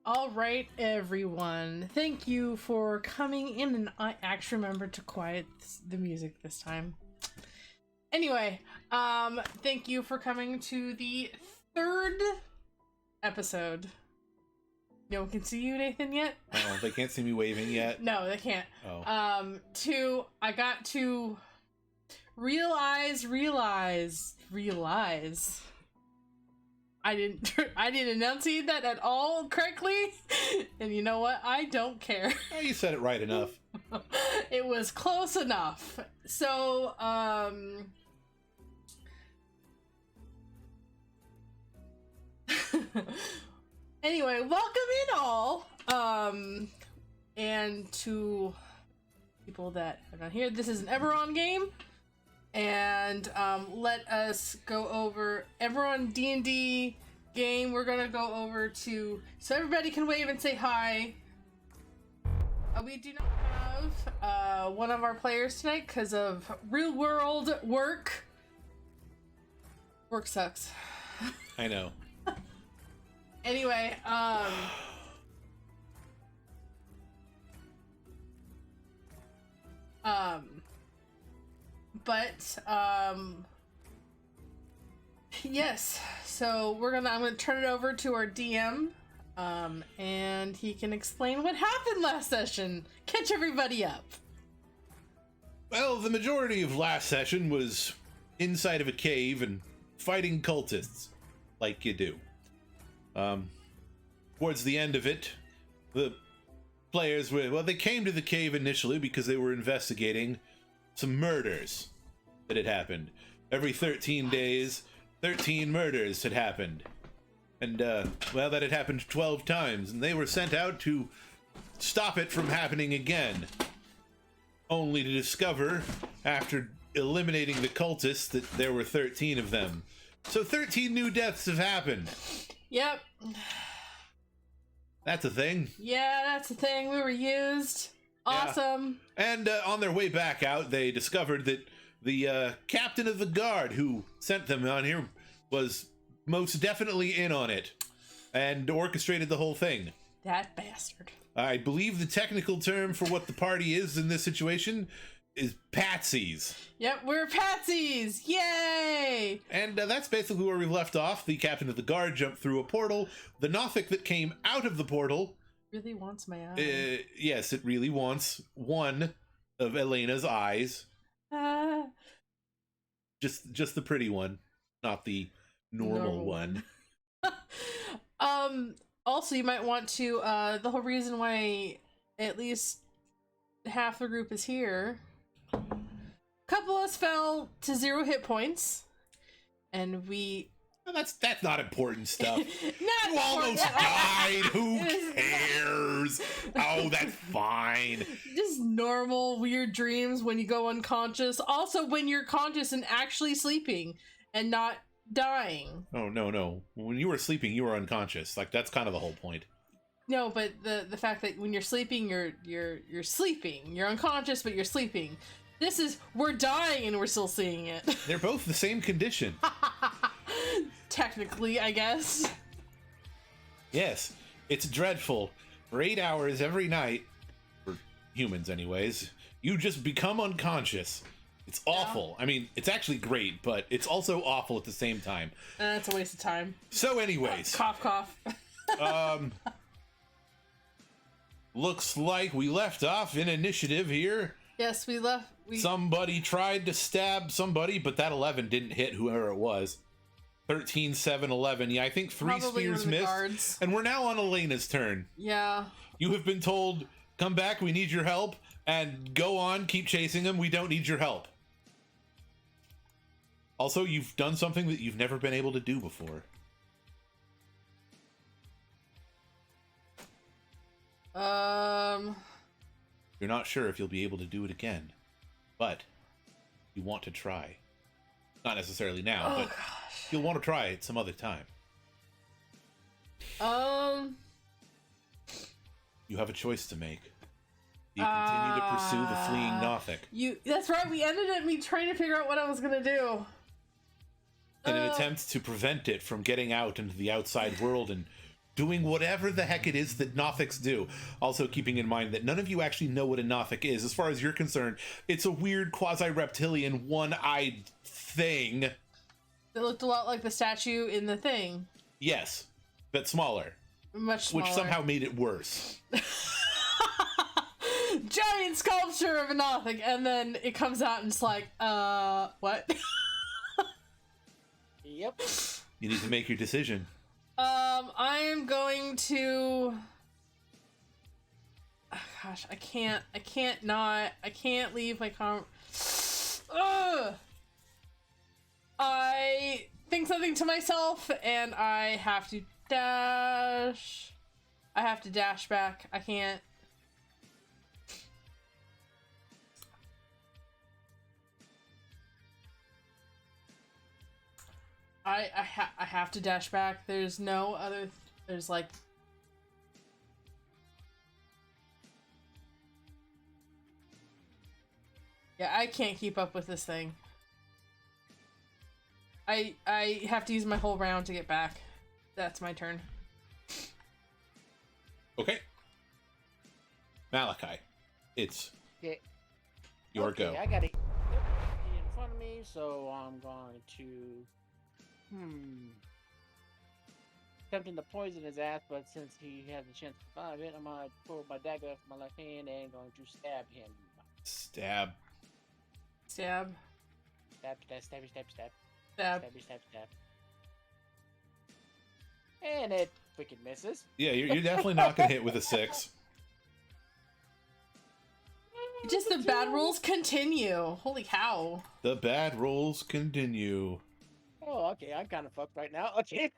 All right, everyone. Thank you for coming in, and I actually remembered to quiet the music this time. Anyway, thank you for coming to the third episode. No one can see you, Nathan, yet? Oh, they can't see me waving yet? No, they can't. Oh. I got to realize I didn't enunciate that at all correctly, and you know what? I don't care. Oh, you said it right enough. It was close enough. So, anyway, welcome in all, and to people that are not here. This is an Everon game, and let us go over Everon D&D game. We're gonna go over to so everybody can wave and say hi. We do not have one of our players tonight because of real world work. Work sucks. I know. Anyway, yes, so I'm gonna turn it over to our DM, and he can explain what happened last session. Catch everybody up. Well, the majority of last session was inside of a cave and fighting cultists, like you do. Towards the end of it, the players they came to the cave initially because they were investigating some murders that had happened. Every 13 days, 13 murders had happened. And, that had happened 12 times, and they were sent out to stop it from happening again. Only to discover, after eliminating the cultists, that there were 13 of them. So 13 new deaths have happened. Yep. That's a thing. Yeah, that's a thing. We were used. Awesome. Yeah. And on their way back out, they discovered that the captain of the guard who sent them on here was most definitely in on it and orchestrated the whole thing. That bastard. I believe the technical term for what the party is in this situation is patsies. Yep, we're patsies! Yay! And that's basically where we've left off. The captain of the guard jumped through a portal. The Nothic that came out of the portal really wants my eye. Yes, it really wants one of Elena's eyes. Just the pretty one, not the normal one. Also, you might want to, the whole reason why at least half the group is here. A couple of us fell to 0 hit points, and we... Well, that's not important stuff. You almost died. Who cares? Oh, that's fine. Just normal weird dreams when you go unconscious. Also, when you're conscious and actually sleeping and not dying. Oh, no. When you were sleeping, you were unconscious. Like, that's kind of the whole point. No, but the fact that when you're sleeping, you're sleeping. You're unconscious, but you're sleeping. This is, we're dying and we're still seeing it. They're both the same condition. Technically, I guess. Yes, it's dreadful. For 8 hours every night, for humans anyways, you just become unconscious. It's awful. Yeah. I mean, it's actually great, but it's also awful at the same time. It's a waste of time. So anyways. Cough, cough. Looks like we left off in initiative here. Yes, we left. Somebody tried to stab somebody, but that 11 didn't hit whoever it was. 13, 7, 11. Yeah, I think 3 Probably spears missed. Guards. And we're now on Elena's turn. Yeah. You have been told, come back, we need your help. And go on, keep chasing him, we don't need your help. Also, you've done something that you've never been able to do before. You're not sure if you'll be able to do it again. But you want to try. Not necessarily now, but gosh. You'll want to try it some other time. You have a choice to make. You continue to pursue the fleeing Nothic. That's right, we ended at me trying to figure out what I was gonna do. In an attempt to prevent it from getting out into the outside world and doing whatever the heck it is that Nothics do. Also keeping in mind that none of you actually know what a Nothic is. As far as you're concerned, it's a weird quasi-reptilian one-eyed thing. It looked a lot like the statue in The Thing. Yes, but smaller. Much smaller. Which somehow made it worse. Giant sculpture of a Nothic, and then it comes out and it's like, what? Yep. You need to make your decision. I am going to... Oh, gosh, I can't leave my Ugh! I think something to myself, and I have to dash. I have to dash back. I can't. I have to dash back. There's no other. There's like. Yeah, I can't keep up with this thing. I have to use my whole round to get back. That's my turn. Okay. Malachi, it's your go. I got it in front of me, so I'm going to attempting to poison his ass, but since he has a chance to survive it, I'm gonna pull my dagger from my left hand and going to stab him. Stab. Stab. Stab, stab, stab, stab, stab. Stab. Stab, stab, stab. And it freaking misses. Yeah, you're definitely not gonna hit with a 6. Just the bad rolls continue. Holy cow. The bad rolls continue. Oh, okay, I'm kind of fucked right now. Okay.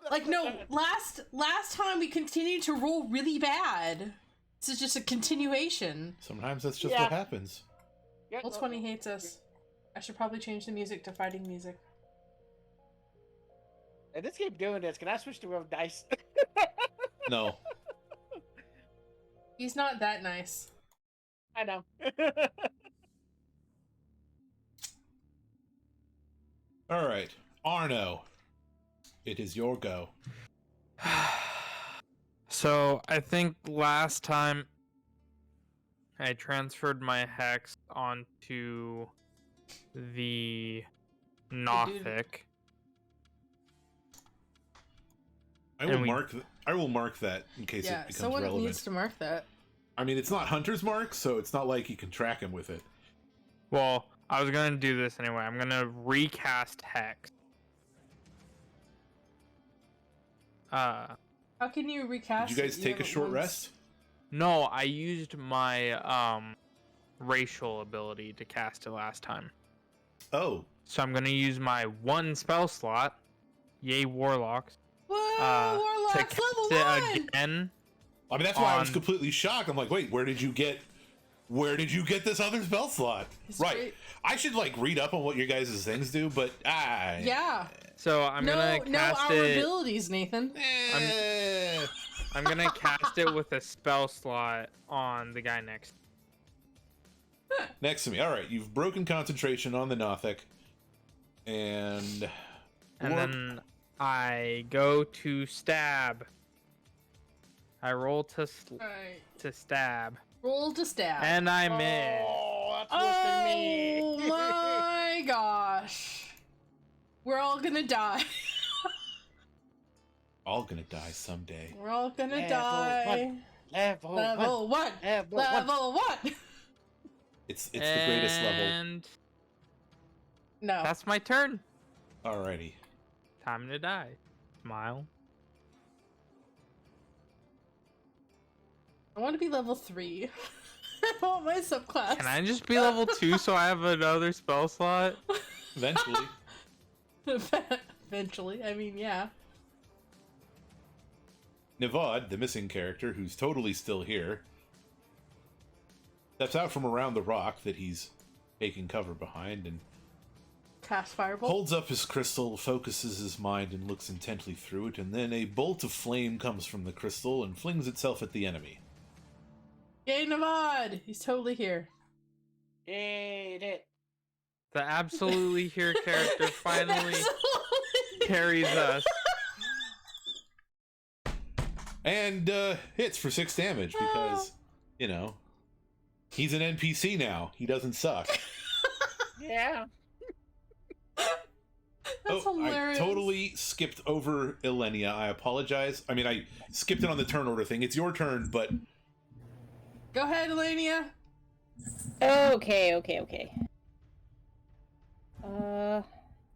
Like, no, last time we continued to roll really bad. This is just a continuation. Sometimes that's just what happens. Roll 20 hates us. I should probably change the music to fighting music. And let's keep doing this. Can I switch to real dice? No. He's not that nice. I know. All right, Arno, it is your go. So I think last time I transferred my hex onto the Nothic. I will mark that in case it becomes someone relevant. needs to mark that. I mean, it's not Hunter's Mark, so it's not like you can track him with it. Well, I was gonna do this anyway. I'm gonna recast hex. How can you recast? Did you guys take a short rest? No, I used my racial ability to cast it last time. Oh. So I'm gonna use my 1 spell slot. Yay, Warlocks. Whoa, Warlocks, to cast level it 1! again. I mean, that's why I was completely shocked. I'm like, wait, where did you get this other spell slot? Right. Great. I should like read up on what your guys' things do, but yeah. So I'm gonna cast our abilities, Nathan. I'm gonna cast it with a spell slot on the guy next to me. All right, you've broken concentration on the Nothic, and then I go to stab. I roll to stab. Roll to stab. And I miss. Oh, that's worse than me. Oh my gosh. We're all gonna die. all gonna die someday. We're all gonna die. Level 1. Level 1. It's the greatest level. And No. that's my turn. Alrighty. Time to die. Smile. I want to be level 3. I want my subclass. Can I just be level 2 so I have another spell slot? Eventually. Eventually. I mean, yeah. Nivad, the missing character, who's totally still here, steps out from around the rock that he's taking cover behind and Cast Firebolt. holds up his crystal, focuses his mind, and looks intently through it, and then a bolt of flame comes from the crystal and flings itself at the enemy. Yay, Navad! He's totally here. Hate it. The absolutely here character finally carries us. And hits for 6 damage because, you know, he's an NPC now. He doesn't suck. Yeah. That's hilarious. I totally skipped over Ilenia. I apologize. I mean, I skipped it on the turn order thing. It's your turn, but... Go ahead, Elenia. Okay.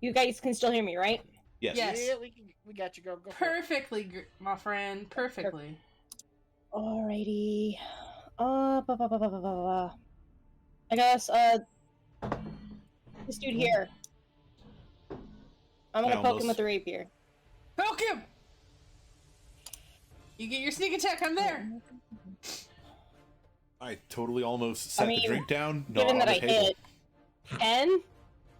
You guys can still hear me, right? Yes. Yeah, we got you, girl. Go for it. Perfectly, my friend. Perfectly. Alrighty. I guess, this dude here. I'm gonna poke him with the rapier. Poke him! You get your sneak attack, I'm there. I totally almost set the drink down. Not Given on that the I table. hit 10,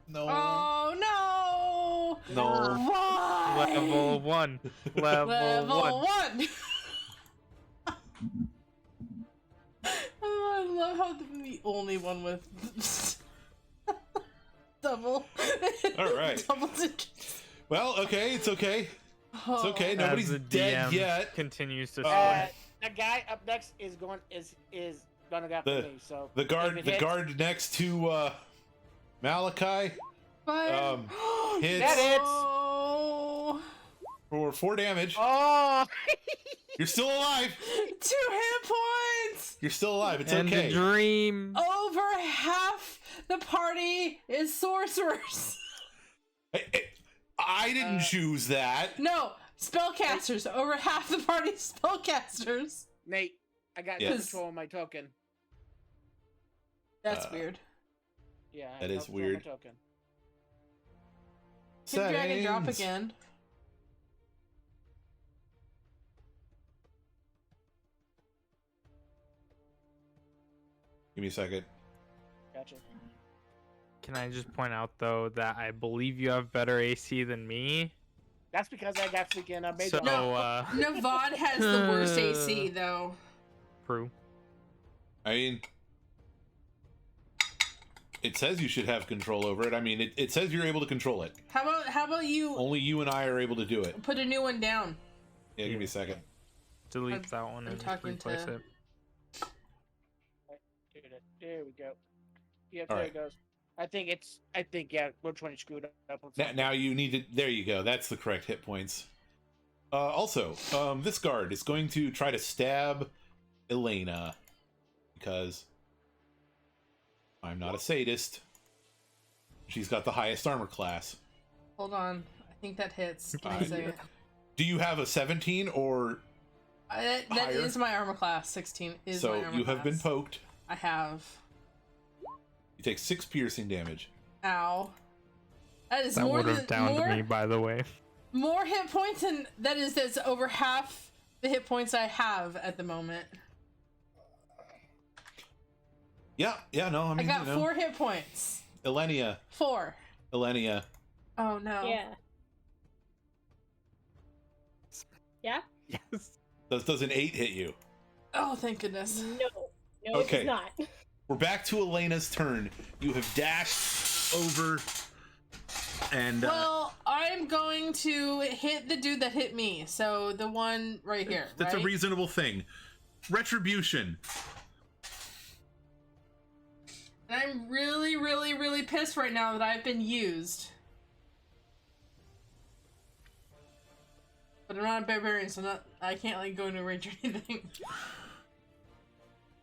No. Oh no! No. Why? Level 1. Level 1. Oh, I love how the only one with double. All right. Double digits. Well, okay, it's okay. It's okay. As Nobody's the dead DM yet. continues to The guy up next is gonna go for me. So The if guard it hits- next to Malachi Fire. hits That hits. Oh. for 4 damage. Oh, You're still alive. 2 hit points. You're still alive. It's and okay. the dream. Over half the party is sorcerers. I didn't choose that. No, spellcasters. Over half the party is spellcasters. Nate, I got Yes. control of my token. That's weird. Yeah, I That have is control of weird. my token. Hit drag and drop Settings. again. Give me a second. Gotcha. Can I just point out though that I believe you have better AC than me? That's because I got freaking made So No. Navad has the worst AC though. True. I mean, it says you should have control over it. I mean, it says you're able to control it. How about you Only you and I are able to do it. put a new one down? Yeah, give me a second. Delete that one I'm and just talking replace to- it. There we go. Yep, All there right. it goes. I think yeah, which one you screwed up. Now you need to. There you go. That's the correct hit points. Also, this guard is going to try to stab Elena because I'm not a sadist. She's got the highest armor class. Hold on. I think that hits. Give me a Alright. second. Do you have a 17 or That Higher? is my armor class. 16 is so? my armor You have been class. poked. I have. You take 6 piercing damage. Ow. That is That more would than have downed more, me, by the way. more hit points than that's over half the hit points I have at the moment. Yeah, no. I mean, I got you know, 4 hit points. Elenia. 4. Elenia. Oh no. Yeah. Yeah? Yes. Does an 8 hit you? Oh, thank goodness. No, Okay. it's not. We're back to Elena's turn. You have dashed over, and Well, I'm going to hit the dude that hit me. So the one right here. that's right? a reasonable thing. Retribution. And I'm really, really, really pissed right now that I've been used. But I'm not a barbarian, so I can't like go into a range or anything.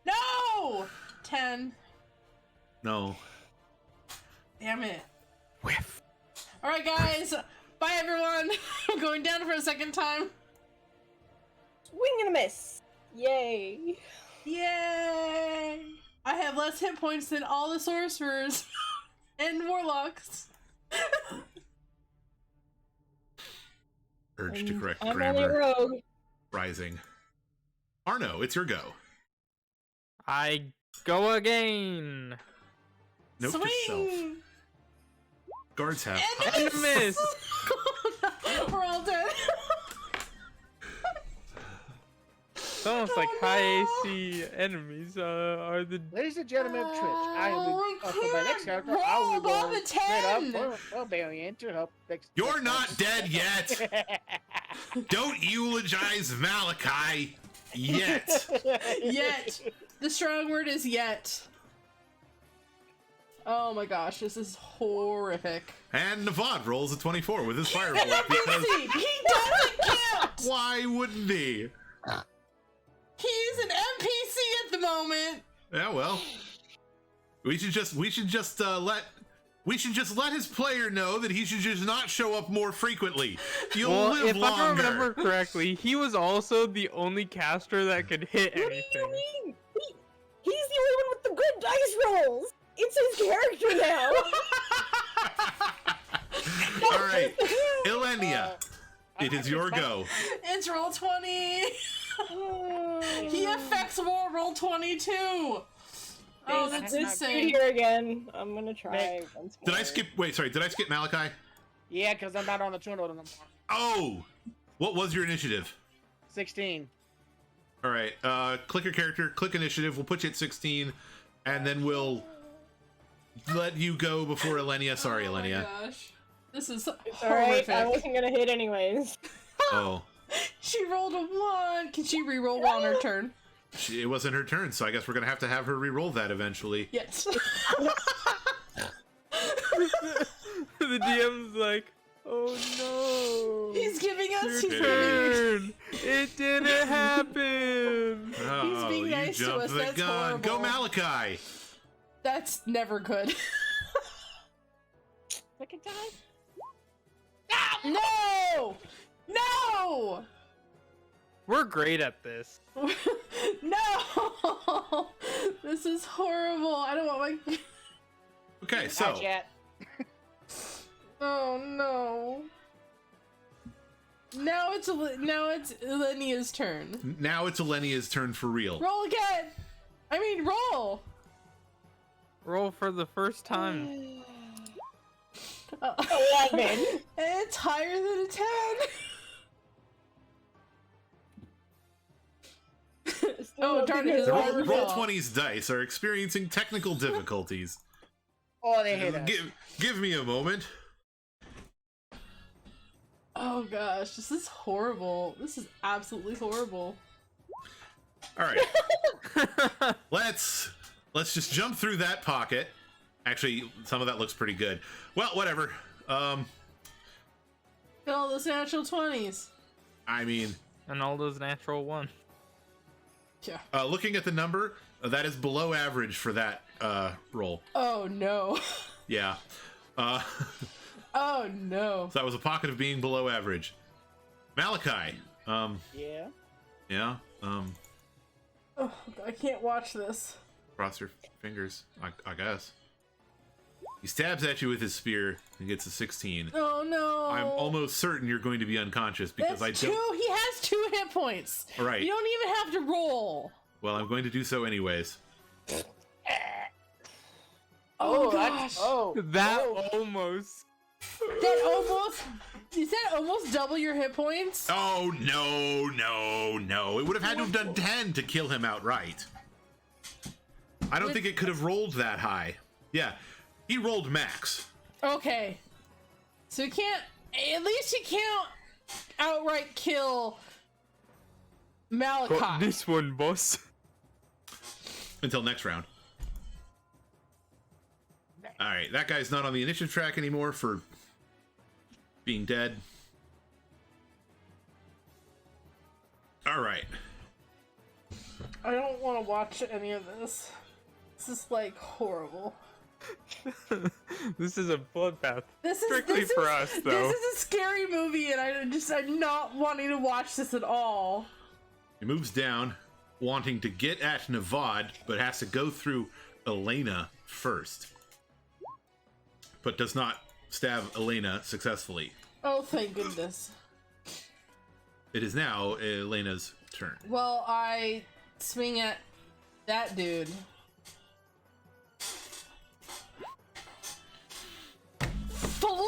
No! 10. No. Damn it. Whiff. Alright guys, bye everyone. I'm going down for a second time. Swing and a miss. Yay. Yay! I have less hit points than all the sorcerers and warlocks. Urge to correct I'm only a grammar. rogue. Rising. Arno, it's your go. I go again. Note to self. Swing! Guards have. And And miss. We're all dead. It's almost like Oh, high no. AC enemies are the. Ladies and gentlemen of Twitch, I will Oh, be for my next can't character. I will roll go above a straight 10. up for Barbarian to help. You're not dead yet. Don't eulogize Malachi yet. Yet. The strong word is yet. Oh my gosh, this is horrific. And Navad rolls a 24 with his firebolt. An NPC! He doesn't count! Why wouldn't he? He's an NPC at the moment! Yeah, well, we should just let his player know that he should just not show up more frequently. You'll Well, live if longer. I remember correctly, he was also the only caster that could hit What anything. do you mean? He's the only one with the good dice rolls. It's his character now. All right, Ilenia, it is your go. It's roll 20! He affects roll 22! Oh, that's This insane. here again. I'm gonna try once more. Did I skip? Wait, sorry. Did I skip Malachi? Yeah, because I'm not on the tournament no more. Oh, what was your initiative? 16. All right, click your character, click initiative. We'll put you at 16, and then we'll let you go before Ilenia. Sorry, Oh Ilenia. my gosh. This is It's alright, I horrific. wasn't gonna hit anyways. Oh, She rolled a 1! Can she re-roll one on her turn? it wasn't her turn, so I guess we're gonna have her re-roll that eventually. Yes. The DM's like, oh no. He's giving us Your his turn. It didn't happen. Oh, being you nice to jumped us, the that's gun. Go horrible. Malachi. That's never good. Second time? No! No! We're great at this. No! This is horrible. I don't want my. Okay, Hi, so chat. Oh no. Now it's Ilenia's turn. now it's Ilenia's turn for real. Roll again. I mean, roll. Roll for the first time. 11. It's higher than a 10. Oh, darn it, his The armor roll fell. 20's dice are experiencing technical difficulties. Oh, they hate us. Give me a moment. Oh gosh, this is horrible. This is absolutely horrible. All right. Let's just jump through that pocket. Actually, some of that looks pretty good. Well, whatever. Got all those natural 20s. I mean, And all those natural one. Yeah. looking at the number, that is below average for that roll. Oh no. Yeah. Oh no. So that was a pocket of being below average. Malachi. Yeah. Yeah. Oh, I can't watch this. Cross your fingers, I guess. He stabs at you with his spear and gets a 16. Oh no. I'm almost certain you're going to be unconscious because That's I don't. two. He has 2 hit points. Right. You don't even have to roll. Well, I'm going to do so anyways. Oh that's- gosh. Oh. That oh. almost. That almost. Is that almost double your hit points? Oh, no. It would have had to have done 10 to kill him outright. I don't think it could have rolled that high. Yeah, he rolled max. Okay. So you can't. At least you can't outright kill Malachi. Got this one, boss. Until next round. Alright, that guy's not on the initiative track anymore for being dead. Alright. I don't want to watch any of this. This is like horrible. This is a bloodbath. This is Strictly this for is, us, though. This is a scary movie, and I'm not wanting to watch this at all. He moves down, wanting to get at Navad, but has to go through Elena first. But does not stab Elena successfully. Oh, thank goodness. It is now Elena's turn. Well, I swing at that dude. Flip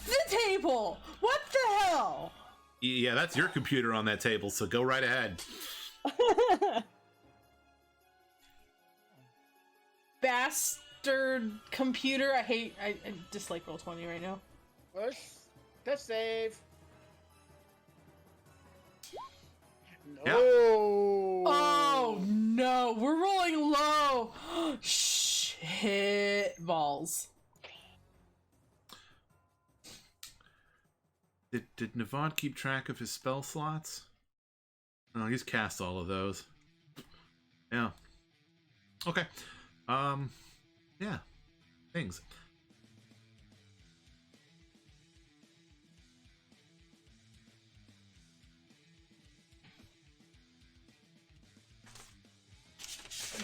the table! What the hell? Yeah, that's your computer on that table, so go right ahead. Bastard computer. I dislike Roll20 right now. Push. Touch save. Yeah. Oh no, we're rolling low. Shit balls. Did Navon keep track of his spell slots? Oh, he's cast all of those. Yeah. Okay. Yeah. Things.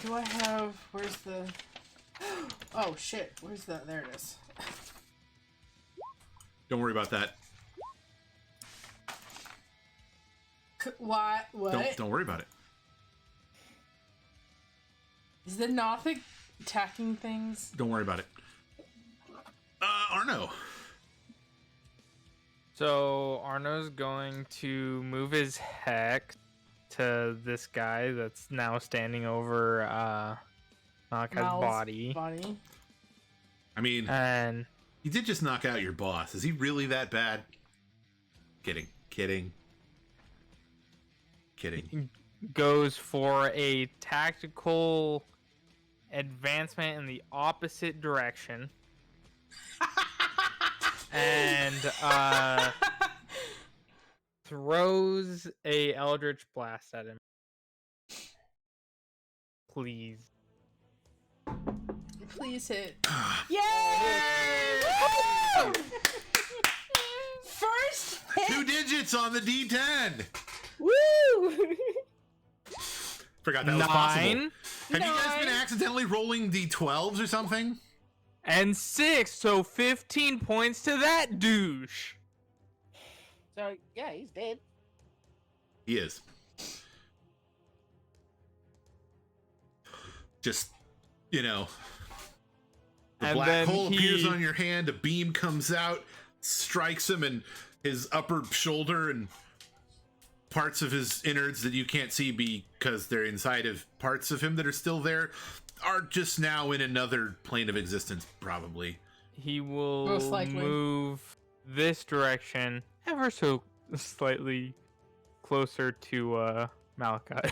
Do I have? Where's the? Oh shit! Where's the? There it is. Don't worry about that. What? What? Don't worry about it. Is the Nothic attacking things? Don't worry about it. Arno. So Arno's going to move his hex to this guy that's now standing over Mal's body. I mean, And you did just knock out your boss. Is he really that bad? Kidding. goes for a tactical advancement in the opposite direction. And throws a Eldritch Blast at him. Please. Please hit. Yay! Woo! First hit. 2 digits on the D10. Woo! Forgot that was possible. 9 Have you guys been accidentally rolling D12s or something? and 6, so 15 points to that douche. So yeah, he's dead. He is. Just, the And black then hole appears he- on your hand, a beam comes out, strikes him in his upper shoulder, and parts of his innards that you can't see because they're inside of parts of him that are still there are just now in another plane of existence, probably. He will Most likely. move this direction ever so slightly closer to Malachi.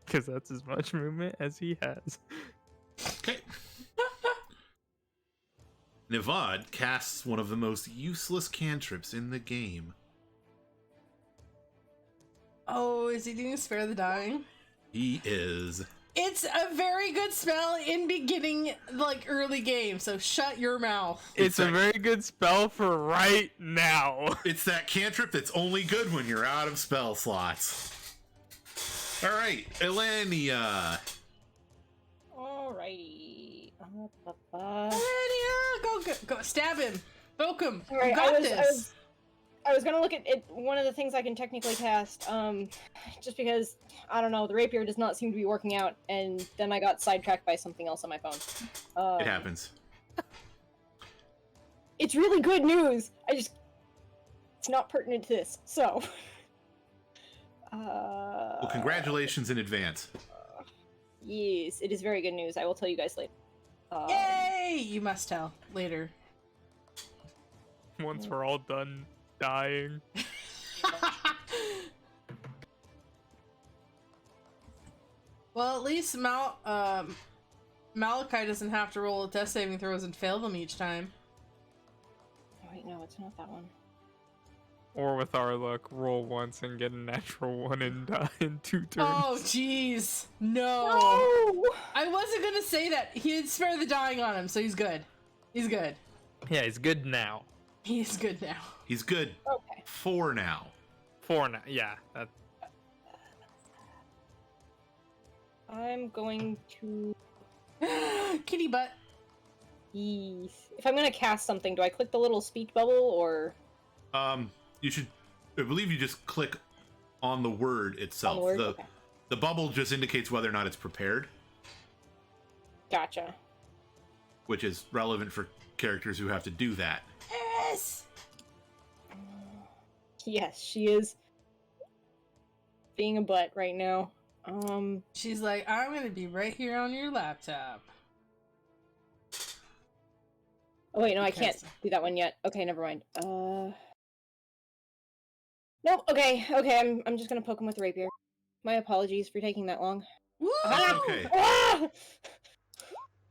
Because that's as much movement as he has. Okay. Nivad casts one of the most useless cantrips in the game. Oh, is he doing Spare the Dying? He is. It's a very good spell in beginning, early game, so shut your mouth. It's a like- very good spell for right now. It's that cantrip that's only good when you're out of spell slots. All right, Elenia. Alrighty. Lydia, go, stab him, poke him. Alright, You got this. I was gonna look at it. One of the things I can technically cast, just because I don't know, the rapier does not seem to be working out, and then I got sidetracked by something else on my phone. It happens. It's really good news. It's not pertinent to this. So, Well, congratulations in advance. yes, it is very good news. I will tell you guys later. Yay! You must tell later. Once we're all done dying. Well, at least Malachi doesn't have to roll death saving throws and fail them each time. Oh, wait, no, it's not that one. Or with our luck, roll once and get a natural 1 and die in 2 turns. Oh, jeez. No. No! I wasn't gonna say that. He had Spare the Dying on him, so he's good. He's good. Yeah, he's good now. He is good now. He's good Okay. for now. 4 now. Yeah, that. I'm going to. Kitty butt. Yes. If I'm gonna cast something, do I click the little speech bubble or? You should, I believe you just click on the word itself. On the word? Okay. The bubble just indicates whether or not it's prepared, Gotcha. which is relevant for characters who have to do that. Yes. Yes, she is being a butt right now. She's like, I'm gonna be right here on your laptop. Oh wait, no, I can't Because- do that one yet. Okay, never mind. Nope. Okay. I'm just gonna poke him with the rapier. My apologies for taking that long. Woo! That's okay. Ah!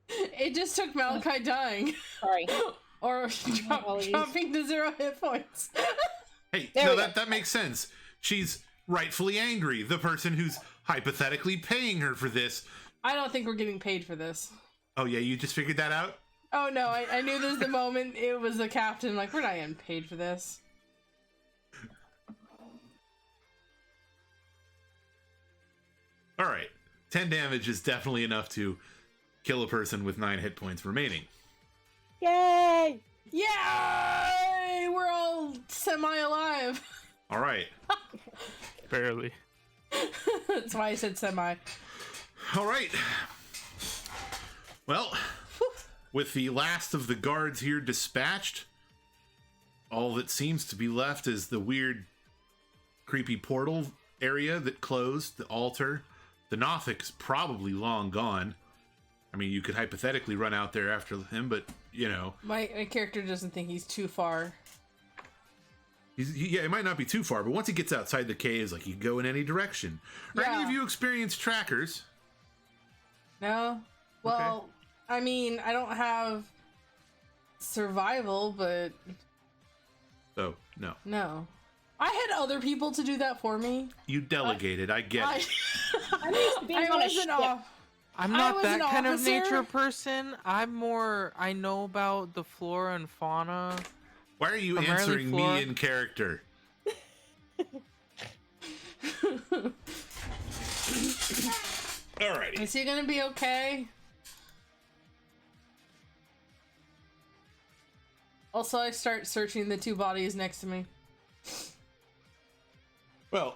It just took Malachi dying. Sorry. Or apologies. dropping to 0 hit points. Hey, There no, we go. that makes sense. She's rightfully angry. The person who's hypothetically paying her for this. I don't think we're getting paid for this. Oh yeah, you just figured that out? Oh no, I knew this the moment it was the captain. Like, we're not getting paid for this. All right. 10 damage is definitely enough to kill a person with 9 hit points remaining. Yay! Yay! We're all semi-alive. All right. Barely. That's why I said semi. All right. Well, with the last of the guards here dispatched, all that seems to be left is the weird, creepy portal area that closed, the altar. The Nothic is probably long gone. I mean, you could hypothetically run out there after him, but, you know. My character doesn't think he's too far. It might not be too far, but once he gets outside the caves, like, he can go in any direction. Are any Yeah. of you experienced trackers? No? Well, I mean, I don't have survival, but So, no. no. I had other people to do that for me. You delegated, I get I, it. I'm used to being I on a wasn't ship. off. I'm I not was that an kind of officer. nature person. I'm more. I know about the flora and fauna. Why are you Primarily answering Flora. me in character? Alrighty. Is he gonna be okay? Also, I start searching the 2 bodies next to me. Well,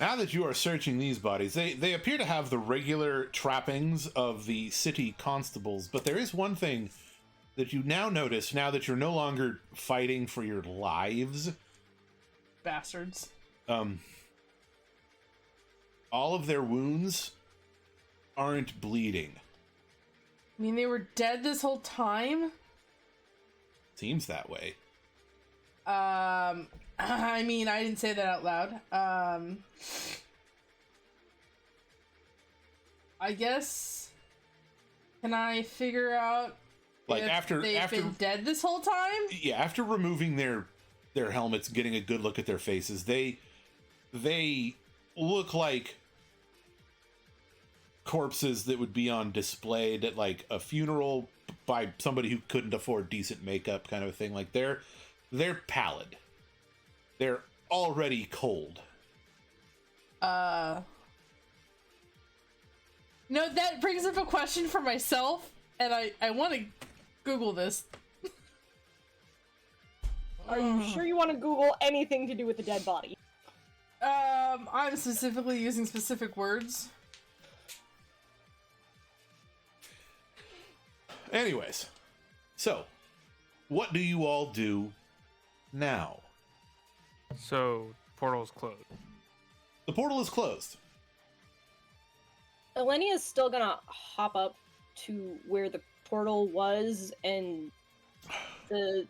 now that you are searching these bodies, they appear to have the regular trappings of the city constables, but there is one thing that you now notice, now that you're no longer fighting for your lives. Bastards. All of their wounds aren't bleeding. I mean, they were dead this whole time? Seems that way. I mean, I didn't say that out loud. I guess. Can I figure out Like if after they've been dead this whole time? yeah, after removing their helmets, getting a good look at their faces, they look like corpses that would be on display at like a funeral by somebody who couldn't afford decent makeup, kind of a thing. Like they're pallid. They're already cold. No, that brings up a question for myself, and I want to Google this. Are you sure you want to Google anything to do with the dead body? I'm specifically using specific words. Anyways, so what do you all do now? So portal's closed. The portal is closed. Elenia's still gonna hop up to where the portal was and the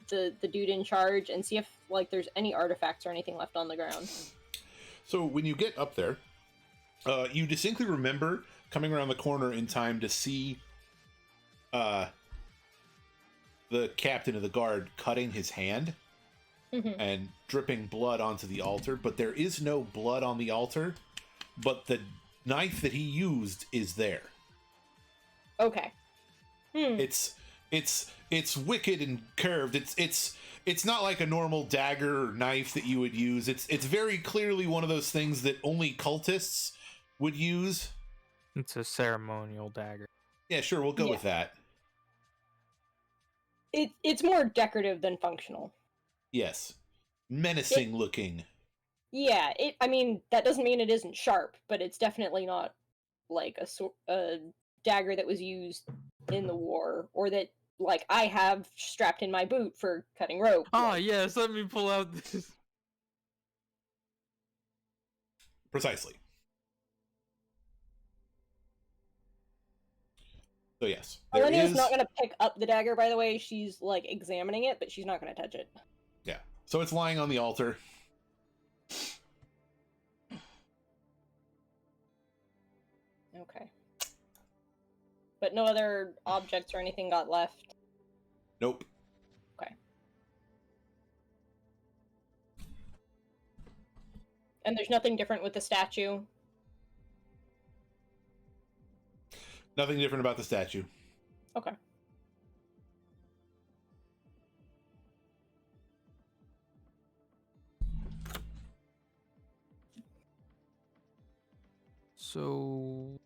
dude in charge and see if like there's any artifacts or anything left on the ground. So when you get up there, you distinctly remember coming around the corner in time to see the captain of the guard cutting his hand and dripping blood onto the altar, but there is no blood on the altar, but the knife that he used is there. Okay. It's wicked and curved. It's not like a normal dagger or knife that you would use. It's very clearly one of those things that only cultists would use. It's a ceremonial dagger. Yeah, sure, we'll go Yeah. with that. It's more decorative than functional. Yes. Menacing looking. Yeah, I mean, that doesn't mean it isn't sharp, but it's definitely not like a dagger that was used in the war, or that, like, I have strapped in my boot for cutting rope. Oh yes, let me pull out this. Precisely. So yes. There Elenia's is... not gonna pick up the dagger, by the way. She's, like, examining it, but she's not gonna touch it. Yeah. So it's lying on the altar. Okay. But no other objects or anything got left? Nope. Okay. And there's nothing different with the statue? Nothing different about the statue. Okay. So,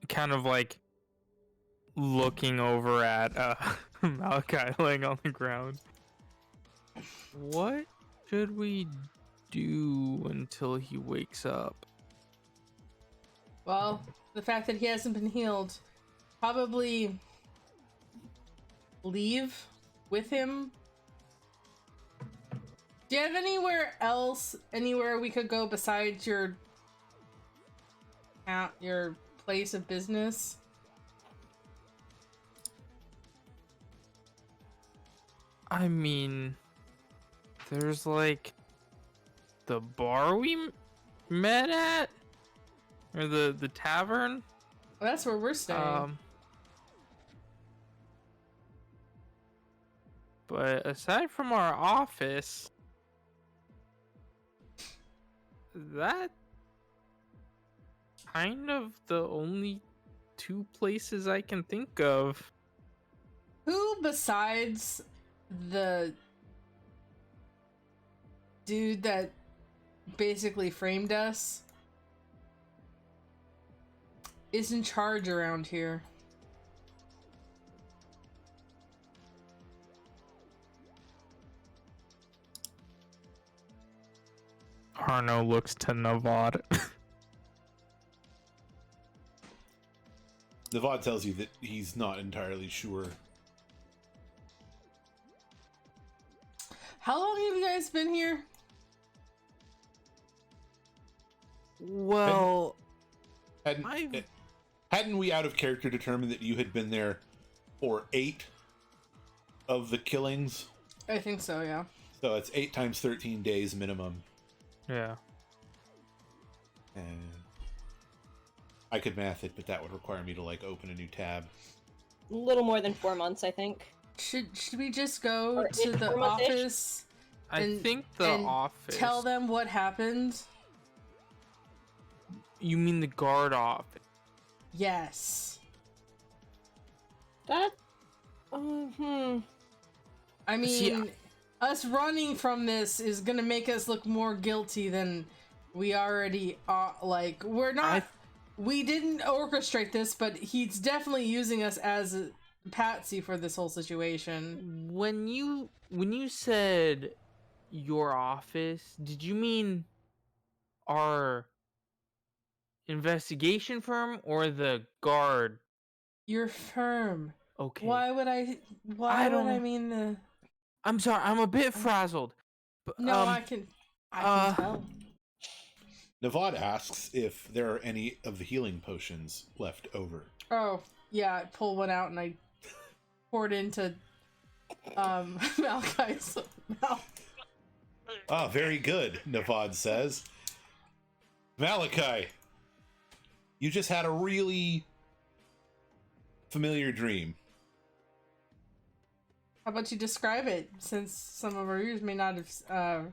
kind of like looking over at Malachi laying on the ground. What should we do until he wakes up? Well, the fact that he hasn't been healed, probably leave with him. Do you have anywhere we could go besides your place of business? I mean, there's like the bar we met at, or the tavern. Well, that's where we're staying. But aside from our office, that kind of the only two places I can think of. Who besides the dude that basically framed us is in charge around here? Arno looks to Navad. Navad tells you that he's not entirely sure. How long have you guys been here? Well, Hadn't we out of character determined that you had been there for 8 of the killings? I think so, yeah. So it's 8 times 13 days minimum. yeah. And I could math it, but that would require me to like open a new tab. A little more than 4 months, I think. Should we just go Or to the 4 months-ish? office I think the and office. tell them what happened? You mean the guard office? Yes. That... I mean, See, us running from this is gonna make us look more guilty than we already are. Like, we're not... We didn't orchestrate this, but he's definitely using us as a patsy for this whole situation. When you said your office, did you mean our investigation firm or the guard? Your firm. Okay. Why would I mean the... I'm sorry, I'm a bit frazzled. But, No, I can tell. Navad asks if there are any of the healing potions left over. Oh, yeah, I pulled one out and I poured into Malachi's mouth. Ah, very good, Navad says. Malachi, you just had a really familiar dream. How about you describe it, since some of our viewers may not have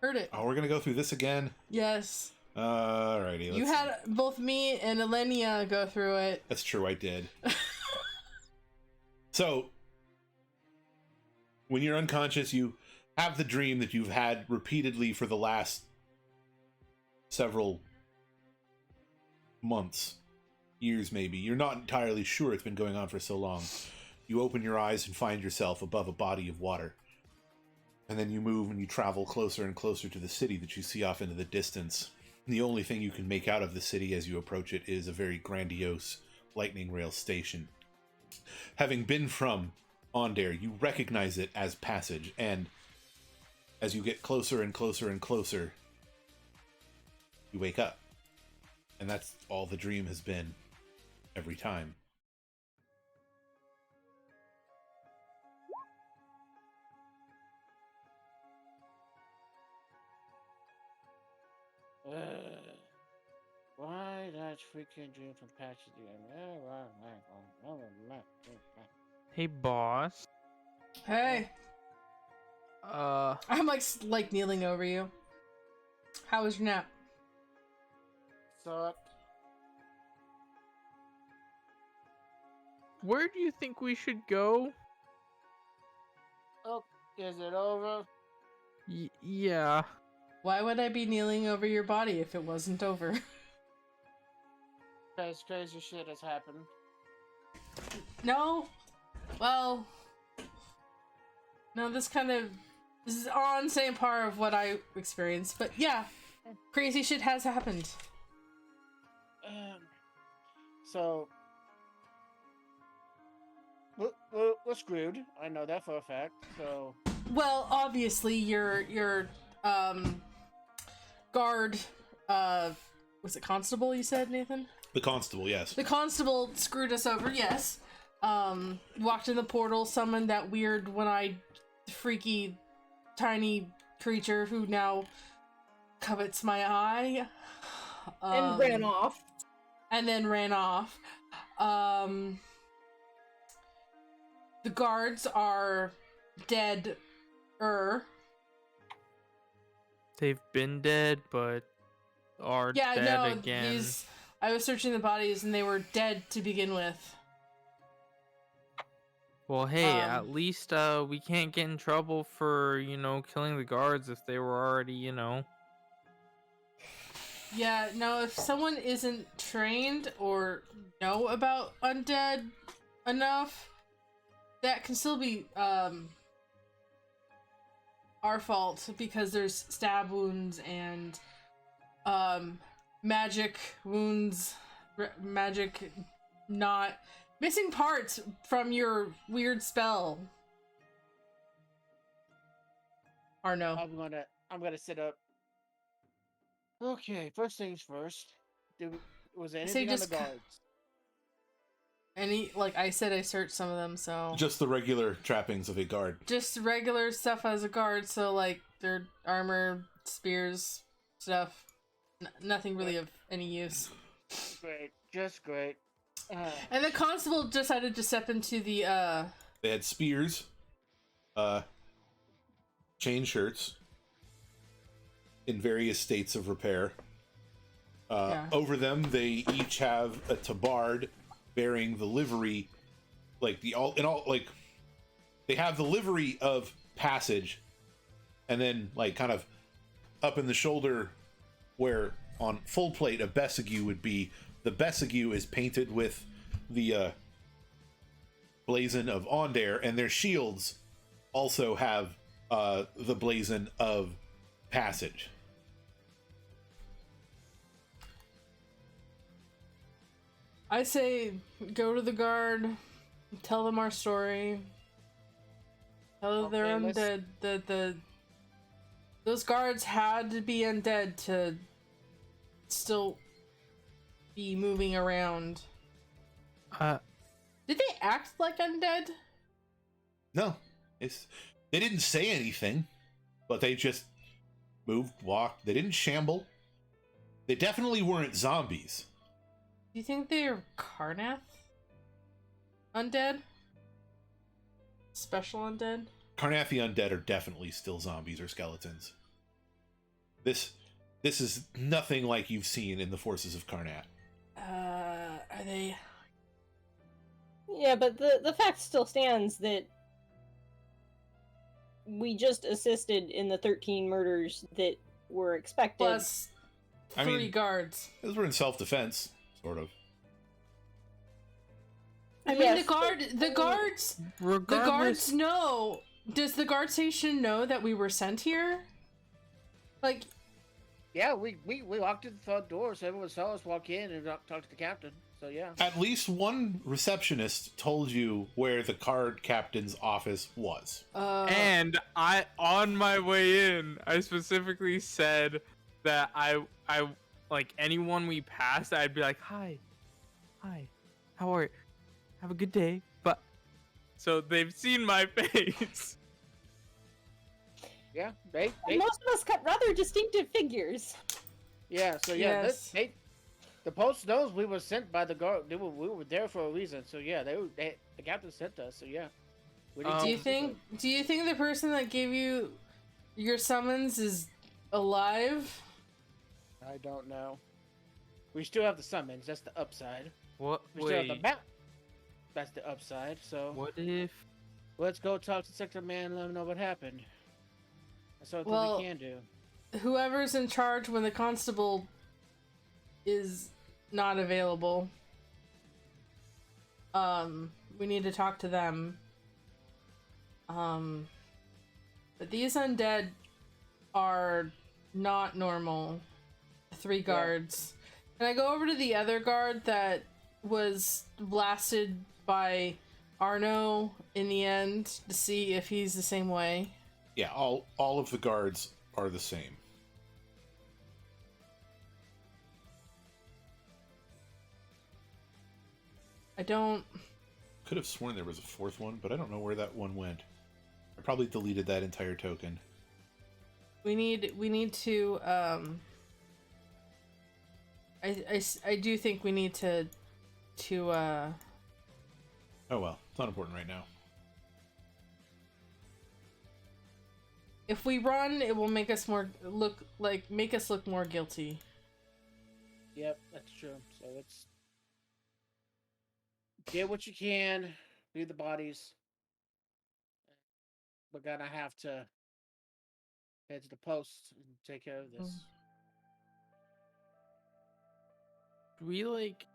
heard it? Oh, we're gonna go through this again? Yes. Alrighty. You had both me and Elenia go through it. That's true, I did. So, when you're unconscious, you have the dream that you've had repeatedly for the last several months, years maybe. You're not entirely sure, it's been going on for so long. You open your eyes and find yourself above a body of water. And then you move and you travel closer and closer to the city that you see off into the distance. The only thing you can make out of the city as you approach it is a very grandiose lightning rail station. Having been from Ondair, you recognize it as passage, and as you get closer and closer and closer, you wake up. And that's all the dream has been every time. Why Play that freaking dream from patches again. Hey, boss. Hey, I'm like kneeling over you. How was your nap? Sucked. Where do you think we should go? Oh, is it over? Yeah. Why would I be kneeling over your body if it wasn't over? Because crazy shit has happened. No. Well, no. This is on same par of what I experienced, but yeah, crazy shit has happened. So we're screwed. I know that for a fact. So Well, obviously your guard, was it constable? You said, Nathan? The constable, yes. The constable screwed us over. Yes. Walked in the portal, summoned that weird one-eyed, freaky, tiny creature who now covets my eye. And ran off. And then ran off. The guards are dead-er. They've been dead, but are dead again. I was searching the bodies and they were dead to begin with. Well, hey, at least we can't get in trouble for, killing the guards if they were already, Yeah, no, if someone isn't trained or know about undead enough, that can still be our fault because there's stab wounds and magic wounds, magic not missing parts from your weird spell. Or no. I'm gonna sit up. Okay, first things first. Was there anything on the guards? I said, I searched some of them, so Just the regular trappings of a guard. just regular stuff as a guard, so like their armor, spears, stuff. Nothing really of any use. Great, just great. And the constable decided to step into the They had spears, chain shirts in various states of repair. Over them, they each have a tabard bearing the livery, they have the livery of passage, and then kind of up in the shoulder, where on full plate a Bessigue would be. The Bessigue is painted with the blazon of Ondair, and their shields also have the blazon of passage. I say go to the guard, tell them our story. Tell them they're undead. Those guards had to be undead to still be moving around. Did they act like undead? No, they didn't say anything, but they just moved, walked. They didn't shamble. They definitely weren't zombies. Do you think they're Karnath? Undead? Special undead? Carnathi undead are definitely still zombies or skeletons. This is nothing like you've seen in the forces of Karnat. Are they... Yeah, but the fact still stands that we just assisted in the 13 murders that were expected. Plus 3 guards. Those were in self-defense, sort of. I mean, the guards know. Does the guard station know that we were sent here? Like, yeah, we walked in the front door, so everyone saw us walk in and talk to the captain. So yeah. At least one receptionist told you where the card captain's office was. And on my way in, I specifically said that I like anyone we passed, I'd be like, hi, how are you? Have a good day. But so they've seen my face. Yeah, most of us cut rather distinctive figures. Yeah, so yeah, yes. The post knows we were sent by the guard. We were there for a reason. So yeah, the captain sent us. So yeah. We didn't Do you get to see them. think? Do you think the person that gave you your summons is alive? I don't know. We still have the summons. That's the upside. What? We still have the Wait. map. That's the upside. So What if? let's go talk to Sector Man and let him know what happened. That's something Well- we can do. Whoever's in charge when the constable is not available, we need to talk to them. But these undead are not normal. 3 guards. Can I go over to the other guard that was blasted by Arno in the end to see if he's the same way? Yeah, all of the guards are the same. I don't... Could have sworn there was a 4th one, but I don't know where that one went. I probably deleted that entire token. We need to, I do think we need to, Oh well, it's not important right now. if we run, it will make us make us look more guilty. Yep, that's true. So let's get what you can. Leave the bodies. We're gonna have to head to the post and take care of this. Do we like,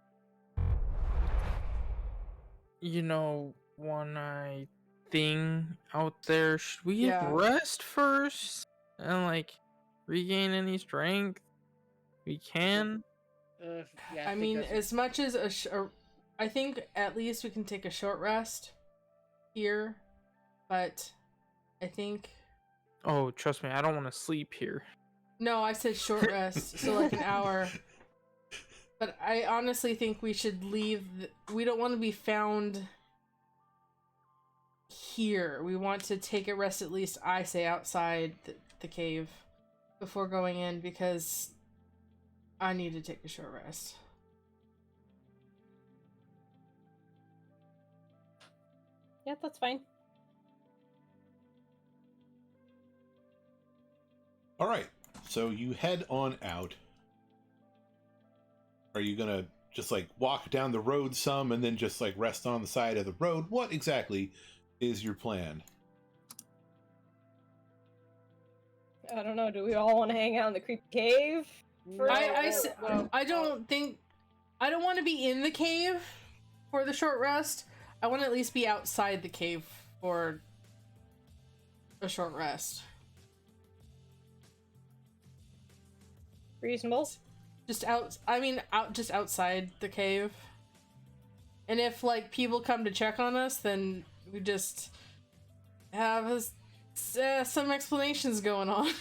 one-eye thing out there? Should we Yeah. rest first and like regain any strength we can? Yeah, I think mean, that's- as much as I think at least we can take a short rest here, but I think Oh, trust me, I don't want to sleep here. no, I said short rest, so like an hour. But I honestly think we should leave. We don't want to be found here. We want to take a rest, at least I say, outside the cave before going in, because I need to take a short rest. Yeah, that's fine. All right, so you head on out. Are you gonna just like walk down the road some and then just like rest on the side of the road? What exactly is your plan? I don't know. Do we all want to hang out in the creepy cave? For I don't think I don't want to be in the cave for the short rest. I want to at least be outside the cave for a short rest. Reasonable. Just just outside the cave. And if like people come to check on us, then we just have some explanations going on.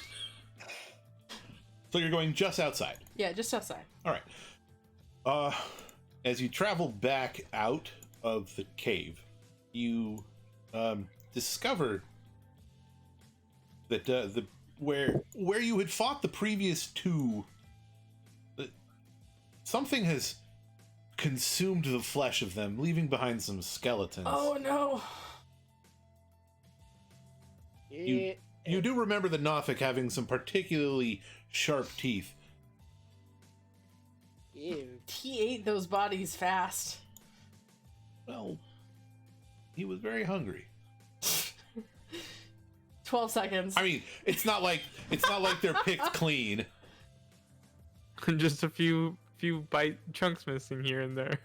So you're going just outside. Yeah, just outside. All right. As you travel back out of the cave, you discover that where you had fought the previous 2, something has consumed the flesh of them, leaving behind some skeletons. Oh no. You do remember the Nothic having some particularly sharp teeth. Ew. He ate those bodies fast. Well, he was very hungry. 12 seconds. I mean, it's not like they're picked clean. Just a few bite chunks missing here and there.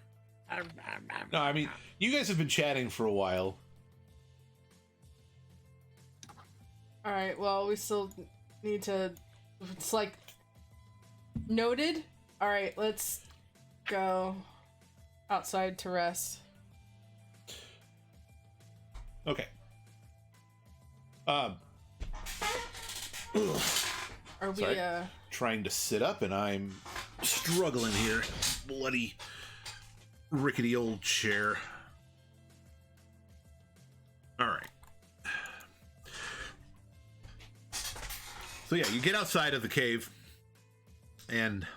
No, I mean, you guys have been chatting for a while. All right, well, we still need to... It's like... Noted? All right, let's go outside to rest. Okay. Are we, Sorry. Trying to sit up, and I'm struggling here. Bloody, rickety old chair. All right. So yeah, you get outside of the cave, and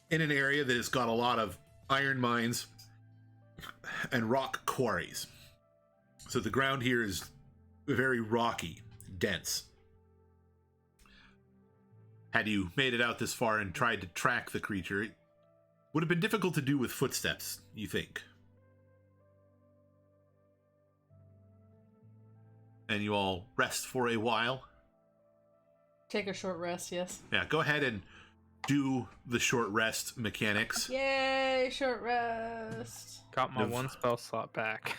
in an area that has got a lot of iron mines and rock quarries. So the ground here is very rocky, dense. Had you made it out this far and tried to track the creature, it would have been difficult to do with footsteps, you think. And you all rest for a while. Take a short rest, yes. Yeah, go ahead and do the short rest mechanics. Yay, short rest. Got my one spell slot back.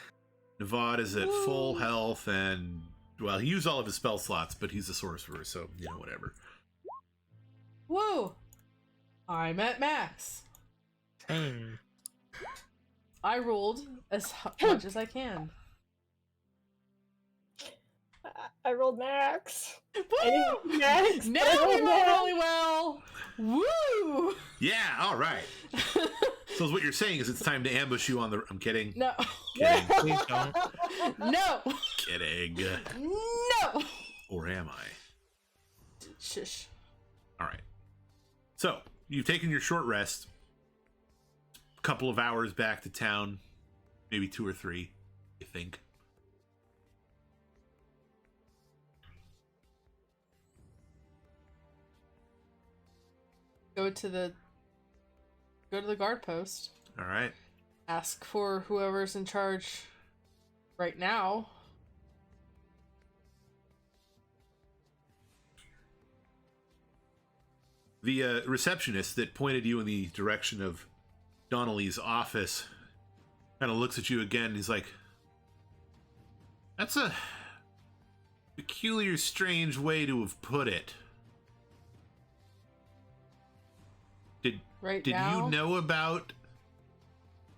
Navad is at full health and, well, he used all of his spell slots, but he's a sorcerer, so, whatever. Woo! I'm at max. Same. I rolled as much as I can. I rolled max. Woo! Max. Now we roll really well. Woo! Yeah, all right. So what you're saying is it's time to ambush you on the... I'm kidding. No. Kidding. Please don't. No. Kidding. No. Or am I? Shush. All right. So, you've taken your short rest. A couple of hours back to town. Maybe 2 or 3, you think. Go to the guard post. All right. Ask for whoever's in charge right now. The receptionist that pointed you in the direction of Donnelly's office kind of looks at you again and he's like, that's a peculiar, strange way to have put it. Did now? you know about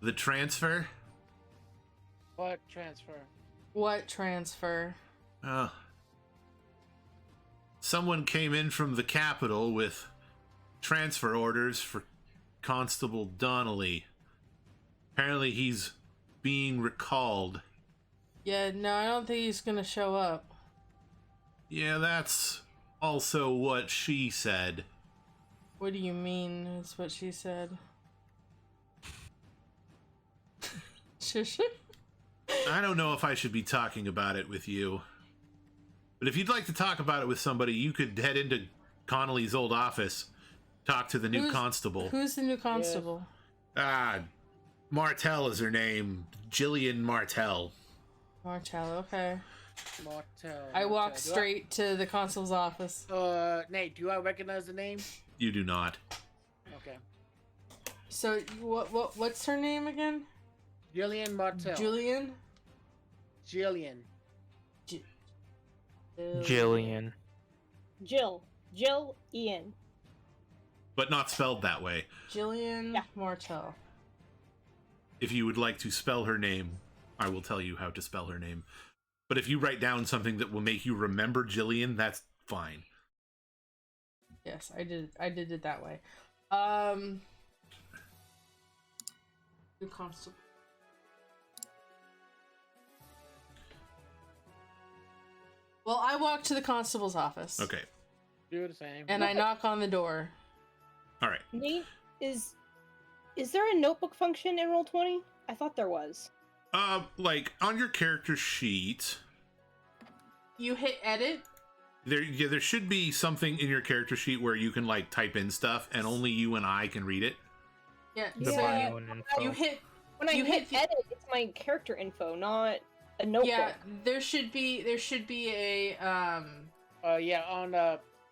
the transfer? What transfer? What transfer? Someone came in from the capital with transfer orders for Constable Donnelly. Apparently he's being recalled. Yeah, no, I don't think he's gonna show up. Yeah, that's also what she said. What do you mean, is what she said? Shush. I don't know if I should be talking about it with you. But if you'd like to talk about it with somebody, you could head into Connolly's old office, talk to the new constable. Who's the new constable? Martell is her name. Jillian Martell. Martell, okay. Martell. I walk straight to the constable's office. Nate, do I recognize the name? You do not. Okay. So, what's her name again? Jillian Martell. Julian? Jillian. Jillian. Jill Ian. But not spelled that way. Jillian Martell. If you would like to spell her name, I will tell you how to spell her name. But if you write down something that will make you remember Jillian, that's fine. Yes, I did it that way. New constable. Well, I walk to the constable's office. Okay. Do the same. And I knock on the door. All right. Nate, is there a notebook function in Roll20? I thought there was. Like on your character sheet, You hit edit. there should be something in your character sheet where you can like type in stuff, and only you and I can read it. Yeah. The So bio and info. you hit. When I You hit hit edit, it's my character info, not a notebook. Yeah, there should be a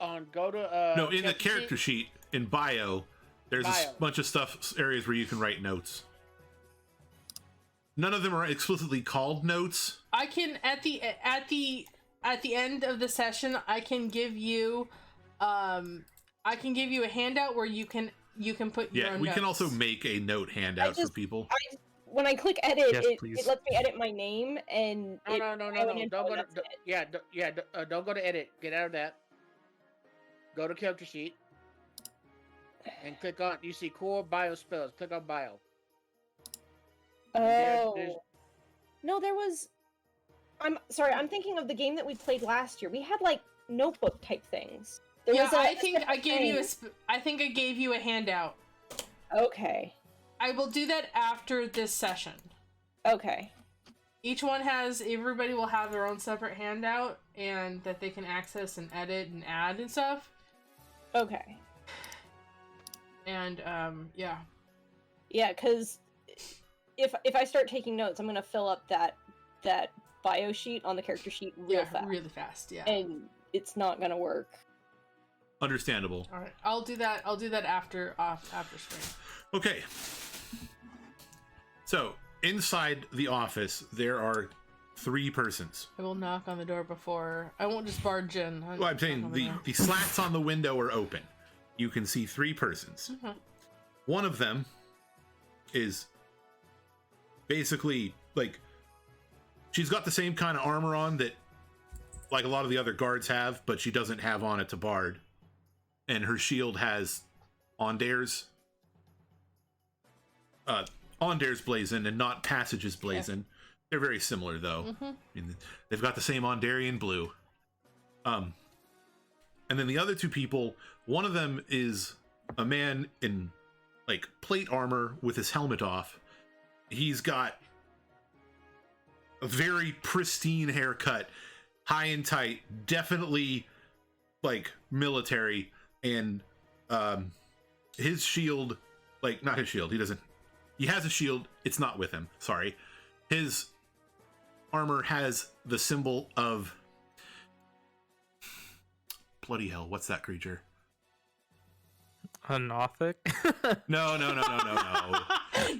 On go to No, in the chapter character sheet in bio, there's a bunch of stuff areas where you can write notes. None of them are explicitly called notes. I can at the end of the session I can give you a handout where you can put your own We notes. can also make a note handout for people. When I click edit, Yes, it please. lets me edit my name and No. info, Don't go to that's it. don't go to edit. Get out of that. Go to character sheet and click on. You see core bio spells. Click on bio. Oh. No, there was. I'm sorry. I'm thinking of the game that we played last year. We had like notebook type things. There Yeah, was a I think I gave you thing. I think I gave you a handout. Okay. I will do that after this session. Okay. Everybody will have their own separate handout and that they can access and edit and add and stuff. Okay. And yeah. Yeah, because if I start taking notes, I'm gonna fill up that bio sheet on the character sheet real fast, really fast. Yeah. and it's not gonna work. Understandable. All right, I'll do that after stream. Okay. So, inside the office, there are 3 persons. I will knock on the door before. I won't just barge in. Well, I'm saying the slats on the window are open. You can see 3 persons. Mhm. One of them is basically like she's got the same kind of armor on that like a lot of the other guards have, but she doesn't have on it to Bard. And her shield has Ondares. Ondares blazon and not Passages blazon. They're very similar though. Mm-hmm. I mean, they've got the same Ondarian blue. And then the other 2 people, one of them is a man in like plate armor with his helmet off. He's got a very pristine haircut, high and tight, definitely like military, and his shield, like not his shield, he has a shield, it's not with him, sorry. His armor has the symbol of bloody hell, what's that creature? A Nothic? No. No.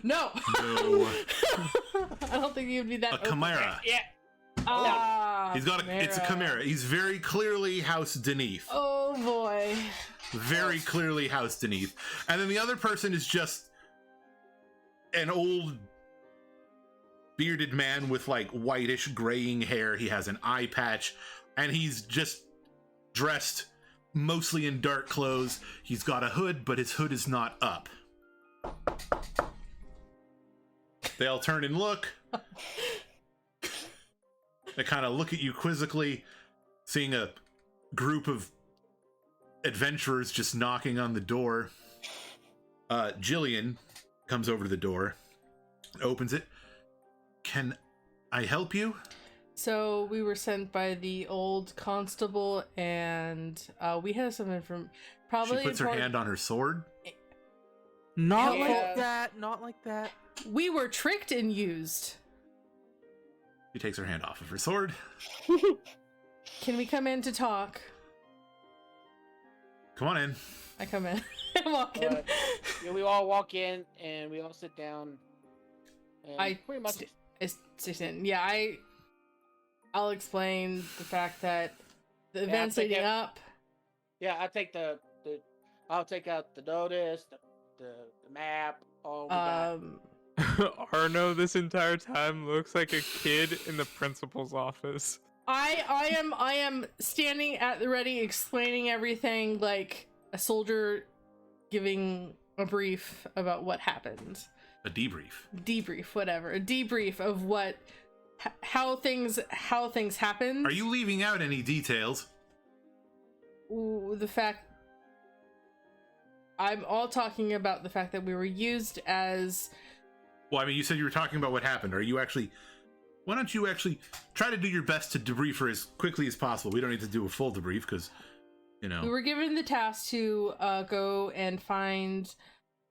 No. I don't think you'd be that. A chimera. Yeah. He's got it's a chimera. He's very clearly House Deneath. Oh boy. Very clearly House Deneath. And then the other person is just an old bearded man with like whitish graying hair. He has an eye patch and he's just dressed mostly in dark clothes. He's got a hood, but his hood is not up. They all turn and look. They kind of look at you quizzically, seeing a group of adventurers just knocking on the door. Jillian comes over to the door, opens it. Can I help you? So we were sent by the old constable, and we have some information. Probably She puts her hand on her sword. Not Yeah. like that. Not like that. We were tricked and used. She takes her hand off of her sword. Can we come in to talk? Come on in. I come in. I walk in. Yeah, we all walk in and we all sit down. And I pretty much. sit in. Yeah, I'll explain the fact that the Yeah, events I think leading up. Yeah, I take I'll take out the notice, the map, all we got. Arno this entire time looks like a kid in the principal's office. I am standing at the ready, explaining everything like a soldier giving a brief about what happened. A debrief. Debrief, whatever. A debrief of what, how things happened. Are you leaving out any details? Ooh, the fact. I'm all talking about the fact that we were used as. Well, I mean, you said you were talking about what happened. Are you actually... Why don't you actually try to do your best to debrief her as quickly as possible? We don't need to do a full debrief because, you know... We were given the task to go and find,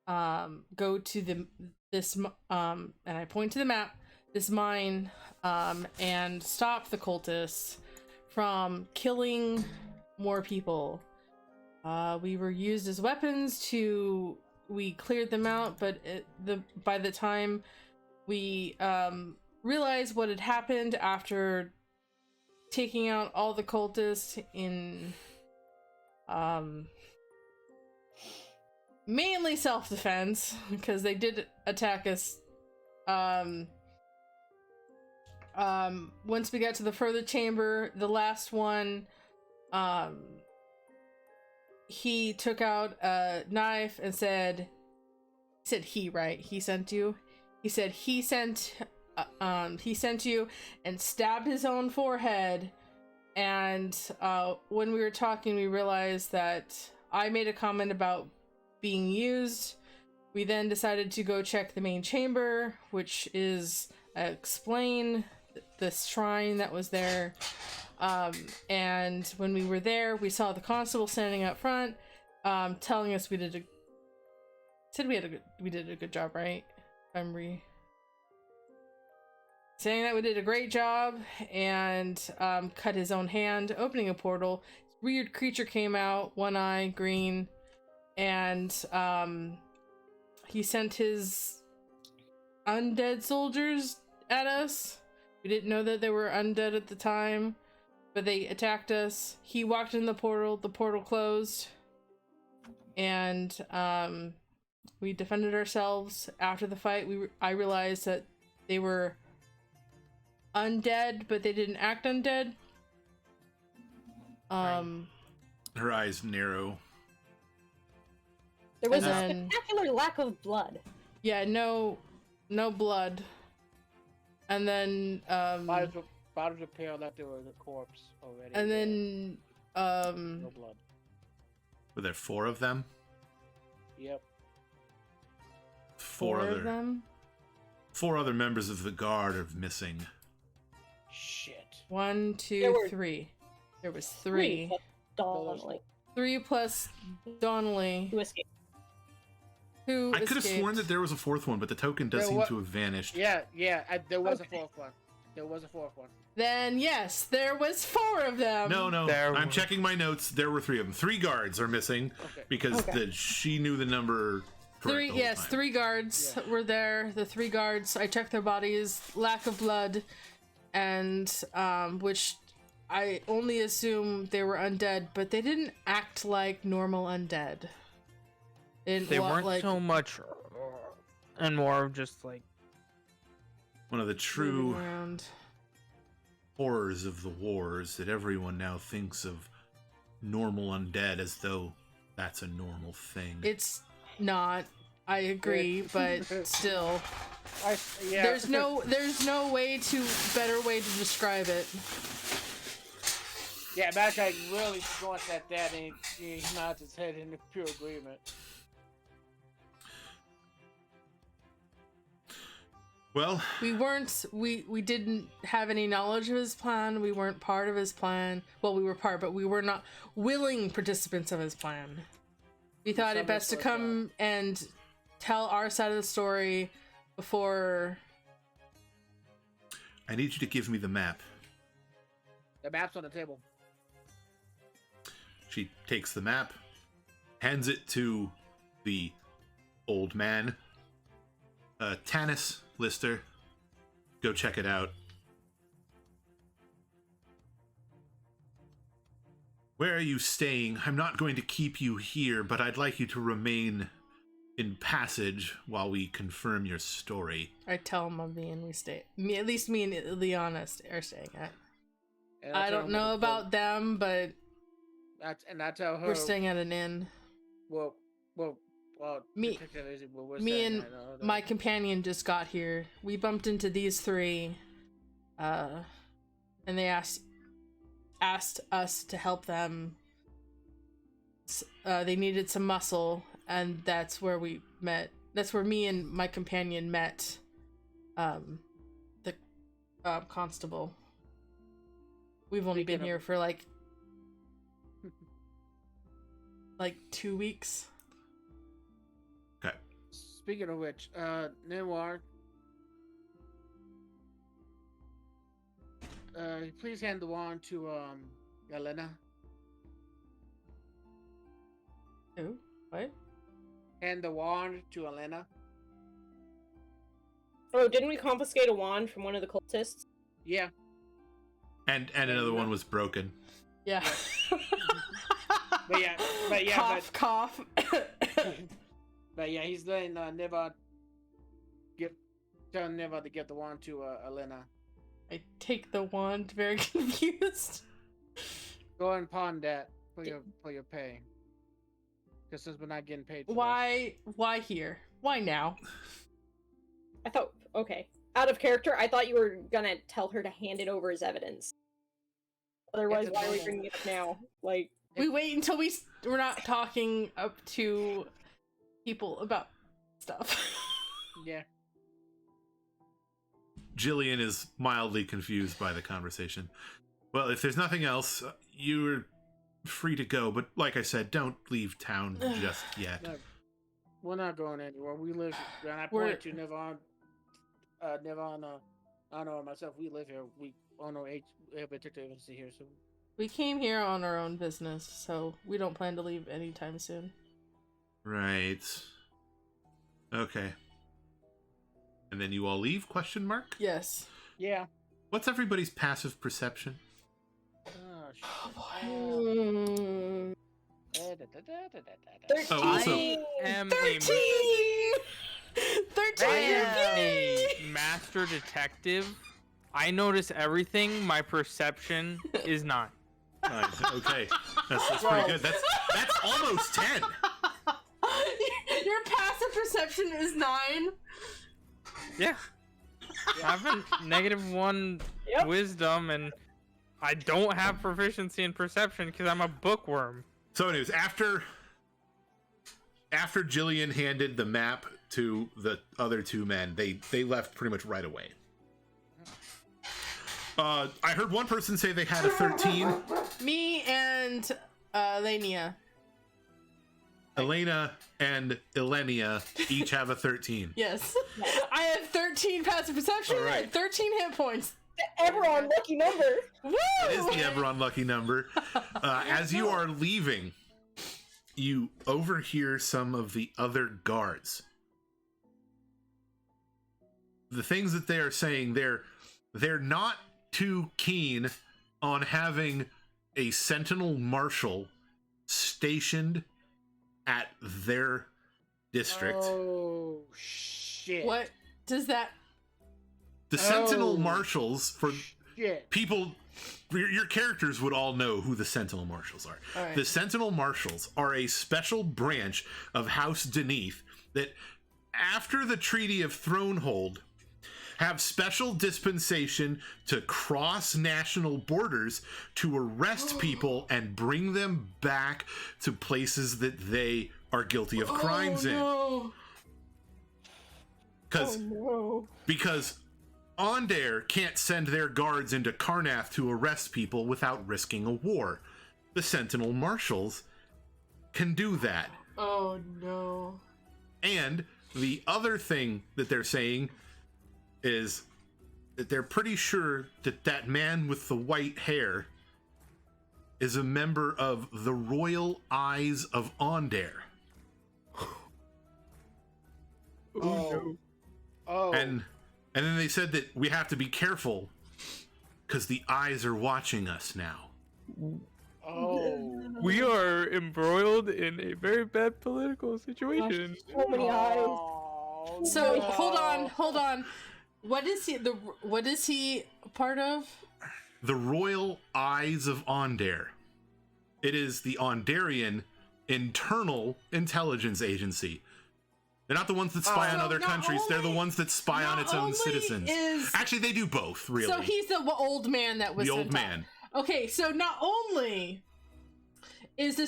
go to this, and I point to the map, this mine, and stop the cultists from killing more people. We were used as weapons we cleared them out, but by the time we realized what had happened after taking out all the cultists in mainly self-defense, because they did attack us. Once we got to the further chamber, the last one, he took out a knife and said he, right? He sent you? He said he sent you and stabbed his own forehead And when we were talking, we realized that I made a comment about being used. We then decided to go check the main chamber, which is explain the shrine that was there. And when we were there, we saw the constable standing up front, telling us we did a good job, right? Saying that we did a great job, and cut his own hand, opening a portal. Weird creature came out, one eye, green, and he sent his undead soldiers at us. We didn't know that they were undead at the time, but they attacked us. He walked in the portal closed, and we defended ourselves. After the fight, I realized that they were undead, but they didn't act undead. Her eyes narrow. There was And a then- spectacular lack of blood. Yeah, no blood. And then Bodies were pale like they were the corpse already. and then no blood. Were there 4 of them? Yep. four of them. 4 other members of the guard are missing. Shit. 1, 2, There were 3. There was 3. but Donnelly, 3 plus Donnelly, who escaped. who I could have escaped. sworn that there was a 4th one, but the token does There seem wa- to have vanished. Yeah, there was Okay. a fourth one. There was a fourth one. Then yes, there was 4 of them. No, There I'm were- checking my notes. There were 3 of them. 3 guards are missing Okay. because Okay. she knew the number. correct the whole Yes, time. 3 guards Yeah. were there. The 3 guards, I checked their bodies, lack of blood, and which I only assume they were undead, but they didn't act like normal undead. They weren't like so much, and more of just like One of the moving true around. horrors of the wars that everyone now thinks of normal undead as though that's a normal thing. It's not. I agree, but still, Yeah. there's no better way to describe it. Yeah, Malachi really grunts at that, and he nods his head in pure agreement. Well, We didn't have any knowledge of his plan. We weren't part of his plan. Well, we were part, but we were not willing participants of his plan. We thought it Some best to sort, come and tell our side of the story before. I need you to give me the map. The map's on the table. She takes the map, hands it to the old man. Tanis, Lister, go check it out. Where are you staying? I'm not going to keep you here, but I'd like you to remain in passage while we confirm your story. I tell Mummy and we stay. At least me and Liana are staying at. And I tell don't her know what- about them, but And I tell her we're staying at an inn. Well, Me- particularly what we're Me saying, and I know that- my companion just got here. We bumped into these 3, and they asked us to help them. They needed some muscle, and that's where we met. That's where me and my companion met. The constable. We've only been Speaking of- here for like 2 weeks. Okay. Speaking of which, Noir, please hand the wand to Elena. Oh, what? Hand the wand to Elena. Oh, didn't we confiscate a wand from one of the cultists? Yeah. And another one was broken. Yeah. But Cough. But yeah, he's letting Neva tell Neva to get the wand to Elena. I take the wand, very confused. Go and pawn that for your pay. Because since we're not getting paid. For Why here? Why now? I thought, okay. Out of character, I thought you were gonna tell her to hand it over as evidence. Otherwise, It's why are we normal. bringing it up now? Like, We wait until we're not talking up to people about stuff. Yeah. Jillian is mildly confused by the conversation. Well, if there's nothing else, you're free to go, but like I said, don't leave town just yet. No, we're not going anywhere. We live. And I We're- point to Nirvana. Nirvana. I know myself. We live here. We own our detective agency here. So We came here on our own business, so we don't plan to leave anytime soon. Right. Okay. And then you all leave? Question mark? Yes. yeah. What's everybody's passive perception? Oh, shit. hmm, Oh, also- 13. I am 13! 13! I am Yay! a master detective. I notice everything. My perception is 9. Nine. Okay. That's pretty good. That's almost 10. Your passive perception is 9? Yeah. I have a -1 Yep. wisdom, and I don't have proficiency in perception because I'm a bookworm. So anyways, after Jillian handed the map to the other two men, they left pretty much right away. I heard one person say they had a 13. Me and Lania. Elena and Elenia each have a 13. Yes. I have 13 passive perception All right. and 13 hit points. Everyone, lucky number. Woo! It is the ever unlucky number. As you are leaving, you overhear some of the other guards. The things that they are saying, they're not too keen on having a Sentinel Marshal stationed at their district. Oh shit! What does that... The Sentinel Oh. Marshals, for Shit! people, your characters would all know who the Sentinel Marshals are. All right. The Sentinel Marshals are a special branch of House Deneath that, after the Treaty of Thronehold, have special dispensation to cross national borders to arrest people and bring them back to places that they are guilty of crimes in. no. Oh Because Ondair can't send their guards into Karnath to arrest people without risking a war. The Sentinel Marshals can do that. Oh no. And the other thing that they're saying is that they're pretty sure that that man with the white hair is a member of the Royal Eyes of Ondair. Oh. Oh. And then they said that we have to be careful because the eyes are watching us now. Oh. We are embroiled in a very bad political situation. So many eyes. Oh, So no. hold on. What is he part of? The Royal Eyes of Ondair. It is the Ondarian Internal Intelligence Agency. They're not the ones that spy on So other not countries. They're the only- ones that spy on not its own only citizens. is- Actually, they do both, really. So he's the old man that was the old sent out. man. Okay, so not only is the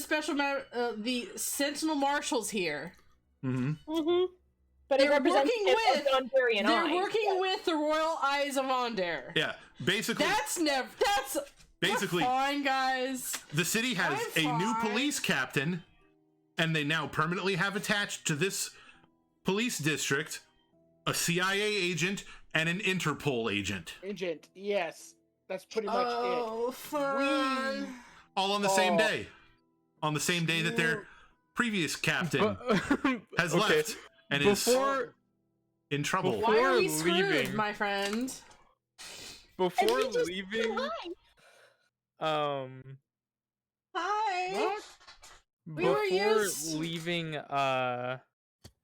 the Sentinel Marshals here, Mm-hmm. But it They're represents working the with- Gondorian they're eyes. working with the Royal Eyes of Ondair. Yeah, basically, That's basically, we're fine, guys. the city has I'm a new fine. police captain, and they now permanently have attached to this police district a CIA agent and an Interpol agent, Agent. Yes. That's pretty much Oh, fun. all on the same Oh. day. On the same day that their previous captain has Okay, left and is Before in trouble. before- Why are we screwed, leaving- my friend? And before he just leaving, alive. Hi. What? We were before used- leaving the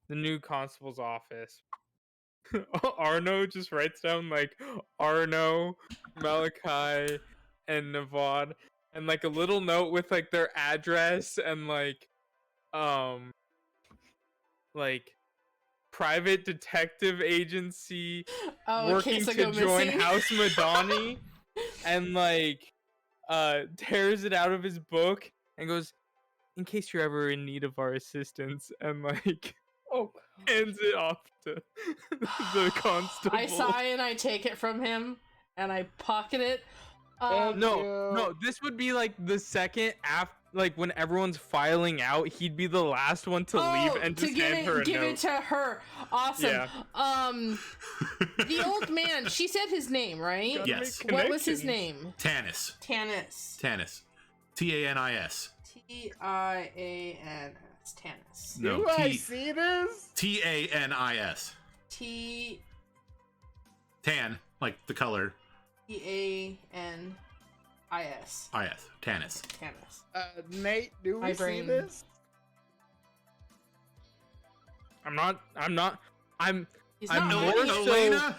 new constable's office, Arno just writes down like Arno, Malachi, and Navad, and like a little note with like their address and like private detective agency Oh, in working case I to go join missing. House Madani, and like tears it out of his book and goes, "In case you're ever in need of our assistance," and like Oh, hands it off to the constable. I sigh and I take it from him and I pocket it. No, this would be like the second after, like when everyone's filing out, he'd be the last one to leave and just hand her a give note. it to her. Awesome. Yeah. The old man. She said his name, right? Gotta Yes. make What was his connections. name? Tanis. Tanis. Tanis. Tanis. T-I-A-N-S. Tanis. No. Do I see this? Tanis. T Tan, like the color. E-A-N-I-S. Is. Tanis. Tanis. Nate, do My we see brain. this? I'm not. He's I'm not more ready. so-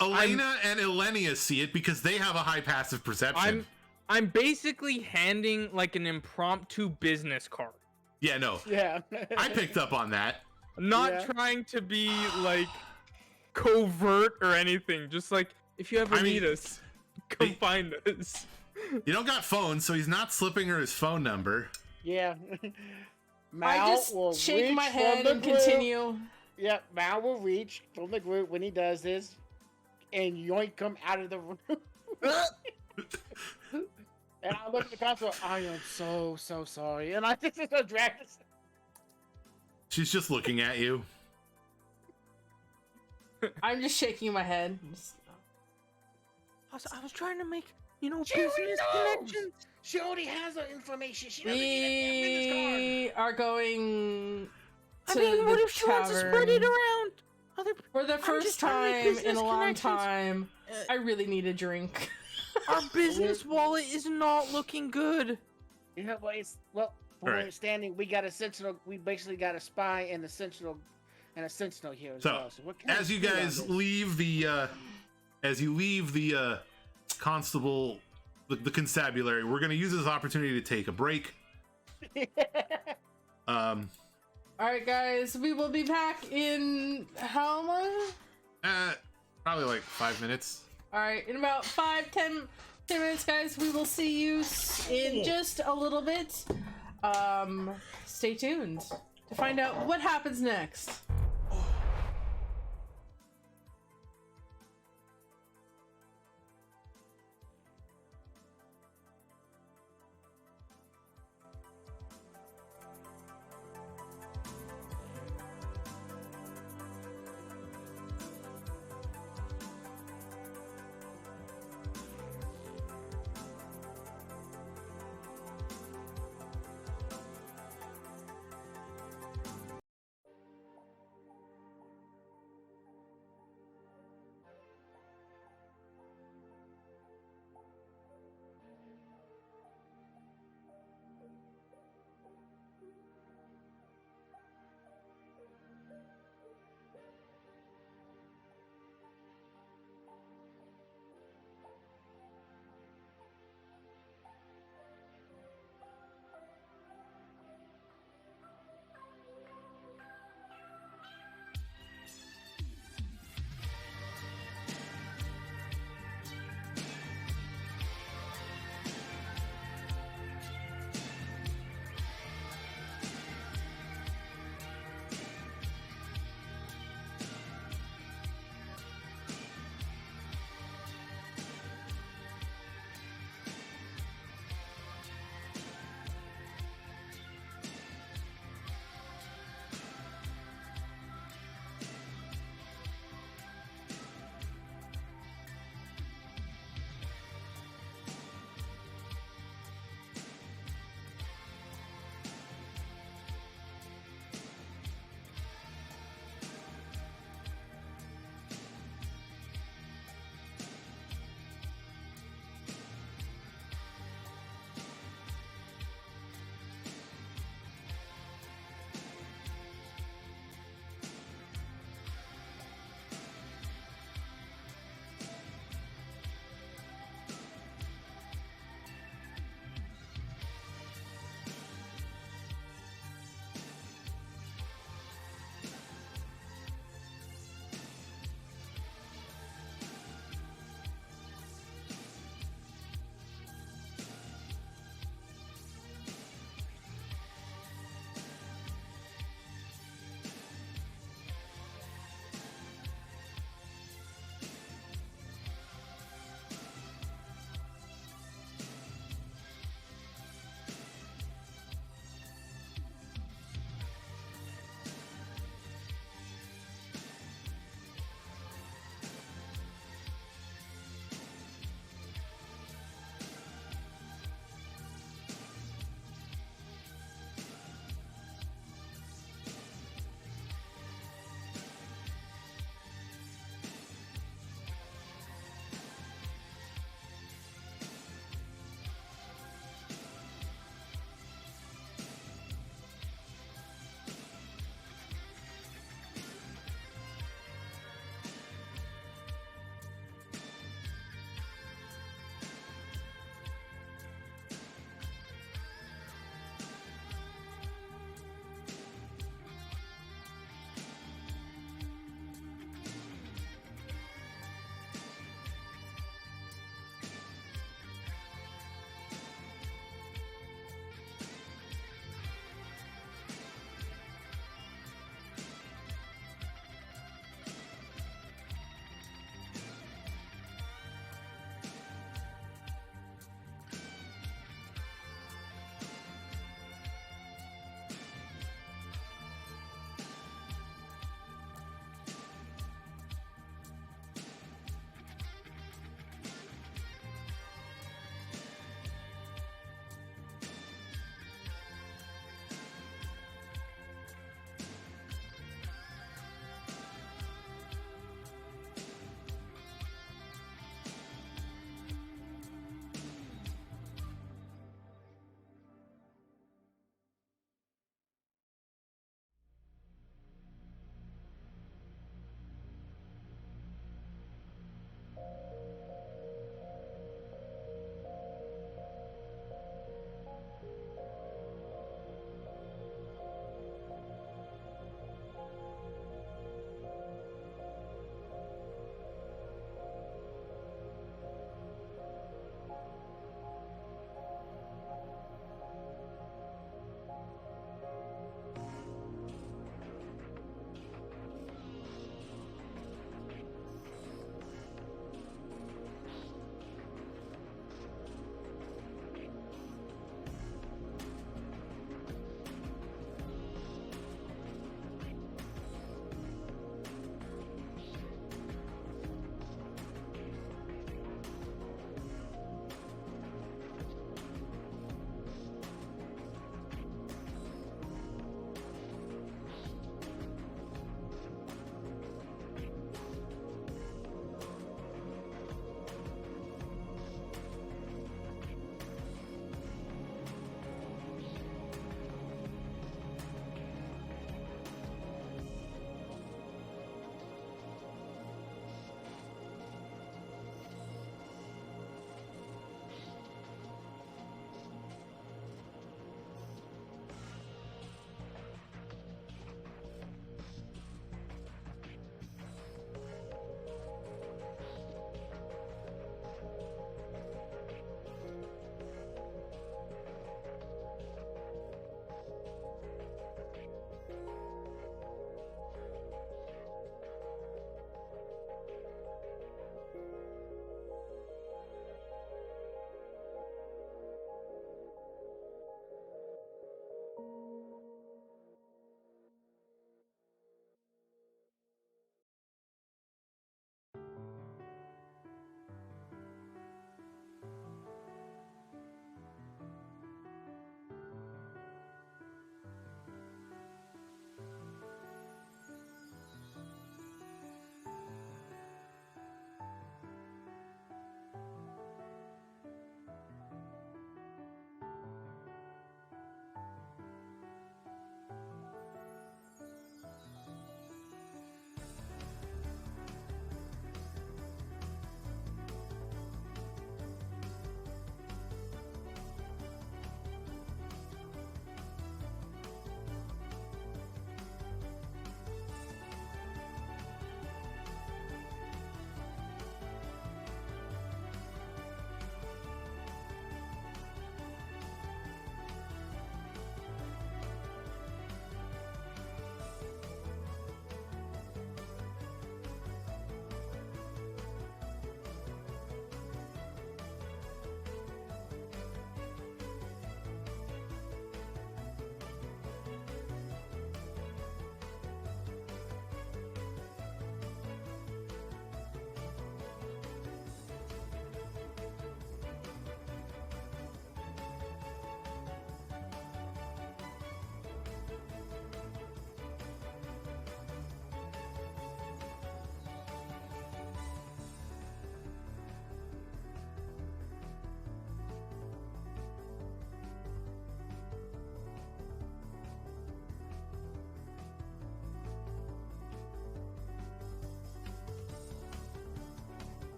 Elena and Elenia see it because they have a high passive perception. I'm basically handing like an impromptu business card. Yeah, no. Yeah. I picked up on that. I'm not Yeah. trying to be like covert or anything. Just like if you ever I mean, need us, come they- find us. You don't got phones, so he's not slipping her his phone number. Yeah. I Mal just will shake reach my from head the and group. continue. Yeah, Mal will reach from the group when he does this, and yoink come out of the room. And I look at the console. I am so sorry, and I just drag this. She's just looking at you. I'm just shaking my head. I was trying to make She already knows. She already has the information. She doesn't need a We are going to I mean, what the if she wants to spread tavern. it around? For the first just trying to time make in business a long connections. time, I really need a drink. Our business wallet is not looking good. Yeah, but it's from my Right. understanding, we got a sentinel. We basically got a spy and a sentinel here as So, well. So what can as we you do on guys this? leave the constable, the constabulary, we're gonna use this opportunity to take a break. Alright, guys, we will be back in how long? Probably like 5 minutes. Alright, in about 10 minutes, guys. We will see you in just a little bit. Stay tuned to find out what happens next.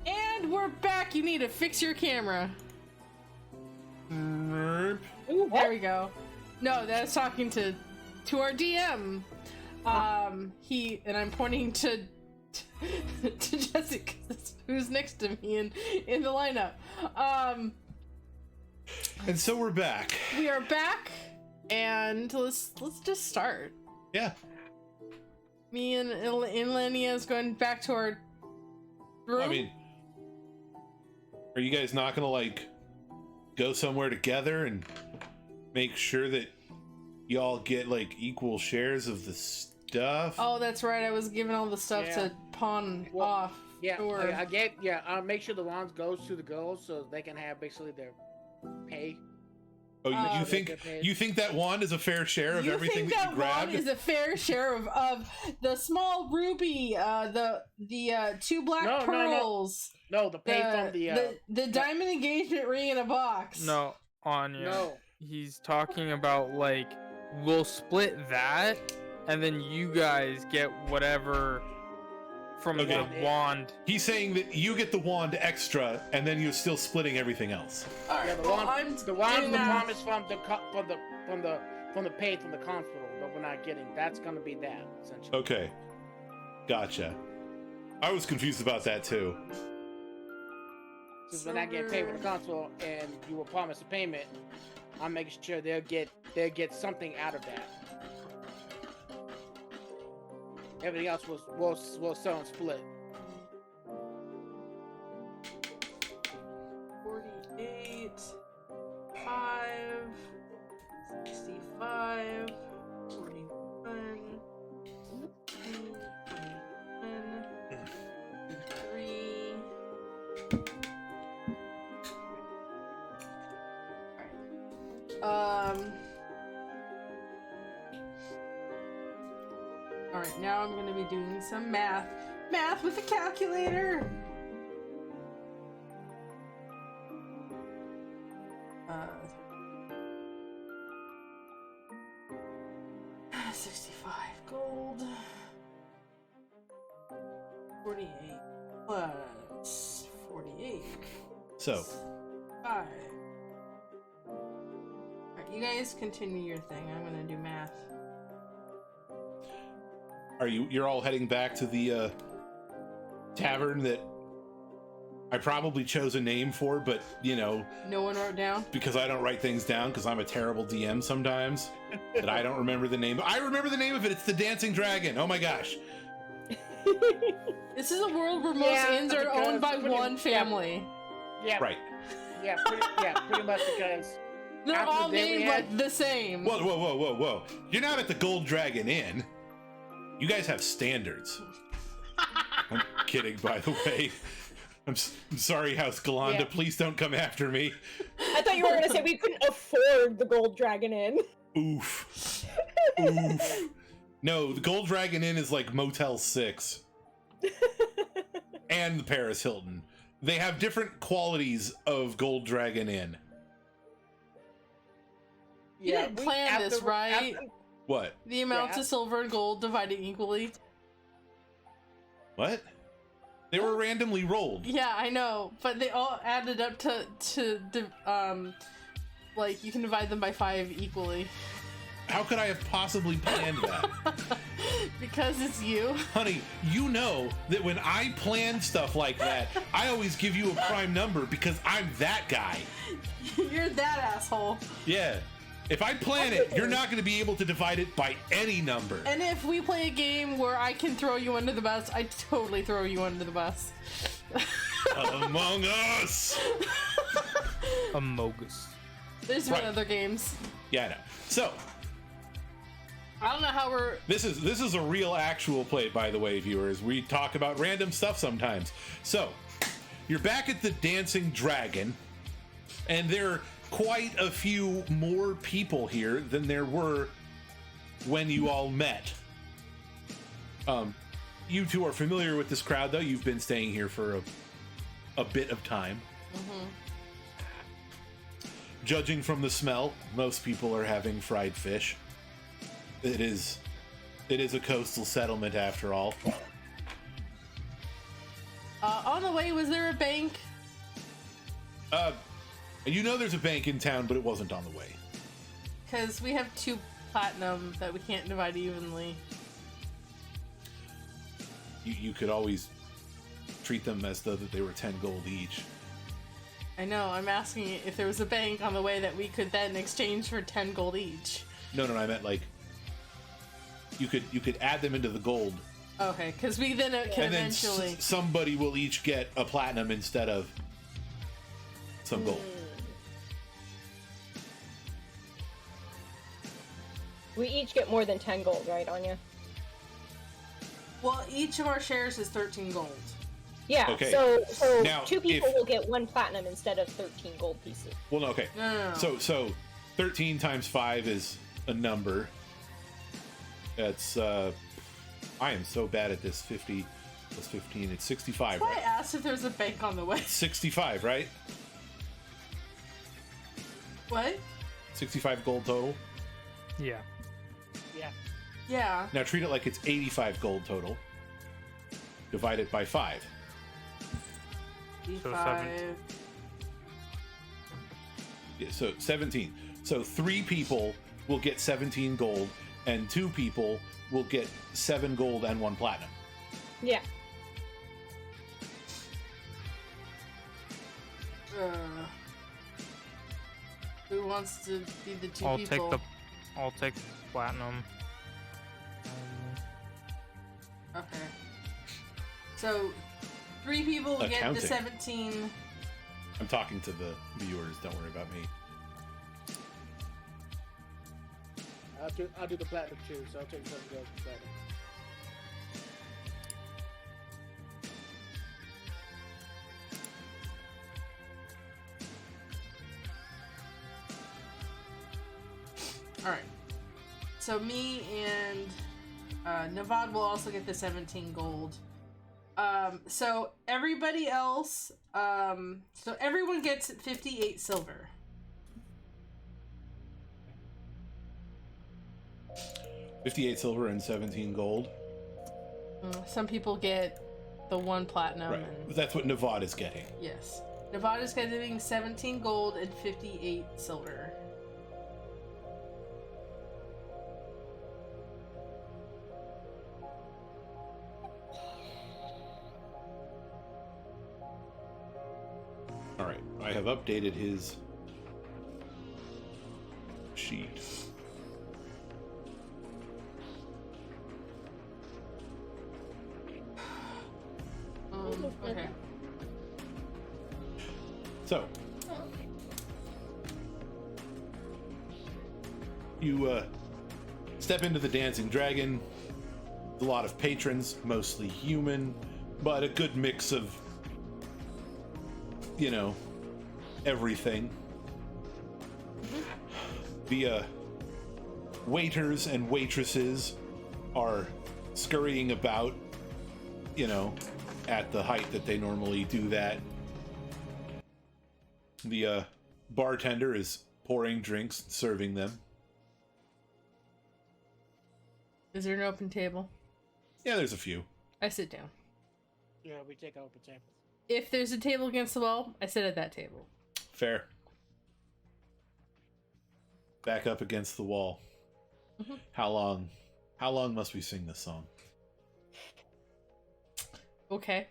And we're back. You need to fix your camera. Merp. Ooh, There what? we go. No, that's talking to our DM. He and I'm pointing to Jessica, who's next to me in the lineup. And so we're back. We are back, and let's just start. Yeah. Me and Lenia's going back to our room. I mean, are you guys not gonna like go somewhere together and make sure that y'all get like equal shares of the stuff? Oh, that's right. I was giving all the stuff Yeah. to pawn Well, off. Yeah, Sure. I get. Yeah, I'll make sure the wands goes to the girls so they can have basically their pay. Oh, you Uh, think that wand is a fair share of You everything think that that you grabbed? wand is a fair share of the small ruby, the two black No, no, no. pearls, No, the pay from the diamond engagement ring in a box. No, Anya. No. He's talking about like we'll split that, and then you guys get whatever from Okay. the wand. He's saying that you get the wand extra, and then you're still splitting everything else. All right, Yeah, the well, wand. I'm The wand, doing the that. promise from the pay from the constable that we're not getting. That's gonna be that essentially. Okay. Gotcha. I was confused about that too. Since we're not getting paid with the constable, and you were promised a payment, I'm making sure they'll get something out of that. Everything else will sell and split. 48, 5, 65, 41, 3. Alright, now I'm gonna be doing some math. Math with a calculator! 65 gold. 48 plus 48. So, 5. Alright, you guys continue your thing. I'm gonna do math. you're all heading back to the tavern that I probably chose a name for, but you know, No one wrote down? because I don't write things down because I'm a terrible DM sometimes, that I don't remember the name. I remember the name of it. It's the Dancing Dragon. Oh my gosh. This is a world where most Yeah, inns are because owned by pretty- one family. Yeah, Right. Yeah, pretty much because They're after all the day we named had- like the same. Whoa. You're not at the Gold Dragon Inn. You guys have standards. I'm kidding, by the way. I'm sorry, House Galanda. Yeah. Please don't come after me. I thought you were gonna say we couldn't afford the Gold Dragon Inn. Oof. Oof. No, the Gold Dragon Inn is like Motel 6 and the Paris Hilton. They have different qualities of Gold Dragon Inn. You didn't plan this, right? What? The amounts of silver and gold divided equally. What? They were randomly rolled. Yeah, I know, but they all added up to like you can divide them by 5 equally. How could I have possibly planned that? Because it's you. Honey, you know that when I plan stuff like that, I always give you a prime number because I'm that guy. You're that asshole. Yeah. If I plan it, you're not going to be able to divide it by any number. And if we play a game where I can throw you under the bus, I totally throw you under the bus. Among Us! Among Us. There's been Right. other games. Yeah, I know. So, I don't know how we're... this is a real actual play, by the way, viewers. We talk about random stuff sometimes. So, you're back at the Dancing Dragon, and there are quite a few more people here than there were when you all met. You two are familiar with this crowd, though. You've been staying here for a bit of time. Mm-hmm. Judging from the smell, most people are having fried fish. It is a coastal settlement after all. On the way, was there a bank? You know there's a bank in town, but it wasn't on the way. Because we have 2 platinum that we can't divide evenly. You could always treat them as though that they were 10 gold each. I know, I'm asking if there was a bank on the way that we could then exchange for 10 gold each. No, I meant like you could add them into the gold. Okay, because we then can And then eventually... somebody will each get a platinum instead of some gold. We each get more than 10 gold, right, Anya? Well, each of our shares is 13 gold. Yeah, Okay. so Now, 2 people if- will get 1 platinum instead of 13 gold pieces. Well, no, okay. No. So 13 times 5 is a number. That's I am so bad at this. 50 plus 15, it's 65, That's why I right? asked if there was a bank on the way. 65, right? What? 65 gold total. Yeah. Yeah. Now treat it like it's 85 gold total. Divide it by 5. So D5. Yeah, so 17. So 3 people will get 17 gold, and 2 people will get 7 gold and 1 platinum. Yeah. Who wants to be the 2 I'll people? take the platinum. Okay. So, 3 people will get the Accounting. 17. I'm talking to the viewers, don't worry about me. I'll do the platinum too, so I'll take some gold for platinum. Alright. So, me and Navad will also get the 17 gold. So everybody else, so everyone gets 58 silver. $58 silver and 17 gold. Some people get the 1 platinum. Right. And, That's what Nevada's getting. yes. Nevada's getting 17 gold and 58 silver. All right. I have updated his sheet. Okay. So, you step into the Dancing Dragon. A lot of patrons, mostly human, but a good mix of you know, everything. The waiters and waitresses are scurrying about, you know, at the height that they normally do that. The bartender is pouring drinks, serving them. Is there an open table? Yeah, there's a few. I sit down. Yeah, we take open tables. If there's a table against the wall, I sit at that table. Fair. Back up against the wall. Mm-hmm. How long must we sing this song? Okay.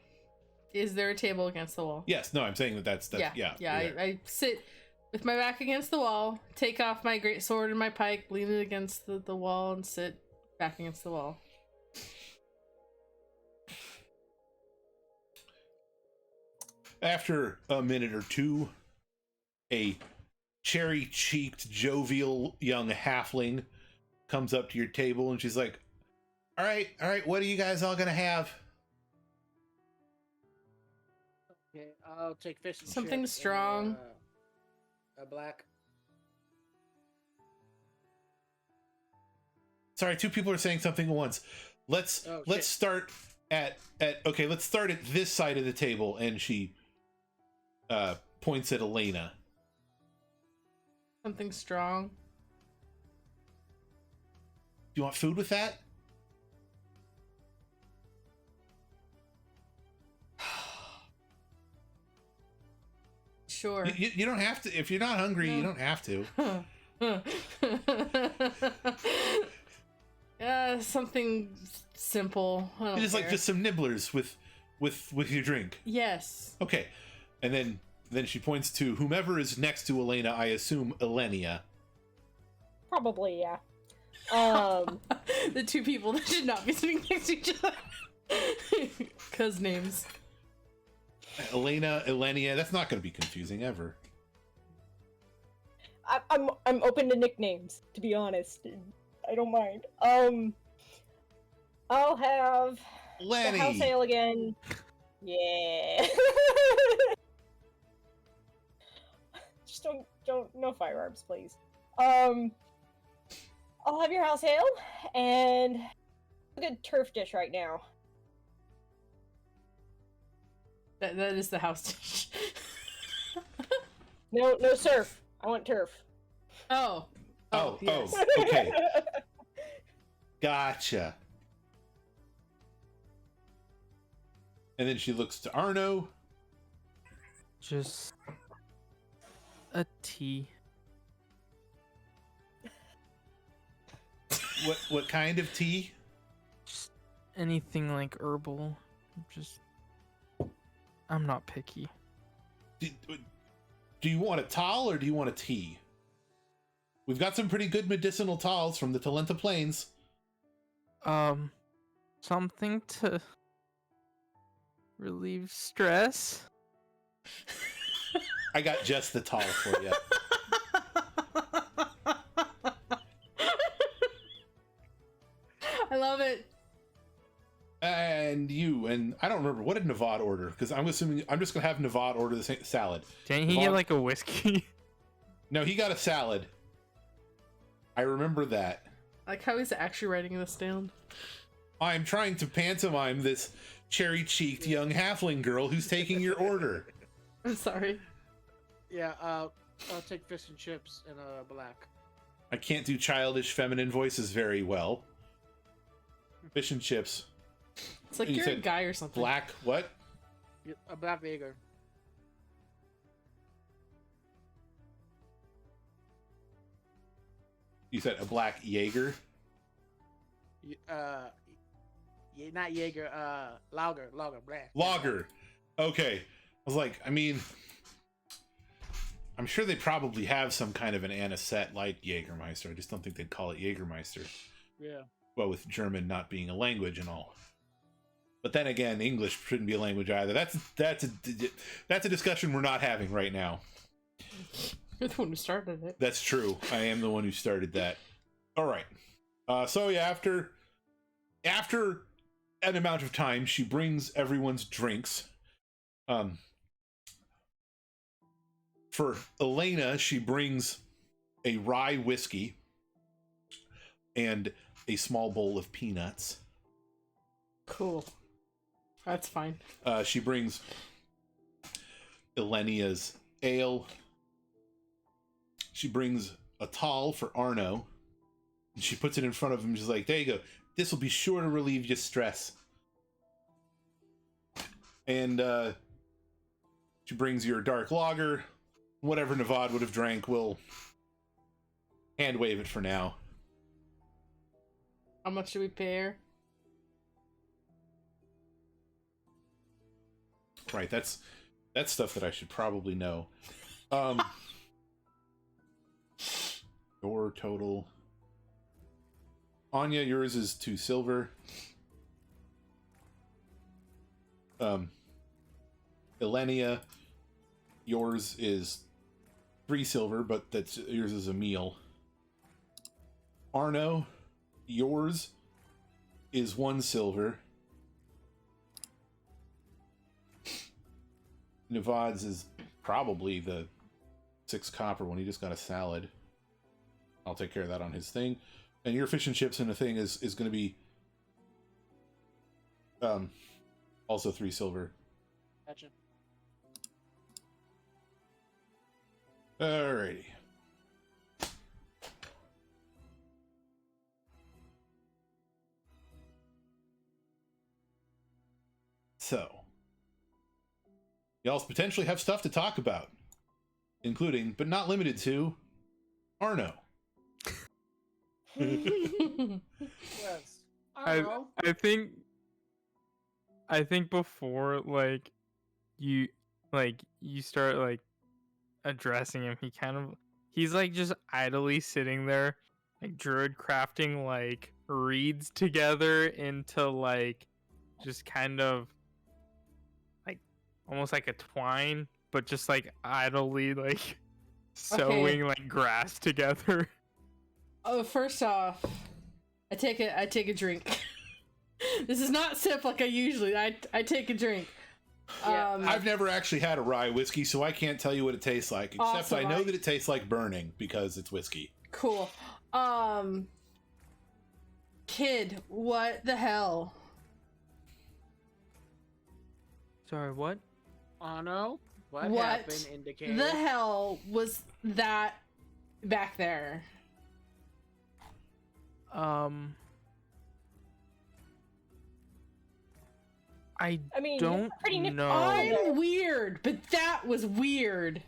Is there a table against the wall? Yes, no, I'm saying that's Yeah. yeah. I sit with my back against the wall, take off my great sword and my pike, lean it against the wall, and sit back against the wall. After a minute or two, a cherry-cheeked, jovial young halfling comes up to your table and she's like, all right, what are you guys all gonna have? Okay, I'll take fish and Something chips strong. And, a black. Sorry, two people are saying something at once. Let's shit. start at let's start at this side of the table, and she points at Elena. Something strong. Do you want food with that? Sure. You don't have to. If you're not hungry, No. you don't have to. Something simple. I don't It is like care. just some nibblers with your drink. Yes. Okay, and then she points to whomever is next to Elena. I assume Elenia. Probably, yeah. The two people that should not be sitting next to each other. Cuz names. Elena, Elenia. That's not going to be confusing ever. I'm open to nicknames, to be honest. I don't mind. I'll have Lenny. the house ale again. Yeah. Just don't no firearms, please. I'll have your house ale and a good turf dish right now. That is the house dish. No surf. I want turf. Oh. Yes. Okay. Gotcha. And then she looks to Arno. Just a tea. What kind of tea? Just anything like herbal. Just I'm not picky. Do you want a tall or do you want a tea? We've got some pretty good medicinal talls from the Talenta Plains. Something to relieve stress. I got just the tall for you. I love it. And I don't remember, what did Navad order? Because I'm assuming I'm just gonna have Navad order the salad. Didn't he get like a whiskey? No, he got a salad. I remember that. I like how he's actually writing this down. I'm trying to pantomime this cherry-cheeked young halfling girl who's taking your order. I'm sorry. Yeah, I'll take fish and chips and a black. I can't do childish feminine voices very well. Fish and chips. It's like You you're a said guy or something. Black what? Yeah, a black Jaeger. You said a black Jaeger? Not Jaeger, lager, black. Lager. Okay. I was like, I mean, I'm sure they probably have some kind of an anisette like Jägermeister. I just don't think they'd call it Jägermeister. Yeah. Well, with German not being a language and all. But then again, English shouldn't be a language either. That's a discussion we're not having right now. You're the one who started it. That's true. I am the one who started that. All right. So yeah, after an amount of time, she brings everyone's drinks. For Elena, she brings a rye whiskey and a small bowl of peanuts. Cool. That's fine. She brings Elenia's ale. She brings a towel for Arno. And she puts it in front of him. She's like, there you go. This will be sure to relieve your stress. And she brings your dark lager. Whatever Navad would have drank, we'll hand wave it for now. How much do we pay her? Right, that's stuff that I should probably know. Your total. Anya, yours is 2 silver. Elenia, yours is 3 silver, but yours is a meal. Arno, yours is 1 silver. Navad's is probably the 6 copper one. He just got a salad. I'll take care of that on his thing. And your fish and chips and a thing is going to be also 3 silver. Gotcha. Alrighty. So, y'all potentially have stuff to talk about, including, but not limited to, Arno. Yes. I think before you start addressing him, he's just idly sitting there, druid crafting reeds together into just kind of almost like a twine, but just idly sewing grass together. Oh, first off, I take a drink. This is not sip like I usually. I take a drink. Yeah. I've never actually had a rye whiskey, so I can't tell you what it tastes like. Except Awesome, I know that it tastes like burning because it's whiskey. Cool. Kid, what the hell? Sorry, what? Arno, what What happened in the cave? the hell was that back there? I mean, don't it's pretty nifty. know. I'm weird, but that was weird.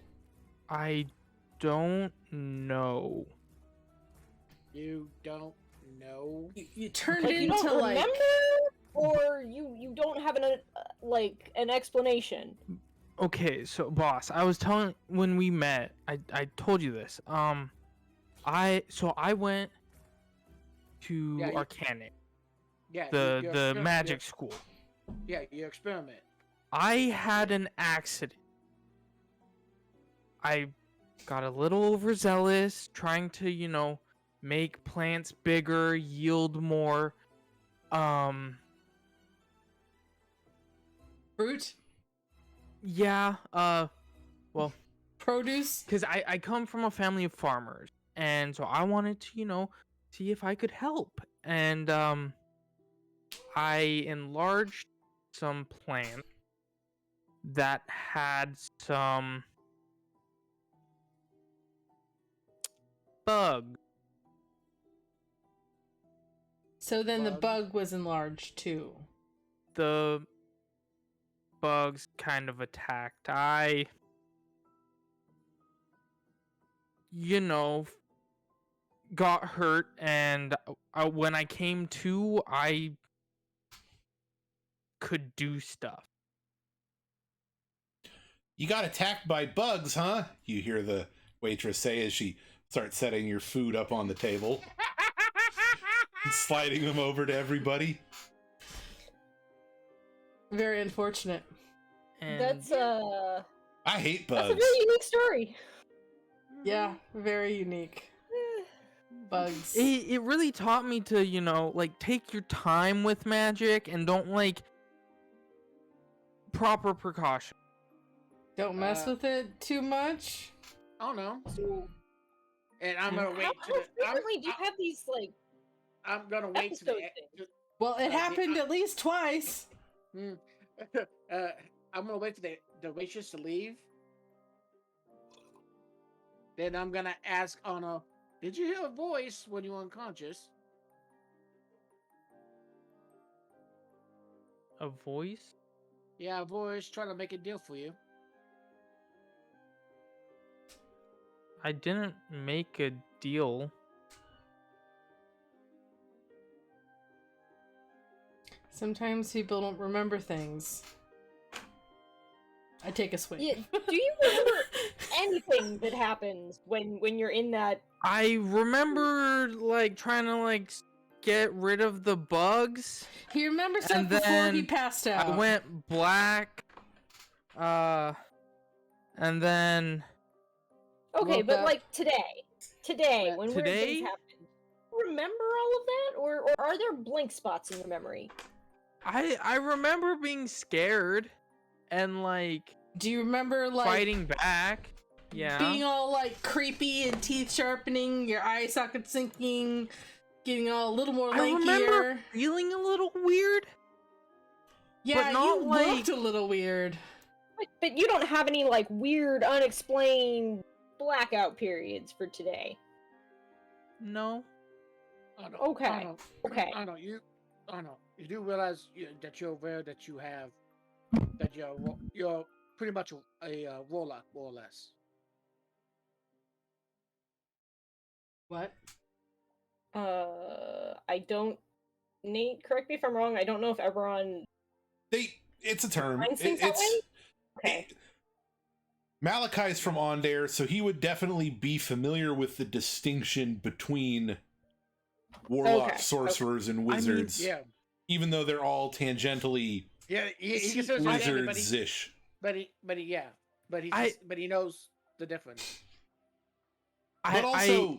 I don't know. You don't know? You turned Like, you into don't remember, or you don't have an explanation. Okay, so boss, I was telling when we met, I told you this. I went to Yeah, Arcanic, Yeah. the magic school. Yeah, your experiment. I had an accident. I got a little overzealous, trying to, make plants bigger, yield more. fruit, Yeah, well, produce. because I come from a family of farmers, and so I wanted to, see if I could help. And, I enlarged some plants that had some bugs. So then the Bug. bug was enlarged too. The bugs kind of attacked. Got hurt, and when I came to, I could do stuff. You got attacked by bugs, huh? You hear the waitress say as she starts setting your food up on the table. And sliding them over to everybody. Very unfortunate. And That's I hate that's bugs. a very unique story. Yeah, very unique. Bugs. it really taught me to, take your time with magic and don't, proper precaution. Don't mess with it too much. I don't know. So, And I'm gonna wait how to the. frequently do you have these like I'm gonna wait to the. episode things? Well, it happened at least twice. Hmm. I'm gonna wait for the waitress to leave. Then I'm gonna ask Anna, did you hear a voice when you were unconscious? A voice? Yeah, a voice trying to make a deal for you. I didn't make a deal. Sometimes people don't remember things. I take a swing. Yeah, do you remember anything that happens when you're in that? I remember like trying to like get rid of the bugs. He remembers stuff And before he then passed out. I went black. And then Okay, Woke but up. like today, when weird Today? things happen, remember all of that, or are there blank spots in your memory? I remember being scared and like Do you remember like fighting back. Yeah. being all like creepy and teeth sharpening, your eye socket sinking, getting all a little more I lankier? remember feeling a little weird. Yeah, not you like- looked a little weird. But you don't have any like weird, unexplained blackout periods for today. No. Anna, Okay, Anna, okay. Anna, you do realize that you're aware that you have that you're pretty much a warlock, more or less. What? I don't. Nate, correct me if I'm wrong. I don't know if Eberron It's a term. defines things that way. Okay. Malachi's from Ondair, so he would definitely be familiar with the distinction between warlocks, Okay, sorcerers, and wizards. Yeah, Even though they're all tangentially yeah. He considers everybody, wizards-ish. but he knows the difference. But also,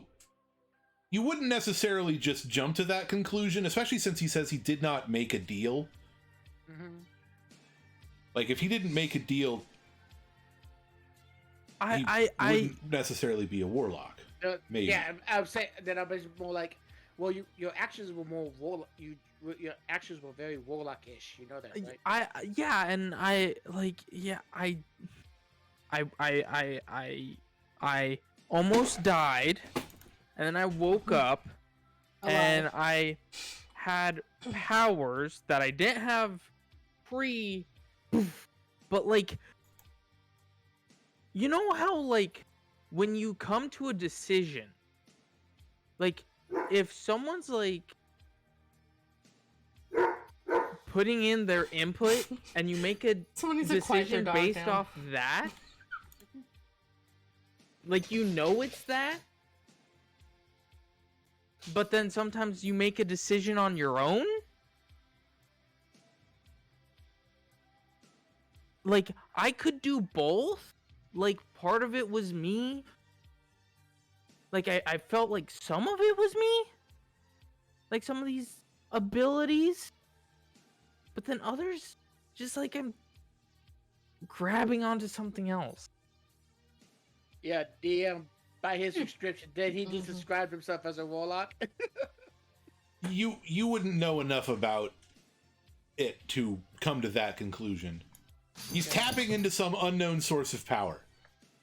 you wouldn't necessarily just jump to that conclusion, especially since he says he did not make a deal. Mm-hmm. Like, if he didn't make a deal, he I wouldn't necessarily be a warlock. Maybe. Yeah, I would say that I was more like, well, your actions were more your actions were very warlock-ish. You know that, right? I almost died, and then I woke up, and I had powers that I didn't have pre, but like, you know how like when you come to a decision, like if someone's like putting in their input and you make a Someone needs to quiet their decision dog based down. off that, like you know it's that, but then sometimes you make a decision on your own. Like I could do both. Like part of it was me. Like I felt like some of it was me. Like some of these abilities. But then others, just like I'm grabbing onto something else. Yeah, DM by his description, did he just describe himself as a warlock? You wouldn't know enough about it to come to that conclusion. He's tapping into some unknown source of power,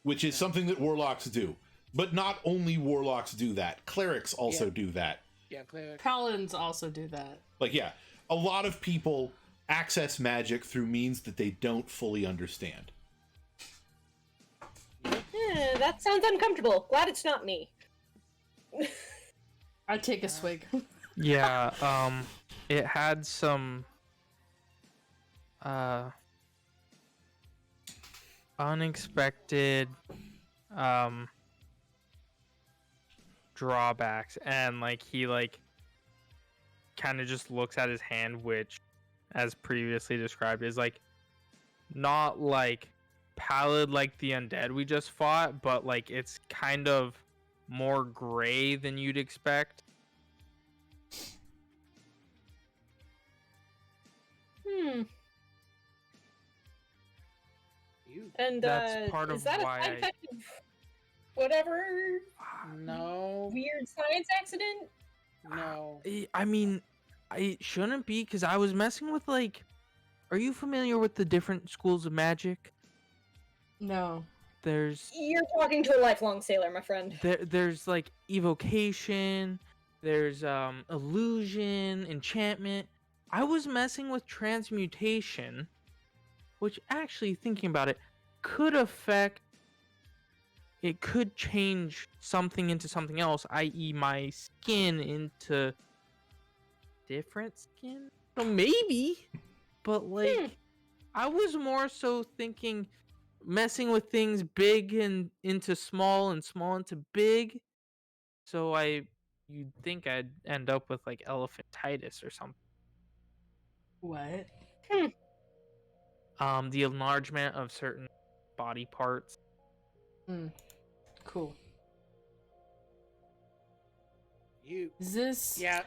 which is something that warlocks do. But not only warlocks do that, clerics also do that. Yeah, clear. Paladins also do that. Like, yeah, a lot of people access magic through means that they don't fully understand. That sounds uncomfortable. Glad it's not me. I take a swig. Yeah, it had some unexpected drawbacks, and like he like kind of just looks at his hand, which as previously described is like not like pallid like the undead we just fought, but like it's kind of more gray than you'd expect. You And That's part is of that a why side effect of whatever no, weird science accident? no. I mean, I shouldn't be because I was messing with like. Are you familiar with the different schools of magic? No. There's You're talking to a lifelong sailor, my friend. there's like evocation, there's illusion, enchantment. I was messing with transmutation, which actually thinking about it could affect it could change something into something else, i.e. my skin into different skin. So maybe, but like I was more so thinking messing with things big and into small and small into big. So you'd think I'd end up with like elephantitis or something. What? The enlargement of certain body parts. Cool. You. Is this? Yeah.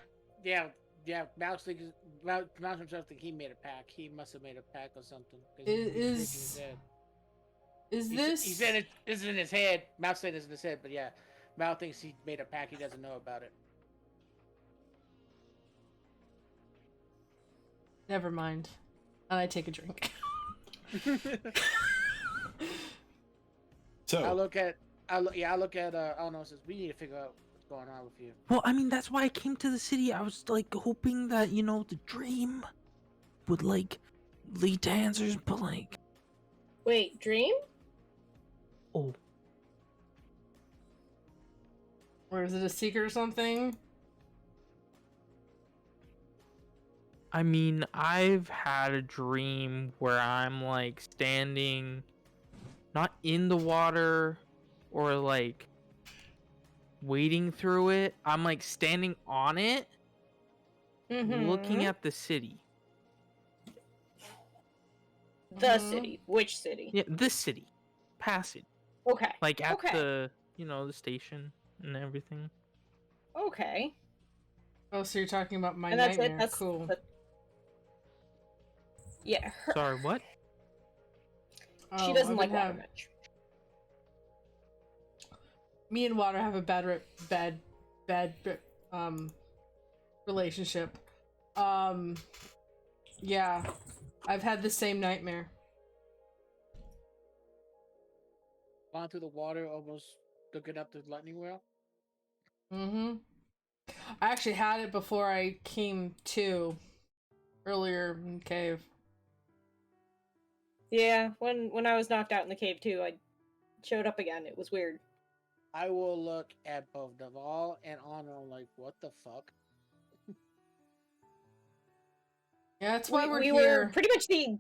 Mouse himself think he made a pack. He must have made a pack or something. 'Cause he's shaking his head. Is He this? He said it is in his head. Mouse said it's in his head, but yeah, Mouse thinks he made a pack. He doesn't know about it. Never mind. And I take a drink. So, I look at. I look at. I don't know. Says we need to figure out what's going on with you. Well, I mean, that's why I came to the city. I was like hoping that, the dream would like lead to answers, but like, Wait, dream? oh, Or is it a secret or something? I mean, I've had a dream where I'm like standing not in the water or like wading through it. I'm like standing on it, looking at the city. The city. Which city? Yeah, this city. Passage. Okay. Like at Okay. the, the station and everything. Okay. Oh, so you're talking about my And that's nightmare. it. That's Cool. Yeah. Sorry, what? She Oh, doesn't I've like been water have- much. Me and water have a bad relationship. Yeah, I've had the same nightmare. Gone through the water, almost looking up the lightning well. Mm-hmm. I actually had it before I came to earlier in cave. Yeah, when I was knocked out in the cave too, I showed up again. It was weird. I will look at both Naval and Honor like, what the fuck? Yeah, that's why we we're were here. pretty much the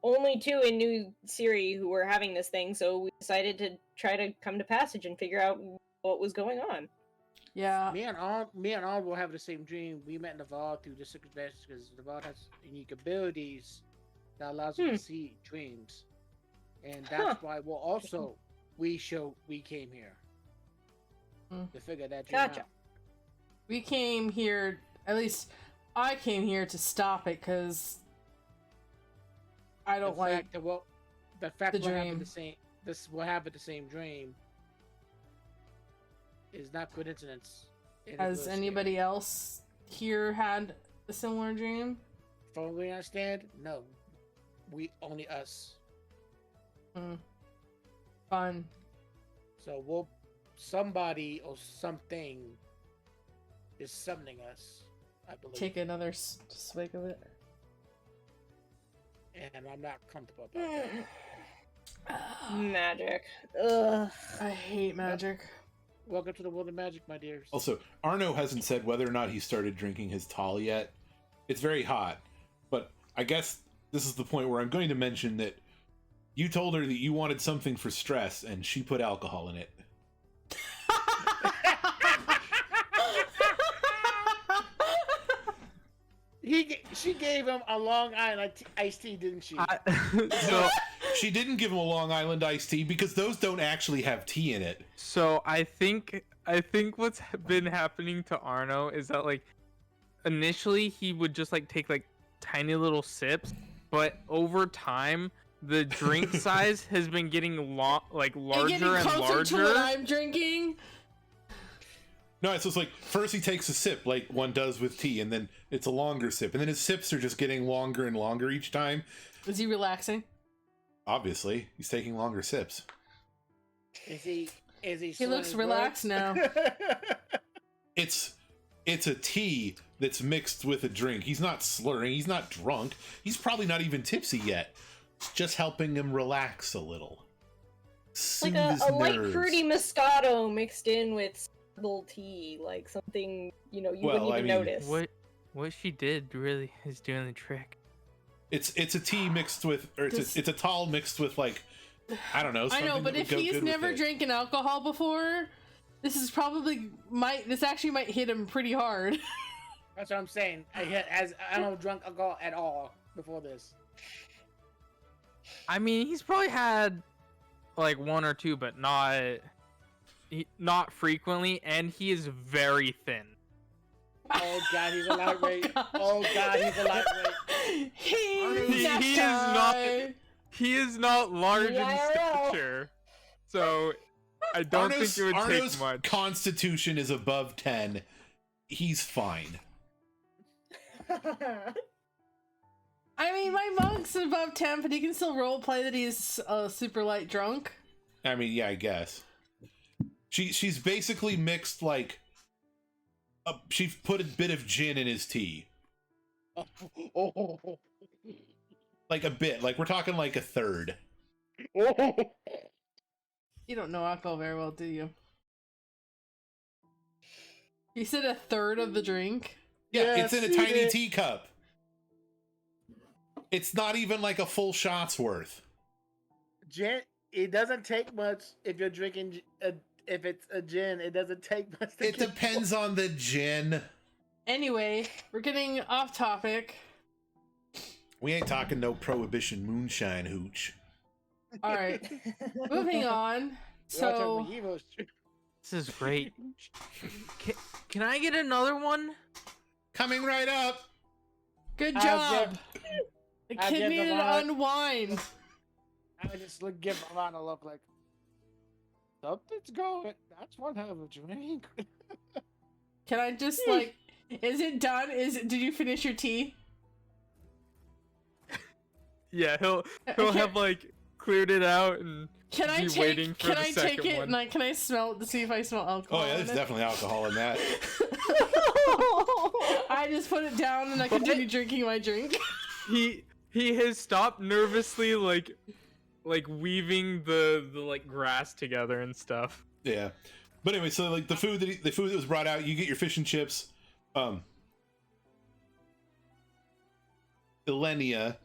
only two in New Siri who were having this thing, so we decided to try to come to Passage and figure out what was going on. Yeah. Me and Honor will have the same dream. We met Naval through the Secret Best because Naval has unique abilities that allows him to see dreams, and that's why we came here to figure that dream Gotcha. out. We came here, at least I came here to stop it because I don't like the fact the we're having dream. we're having the same dream is not coincidence. It is Has really anybody else here had a similar dream? scary. From what we understand, no. We only us. Fun. So somebody or something is summoning us, I believe. Take another swig of it. And I'm not comfortable about that. Magic. Ugh. I hate magic. Welcome to the world of magic, my dears. also, Arno hasn't said whether or not he started drinking his Tal yet. It's very hot, but I guess this is the point where I'm going to mention that you told her that you wanted something for stress, and she put alcohol in it. She gave him a Long Island iced tea, didn't she? So, She didn't give him a Long Island iced tea because those don't actually have tea in it. so I think what's been happening to Arno is that like initially he would just like take like tiny little sips, but over time the drink size has been getting like And larger getting and closer to what larger. I'm drinking. No, it's just like first he takes a sip like one does with tea, and then it's a longer sip, and then his sips are just getting longer and longer each time. Is he relaxing? Obviously, he's taking longer sips. Is he? He looks relaxed now. It's a tea that's mixed with a drink. He's not slurring. He's not drunk. He's probably not even tipsy yet. It's just helping him relax a little. Like Soothe a his light nerves. fruity Moscato mixed in with herbal tea, like something you Well, wouldn't even I mean, notice. What she did really is doing the trick. It's a tea mixed with, or it's a tall mixed with like, I don't know. I know, something but that would if go he's good with never it. drinking alcohol before, this actually might hit him pretty hard. That's what I'm saying. I don't drunk alcohol at all before this. I mean, he's probably had like one or two, but not frequently, and he is very thin. Oh god, he's a lightweight. gosh. Oh god, he's a lightweight. He's He is not large in IRL. stature, so I don't think it would Arno's take much. constitution is above 10. He's fine. I mean, my monk's above 10, but he can still roleplay that he's a super light drunk. I mean, yeah, I guess. She's basically mixed like she put a bit of gin in his tea. Oh. Like a bit. Like we're talking like a third. You don't know alcohol very well, do you? You said a third of the drink? Yeah, Yes, it's in a he tiny did. teacup. It's not even like a full shot's worth. Gin, it doesn't take much if you're drinking. If it's a gin, it doesn't take much. To It get depends on the gin. Anyway, we're getting off topic. We ain't talking no prohibition moonshine hooch. Alright, moving on. So, This is great. Can I get another one? Coming right up. good I'll job! The I'll kid give needed the to line. unwind. I just give Ron a look like something's going. That's one hell of a drink. Can I just, like, is it done? Did you finish your tea? Yeah, he'll Okay. have like cleared it out and Can I be waiting take? for Can the I second take it one. and can I smell it to see if I smell alcohol? Oh yeah, in there's it? definitely alcohol in that. I just put it down and I continue drinking my drink. he has stopped nervously like weaving the like grass together and stuff. Yeah. But anyway, so like the food that was brought out, you get your fish and chips. Elenia,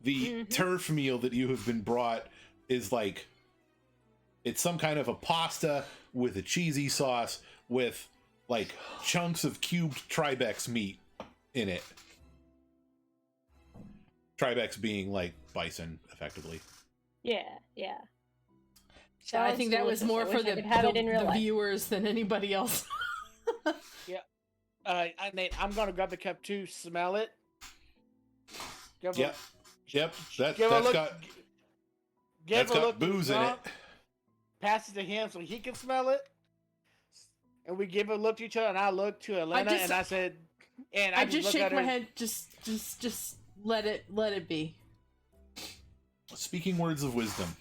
the turf meal that you have been brought is like it's some kind of a pasta with a cheesy sauce with like chunks of cubed Tribex meat in it. Tribex being like bison, effectively. Yeah. I think that was Sounds more delicious. for I the, wish I could have it in real the life. viewers than anybody else. Nate, I'm gonna grab the cup too. Smell it. Give a- Yep. Yep. Give a That's look. got Give that's a got look to booze in Ron, it. Pass it to him so he can smell it. And we give a look to each other, and I look to Elena, just- and I said, and I I just look shake at my her, head. Just let it be. Speaking words of wisdom,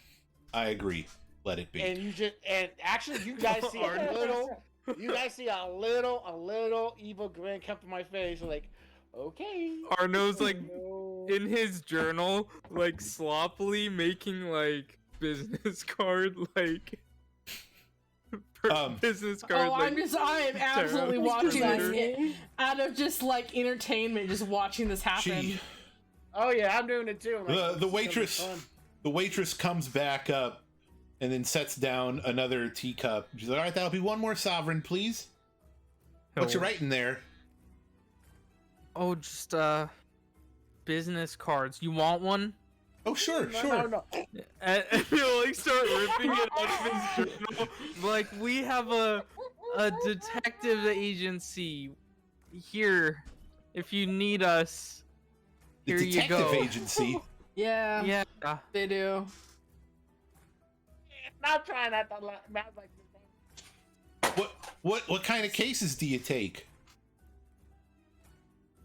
I agree. Let it be. and actually, you guys see a little. You guys see a little evil grin come to my face, like, okay. Arno's like No. in his journal, like sloppily making like business card like business card. Oh, like, I am absolutely Sarah, watching Terminator. this out of just like entertainment, just watching this happen. She, Oh yeah, I'm doing it too. I'm like, the this is gonna be waitress, fun. the waitress comes back up, and then sets down another teacup. She's like, "All right, that'll be one more sovereign, please. What you writing there?" Oh, just business cards. You want one? Oh, sure, No, sure. no. And he'll like start ripping it out of his journal. Like, we have a detective agency here. If you need us, The here you detective go. agency. Yeah, Yeah. they do. Not trying not to laugh. What kind of cases do you take?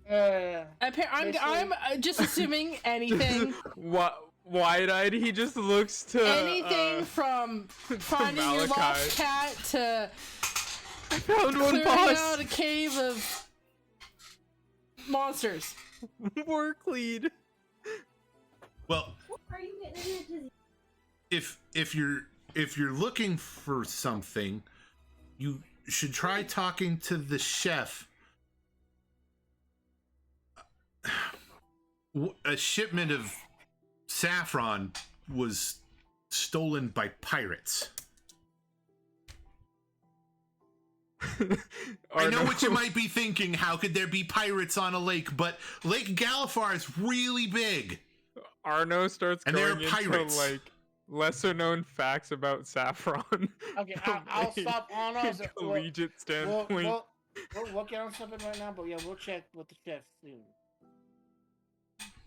I'm Basically- just assuming anything. What? Wide-eyed, he just looks to Anything from finding your Malachi. lost cat to I found one, clearing out boss. a cave of monsters. Work lead. Well, What are you getting into? if you're looking for something, you should try talking to the chef. A shipment of saffron was stolen by pirates. I know what you might be thinking. How could there be pirates on a lake? But Lake Galifar is really big. Arno starts And they're going into pirates. like lesser known facts about saffron. Okay, from I'll a stop on us. collegiate We'll, standpoint. we're working on something right now, but yeah, we'll check with the chef soon.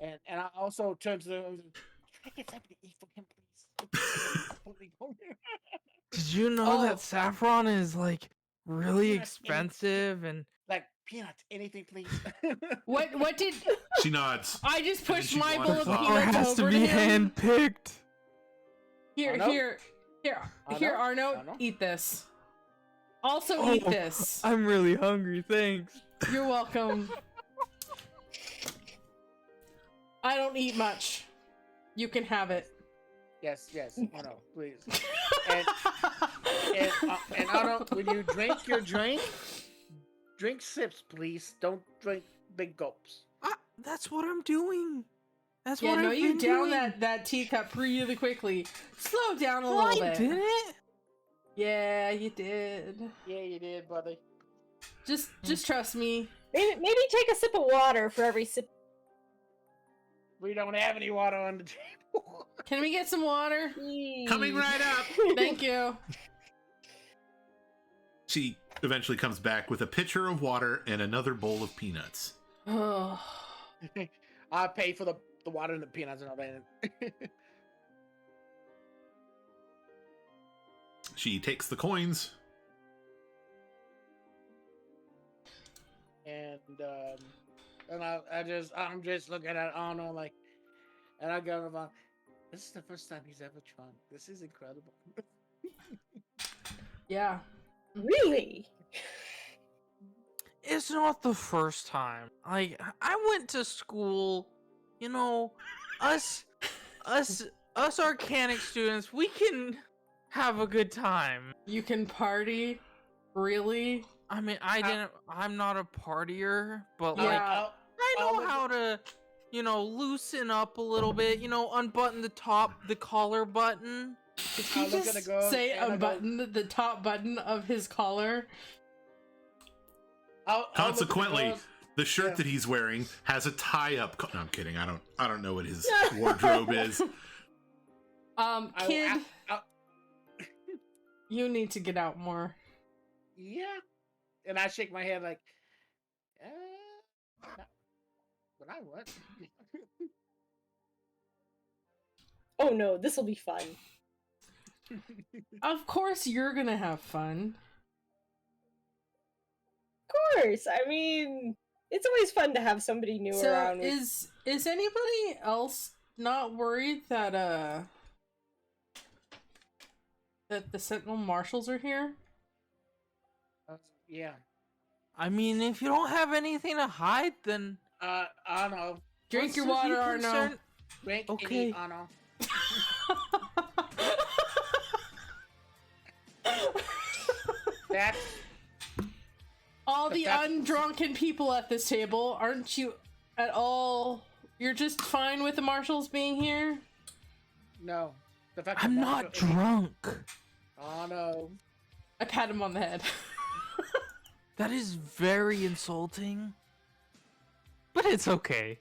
And I also turn to the. Can I get something to eat for him, please? Did you know Oh. that saffron is like really Peanuts, expensive and Like peanuts, anything, please. What did She nods. I just And then pushed she my wanders bowl of off. flour peanuts has to over be to him? handpicked? Here, Arno? here, Arno? Arno, eat this. Also Oh, eat this. I'm really hungry, thanks. You're welcome. I don't eat much. You can have it. Yes, oh no, please. And Otto, when you drink your drink sips, please. Don't drink big gulps. That's what I'm doing. That's Yeah, what no, I've you been down doing. that teacup really quickly. Slow down a No, little I bit. didn't. Yeah, you did. Yeah, you did, buddy. Just trust me. Maybe take a sip of water for every sip. We don't have any water on the table. Can we get some water? Coming right up. Thank you. She eventually comes back with a pitcher of water and another bowl of peanuts. Oh. I pay for the water and the peanuts and all that. She takes the coins. and I'm just looking at Arno like, and I go about, this is the first time he's ever drunk. This is incredible. Yeah. Really? It's not the first time. Like, I went to school, you know, us Arcanic students, we can have a good time. You can party? Really? I mean, I'm not a partier, but Yeah. like, I'll- I I'll know look how to, you know, loosen up a little bit, you know, unbutton the collar button. Did he I'll look just at the girl say and I go- unbutton the top button of his collar? I'll look at the Consequently, girls- the shirt Yeah. that he's wearing has a tie-up. No, I'm kidding. I don't know what his wardrobe is. Kid, I'll- you need to get out more. yeah, and I shake my head like, but I what? Oh no, this will be fun. Of course you're gonna have fun. Of course. I mean, it's always fun to have somebody new So around. is anybody else not worried that that the Sentinel Marshals are here? Yeah. I mean, if you don't have anything to hide, then Arno, Drink what's your to be water, Arno. concerned- drink and Okay. eat, Arno. That's All the That's- undrunken people at this table, aren't you at all? You're just fine with the marshals being here? no. The fact I'm that not Marshall- drunk. Oh no. I pat him on the head. That is very insulting. But it's okay.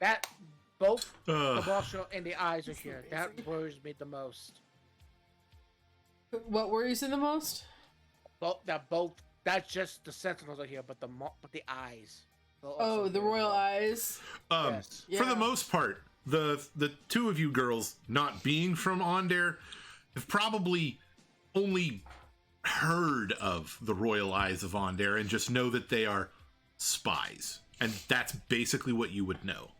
That both the Ugh. Marshall and the eyes are here. That worries me the most. What worries you the most? Both That's just the Sentinels are here, but the eyes. will Oh, also the be here as royal well. eyes. Yes. For the Yeah. most part, the two of you girls not being from Onder have probably only heard of the Royal Eyes of Onder and just know that they are spies. And that's basically what you would know.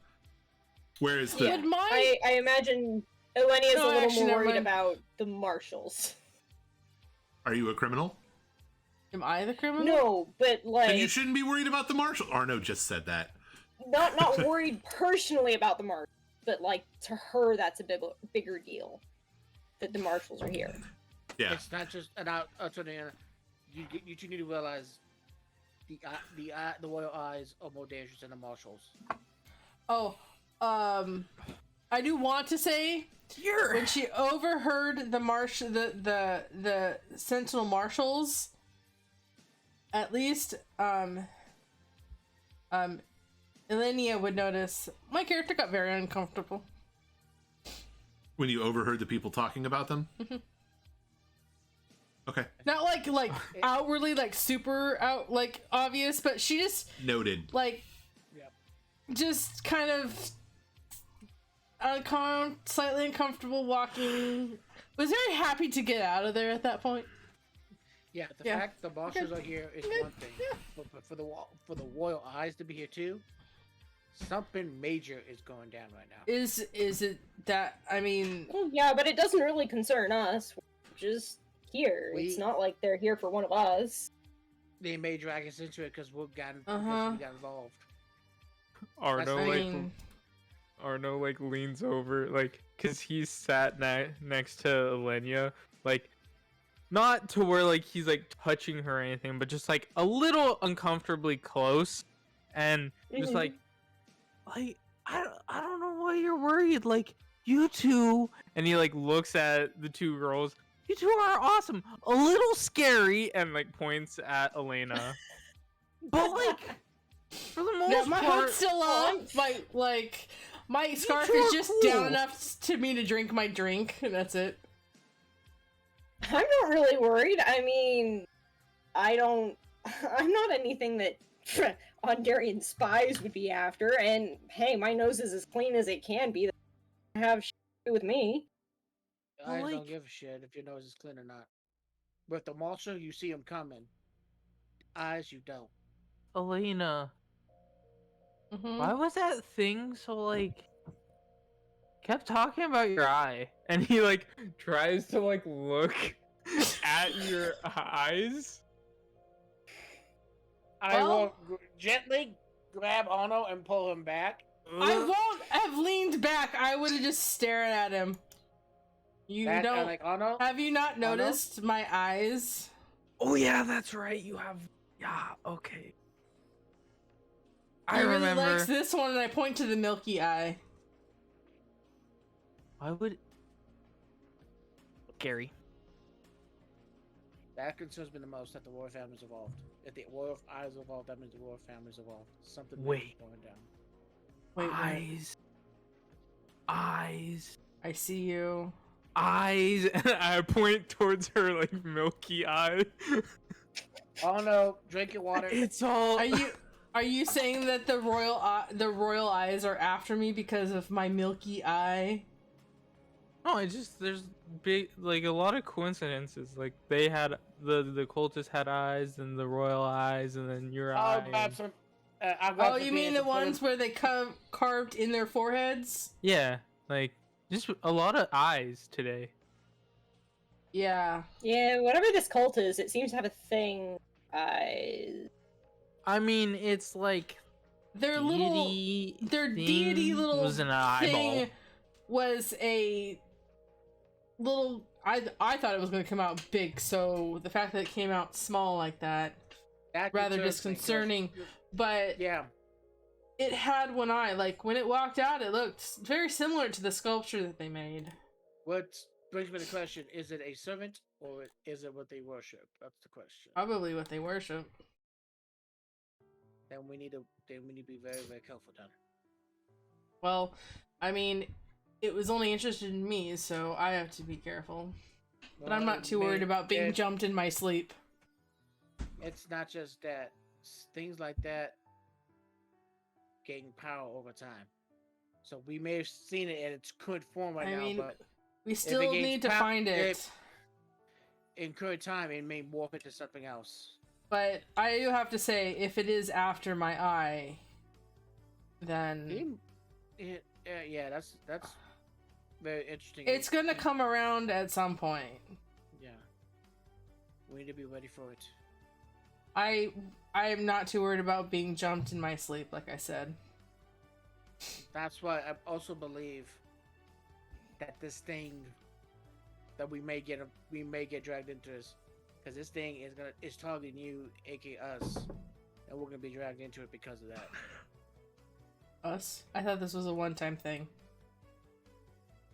Whereas the Would my I imagine Elenia's No, a little actually, more never worried mind. about the marshals. Are you a criminal? am I the criminal? No, but Then like you shouldn't be worried about the marshal. Arno just said that. not worried personally about the marshals, but like to her that's a bigger deal that the marshals are here. Yeah. It's not just you two need to realize the royal eyes are more dangerous than the marshals. Oh, I do want to say when she overheard the Sentinel Marshals, at least Elenia would notice my character got very uncomfortable. When you overheard the people talking about them? Okay. Not like outwardly like super out like obvious, but she just Noted. like Yep. just kind of slightly uncomfortable walking. Was very happy to get out of there at that point. Yeah, the Yeah. fact the marshals are here is Okay. one thing, but for the royal eyes to be here too, something major is going down right now. Is it that I mean Well, yeah, but it doesn't really concern us. We're just here. It's not like they're here for one of us. They may drag us into it because because Uh-huh. we got involved. Arno I like mean Arno like leans over like because he's sat next to Elenia, like not to where like he's like touching her or anything, but just like a little uncomfortably close, and just Mhm. like I don't know why you're worried. Like you two, and he like looks at the two girls. You two are awesome. A little scary, and like points at Elena. But like for the most yeah, my part, hood's still up. My scarf two is are just cool. down enough to me to drink my drink, and that's it. I'm not really worried. I mean, I'm not anything that Ondarian spies would be after, and hey, my nose is as clean as it can be. That have shit to do with me. I like- don't give a shit if your nose is clean or not. With the marshal, you see him coming. Eyes, you don't. Elena, Mhm. why was that thing so like kept talking about your eye? And he like tries to like look at your eyes. I Well- will gently grab Ono and pull him back. I won't have leaned back. I would have just stared at him. You Back, don't. like Ono. Have you not noticed my eyes? Oh yeah, that's right. You have yeah, okay. I He really remember. likes this one, and I point to the milky eye. Why would Gary? That concerns me the most that the royal family's evolved. If the royal eyes evolved, that means the royal family's evolved. Something big is Wait. going down. Wait, what? Eyes. I see you. Eyes. And I point towards her like milky eye. Oh no, drink your water. It's all Are you saying that the royal eyes are after me because of my milky eye? No, it's just there's big like a lot of coincidences. Like they had the cultists had eyes, and the royal eyes, and then your I'll eye. grab some. I'll grab Oh, some you mean beers the and put ones them- where they carved in their foreheads? Yeah, like just a lot of eyes today. Yeah. Yeah, whatever this cult is, it seems to have a thing. I mean, it's like Their deity their thing deity little was an eyeball. thing was a little. I thought it was going to come out big, so the fact that it came out small like that, That rather concerns me, 'cause disconcerting. you- But Yeah, it had one eye. Like when it walked out, it looked very similar to the sculpture that they made. what brings me to the question: is it a servant or is it what they worship? That's the question. Probably what they worship. Then we need to be very, very careful then. Well, I mean, it was only interested in me, so I have to be careful. But I'm not too worried about being jumped in my sleep. it's not just that. Things like that gain power over time. So we may have seen it in its current form right I now, mean, but we still gains need to pow- find it. in current time, it may morph into something else. But I do have to say, if it is after my eye, then Yeah, that's very interesting. it's gonna come around at some point. Yeah, we need to be ready for it. I am not too worried about being jumped in my sleep, like I said. That's why I also believe that this thing that we may get dragged into this, because this thing is targeting you, aka us, and we're gonna be dragged into it because of that. Us? I thought this was a one-time thing.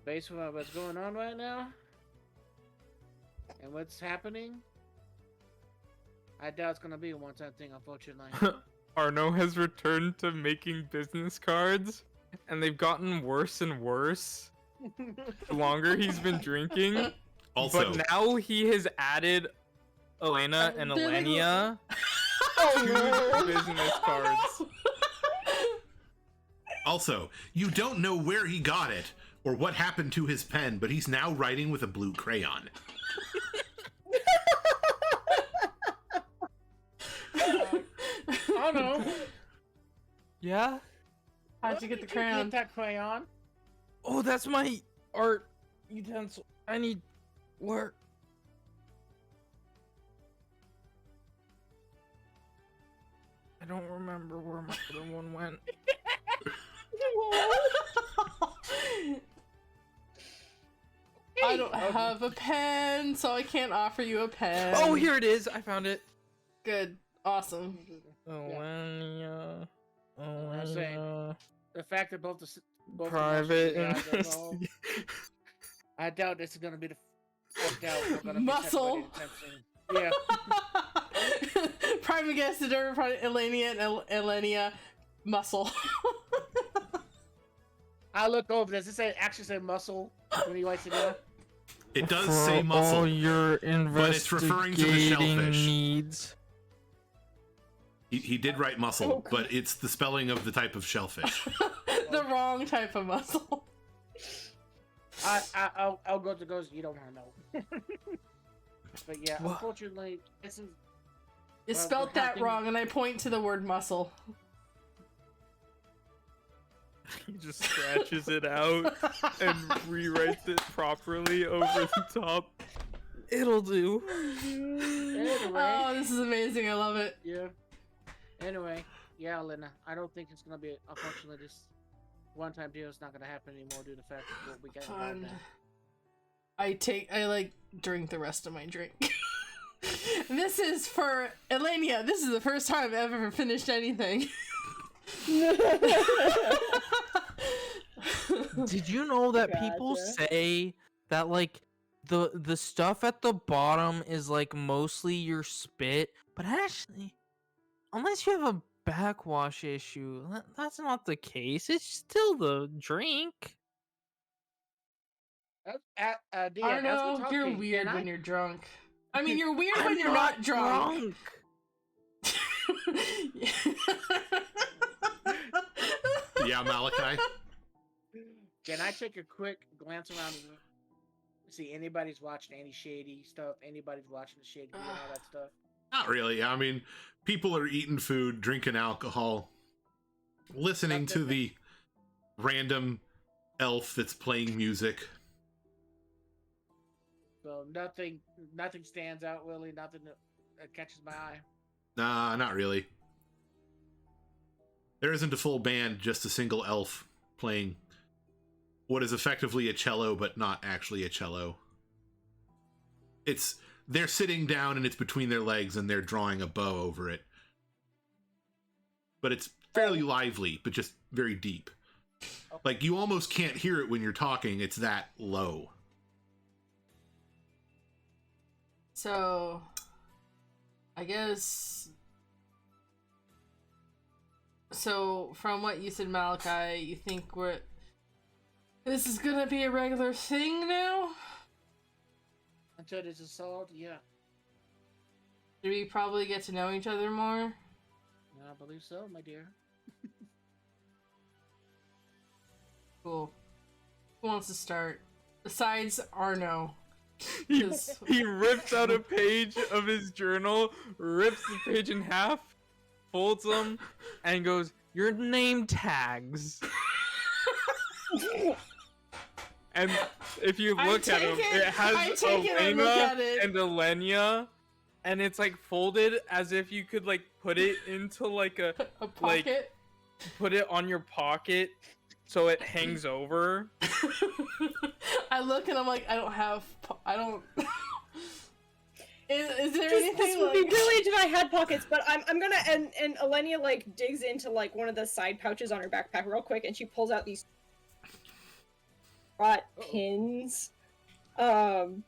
Based on what's going on right now and what's happening, I doubt it's gonna be a one-time thing, unfortunately. Arno has returned to making business cards, and they've gotten worse and worse the longer he's been drinking. Also, But now he has added Elena and Elenia to the business cards. Also, you don't know where he got it or what happened to his pen, but he's now writing with a blue crayon. Oh no! Yeah? How'd you get the Get crayon? that crayon? Oh, that's my art utensil. I need work. I don't remember where my other one went. I don't have a pen, so I can't offer you a pen. Oh, here it is. I found it. Good. Awesome. Elenia. I'm saying, Elenia. the fact that both Private the guys are involved, I doubt this is gonna be I doubt we're gonna be Muscle. separated in yeah. Private guest to Elenia and Elenia muscle. I look over this. It actually said muscle when he writes it down. It does say muscle. All your but it's referring to the investigating shellfish. needs. He did write muscle, Oh, but it's the spelling of the type of shellfish. The wrong type of muscle. I'll go to goes. You don't want to know. But yeah, What? unfortunately, this is. You Well, spelt we're that having- wrong, and I point to the word muscle. He just scratches it out and rewrites it properly over the top. It'll do. Anyway, Oh, this is amazing. I love it. yeah. Anyway, yeah, Lena. I don't think it's gonna be. Unfortunately, this one-time deal is not gonna happen anymore due to the fact that what we got involved Fun. in. I drink the rest of my drink. This is for Elenia. This is the first time I've ever finished anything. Did you know that people Gotcha. say that like the stuff at the bottom is like mostly your spit, but actually, unless you have a backwash issue, that's not the case. It's still the drink. Deanne, as we're Arno, you're talking, weird can when I- you're drunk. I mean, you're weird when I'm you're not drunk. Yeah, Malachi? Can I take a quick glance around the room? See anybody's watching any shady stuff? Anybody's watching the shady and all that stuff? Not really. I mean, people are eating food, drinking alcohol, listening to the random elf that's playing music. So nothing stands out really. Nothing that catches my eye. Nah, not really. There isn't a full band, just a single elf playing what is effectively a cello, but not actually a cello. They're sitting down and it's between their legs and they're drawing a bow over it. But it's fairly lively, but just very deep. Like, you almost can't hear it when you're talking, it's that low. So, I guess. So, from what you said, Malachi, you think this is gonna be a regular thing now? Until it's a solved, yeah. Do we probably get to know each other more? I believe so, my dear. Cool. Who wants to start? Besides Arno. He, 'Cause- he rips out a page of his journal, rips the page in half, folds them, and goes, "Your name tags." And if you I look at take him, it- it has I take it and look Elena at it. and Elenia, and it's like folded as if you could like put it into like a A pocket? put it on your pocket so it hangs over. I look and I'm like, I don't have. I don't. Is there This anything would be like? brilliant if I had pockets, but I'm gonna and Elenia like digs into like one of the side pouches on her backpack real quick, and she pulls out these pins. And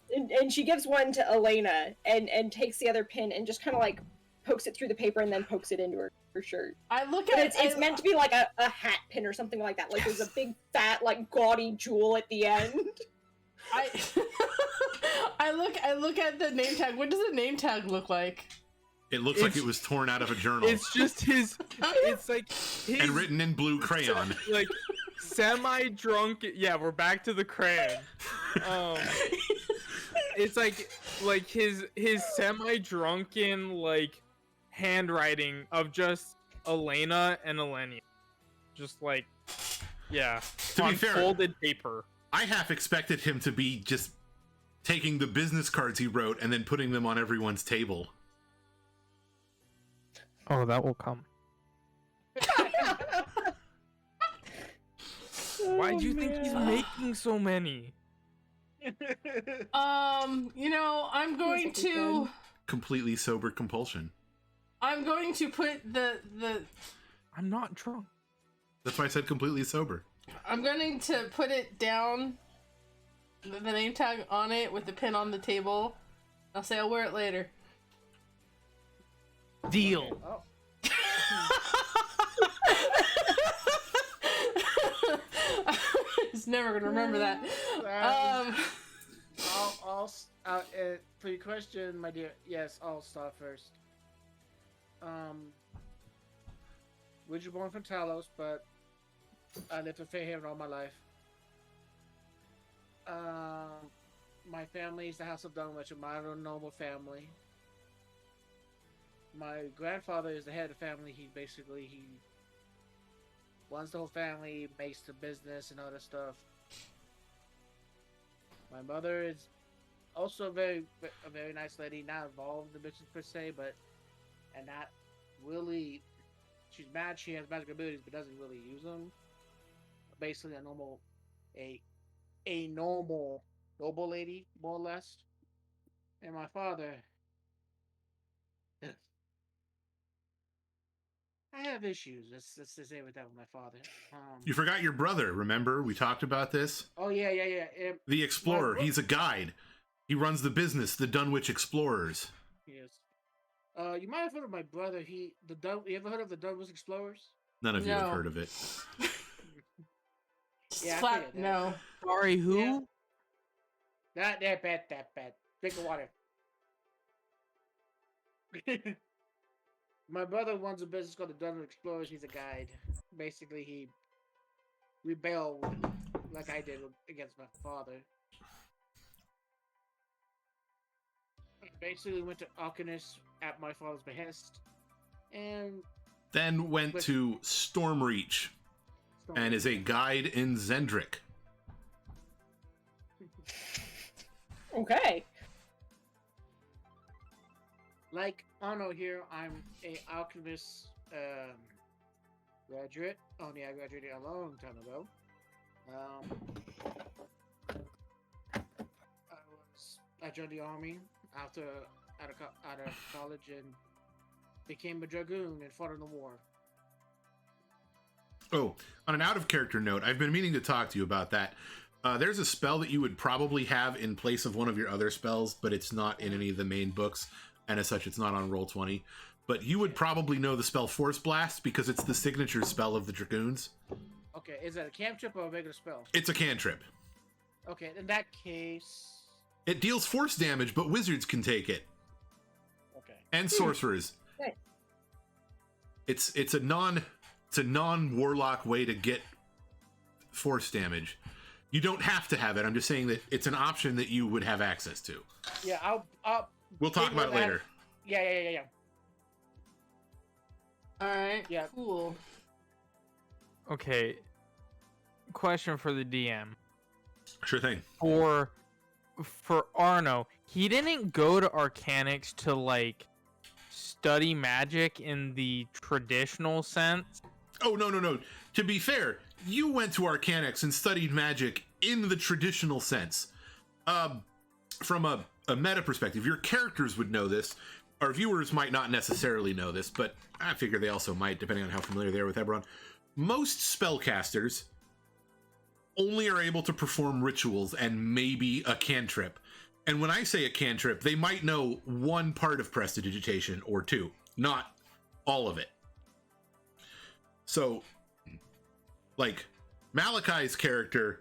she gives one to Elena and takes the other pin and just kind of like pokes it through the paper and then pokes it into her shirt. I look But at. it's meant to be like a hat pin or something like that. Like there's a big fat like gaudy jewel at the end. I. I look at the name tag. What does the name tag look like? It looks like it was torn out of a journal It's just his. It's like his, and written in blue crayon. like semi-drunk. Yeah, we're back to the crayon. It's like his semi-drunken like handwriting of just Elena and Elenia, just like yeah, To be on fair, folded paper. I half expected him to be just taking the business cards he wrote and then putting them on everyone's table. Oh, that will come. Why do you think he's making so many? I'm going to. Completely sober compulsion. I'm going to put the. I'm not drunk. That's why I said completely sober. I'm going to put it down. The name tag on it with the pin on the table. I'll say I'll wear it later. Deal. Oh. He's never gonna remember that. For your question, my dear, yes, I'll start first. We were born from Talos, but I lived in Fairhaven all my life. My family is the House of Dung, which is a modern noble family. My grandfather is the head of the family. He runs the whole family, makes the business and other stuff. My mother is also a very nice lady, not involved in the business per se, and not really. She's mad. She has magic abilities, but doesn't really use them. Basically, a normal noble lady, more or less. And my father, I have issues. Let's say with that with my father. You forgot your brother, remember? We talked about this. Oh yeah. The Explorer, he's a guide. He runs the business, the Dunwich Explorers. Yes. You might have heard of my brother. You ever heard of the Dunwich Explorers? None of you have No. heard of it. Yeah, I Flat, figured that. no. Sorry, who? Yeah. That bad. Drink the water. My brother runs a business called the Dunwich Explorers. He's a guide. Basically, he rebelled like I did against my father. Basically, went to Alchemist at my father's behest, and Then went to Stormreach and is a guide in Zendrick. Okay. Like Arno here, I'm a alchemist graduate. Only I graduated a long time ago. I joined the army out of college and became a dragoon and fought in the war. Oh, on an out-of-character note, I've been meaning to talk to you about that. There's a spell that you would probably have in place of one of your other spells, but it's not in any of the main books, and as such, it's not on Roll20. But you would probably know the spell Force Blast because it's the signature spell of the Dragoons. Okay, is that a cantrip or a regular spell? It's a cantrip. Okay, in that case... It deals force damage, but wizards can take it. Okay. and sorcerers. Nice. It's a non-warlock way to get force damage. You don't have to have it. I'm just saying that it's an option that you would have access to. Yeah, We'll talk about it later. Yeah. All right. Yeah. Cool. Okay. Question for the DM. Sure thing. For Arno, he didn't go to Arcanics to like study magic in the traditional sense. Oh, no. To be fair, you went to Arcanics and studied magic in the traditional sense. From a meta perspective, your characters would know this. Our viewers might not necessarily know this, but I figure they also might, depending on how familiar they are with Eberron. Most spellcasters only are able to perform rituals and maybe a cantrip. And when I say a cantrip, they might know one part of prestidigitation or two, not all of it. So, like, Malachi's character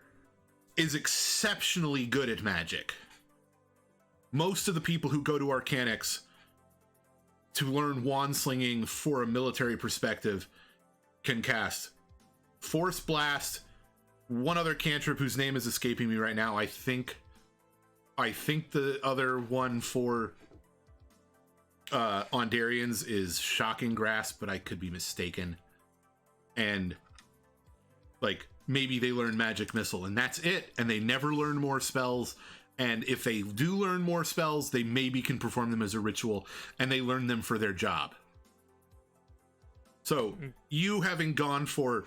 is exceptionally good at magic. Most of the people who go to Arcanics to learn wand slinging for a military perspective can cast Force Blast, one other cantrip whose name is escaping me right now. I think the other one for Ondarians is Shocking Grasp, but I could be mistaken. And like maybe they learn Magic Missile and that's it, and they never learn more spells. And if they do learn more spells, they maybe can perform them as a ritual, and they learn them for their job. So you having gone for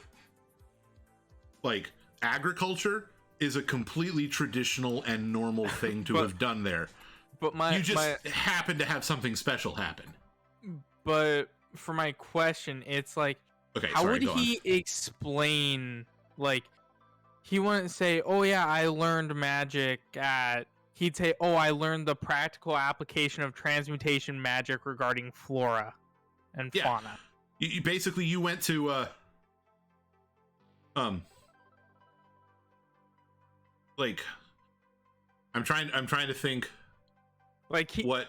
like agriculture is a completely traditional and normal thing to have done there. But you just happen to have something special happen. But for my question, it's like, okay, how sorry, would he explain, like, he wouldn't say, oh yeah, I learned magic at, he'd say, oh, I learned the practical application of transmutation magic regarding flora and fauna. You basically, you went to, like, I'm trying to think, like, what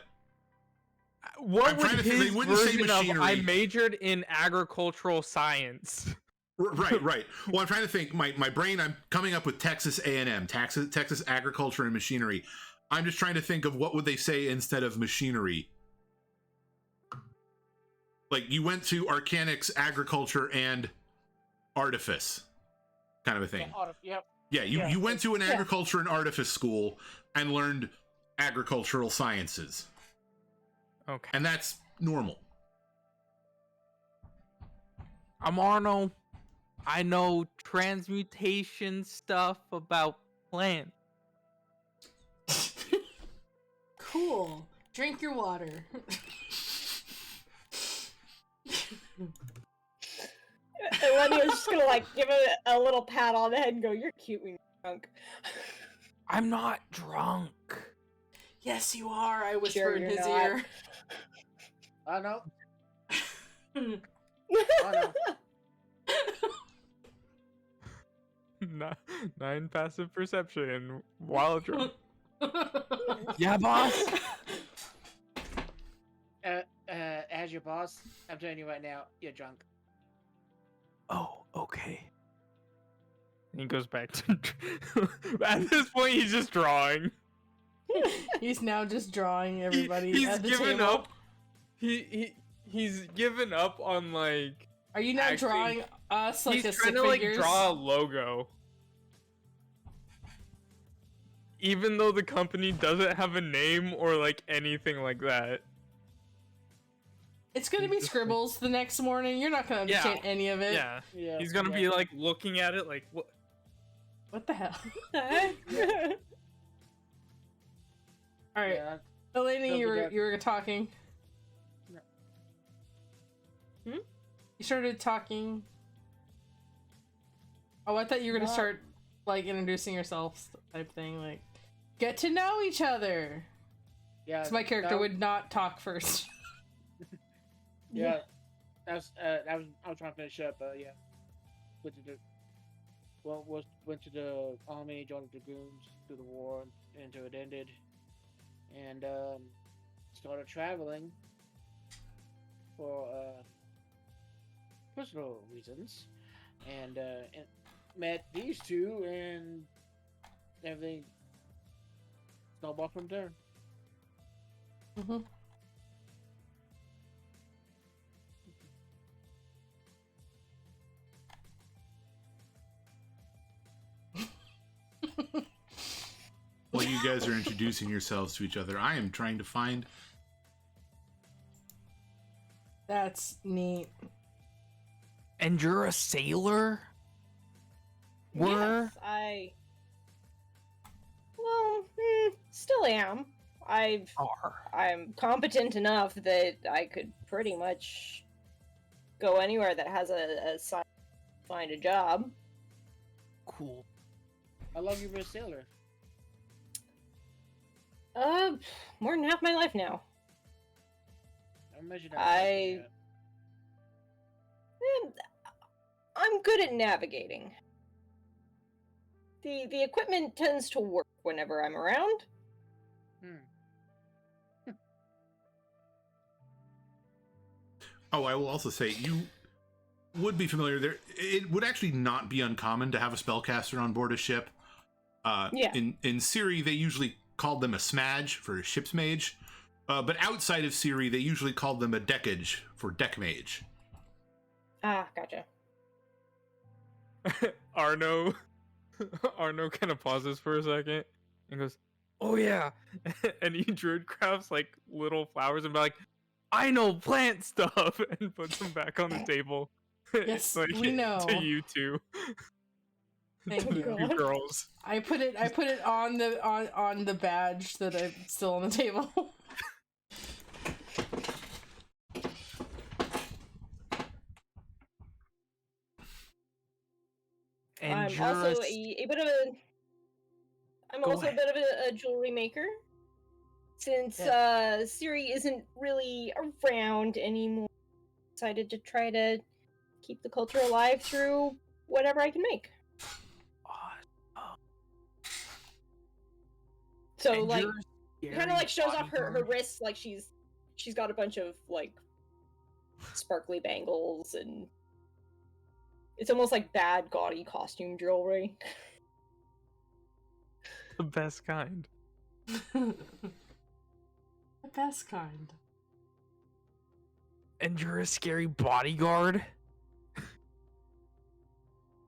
would his they wouldn't say version of, machinery. I majored in agricultural science. Right. Well, I'm trying to think. My brain. I'm coming up with Texas A&M, Texas Agriculture and Machinery. I'm just trying to think of what would they say instead of machinery. Like you went to Arcanics, Agriculture, and Artifice, kind of a thing. Yeah, You went to an Agriculture and Artifice school and learned agricultural sciences. Okay. And that's normal. I'm Arno. I know transmutation stuff about plants. Cool. Drink your water. And Lenny was just gonna like give it a little pat on the head and go, "You're cute when you're drunk." I'm not drunk. Yes, you are. I whisper Sure in you're his not. ear. I know. Nine passive perception while drunk. Yeah, boss. As your boss, I'm telling you right now, you're drunk. Oh, okay. He goes back to. At this point, he's just drawing. He's now just drawing everybody. He's at the given table. up. He's given up on like. Are you now actually, drawing us like he's a trying stick to like figures? draw a logo. Even though the company doesn't have a name or like anything like that. It's gonna be scribbles the next morning. You're not gonna understand any of it. Yeah. Yeah. He's gonna be like looking at it like, what? What the hell? All right, Yeah. Eleni, you were talking. Hmm? You started talking. Oh, I thought you were gonna start like introducing yourself type thing, like get to know each other. Yeah. So my character would not talk first. Yeah. I was trying to finish up, yeah. Went to the army, joined the dragoons through the war until it ended, and started traveling for personal reasons, and met these two, and everything snowballed from there. Mm-hmm. While you guys are introducing yourselves to each other, I am trying to find. That's neat. And you're a sailor? Yes, I. Well, still am. I'm competent enough that I could pretty much go anywhere that has a sign to find a job. Cool. How long you been a sailor? More than half my life now. I imagine that. I'm good at navigating. The equipment tends to work whenever I'm around. Oh, I will also say you would be familiar there. It would actually not be uncommon to have a spellcaster on board a ship. Yeah. In Siri, they usually called them a smudge for a ship's mage, but outside of Siri, they usually called them a deckage for deck mage. Ah, gotcha. Arno kind of pauses for a second and goes, "Oh yeah," and he druid crafts like little flowers and be like, "I know plant stuff," and puts them back on the table. Yes, Like, we know. To you two. Thank To the you. two girls. I put it on the badge that I'm still on the table. And I'm you're also a a bit of a. I'm Go also ahead. a bit of a jewelry maker. Since Siri isn't really around anymore, I decided to try to keep the culture alive through whatever I can make. So And like, you're a kind of like shows scary off her bodyguard. wrists, like she's got a bunch of like sparkly bangles, and it's almost like bad gaudy costume jewelry. The best kind. The best kind. And you're a scary bodyguard?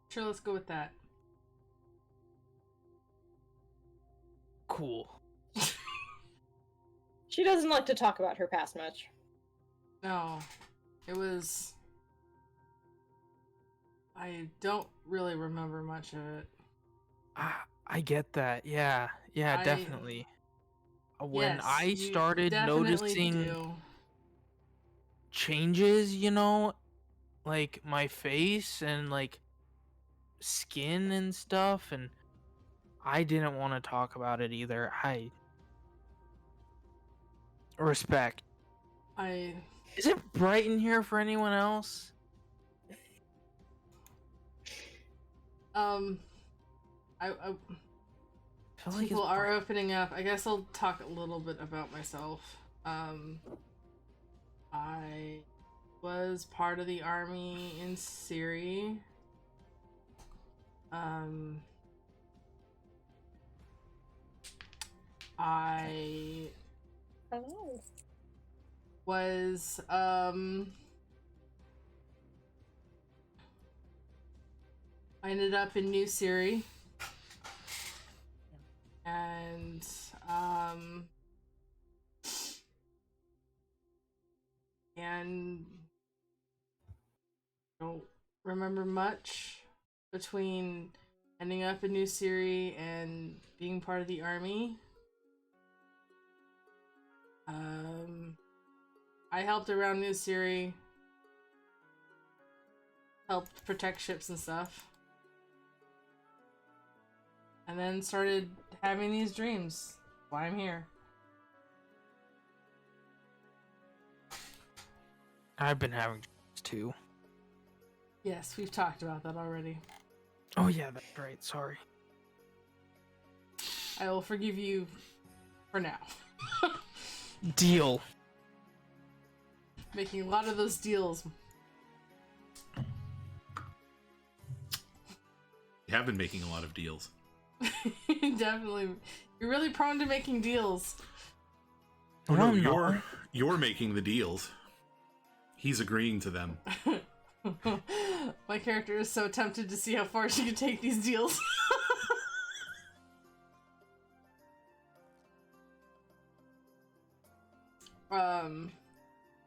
Sure, let's go with that. Cool. She doesn't like to talk about her past much. No, it was. I don't really remember much of it. I get that. Yeah, I- definitely. When Yes, I you started definitely noticing do. changes, like my face and like skin and stuff, and I didn't want to talk about it either. I respect. Is it bright in here for anyone else? I I feel like people it's are bright. opening up. I guess I'll talk a little bit about myself. I was part of the army in Syria. I Hello. was I ended up in New Syria, and don't remember much between ending up in New Syria and being part of the army. I helped around New Syria, helped protect ships and stuff, and then started having these dreams. Why I'm here. I've been having dreams too. Yes, we've talked about that already. Oh yeah, that's right. Sorry. I will forgive you for now. Deal. Making a lot of those deals. You have been making a lot of deals. Definitely. You're really prone to making deals. Oh no, I'm not. you're making the deals. He's agreeing to them. My character is so tempted to see how far she can take these deals.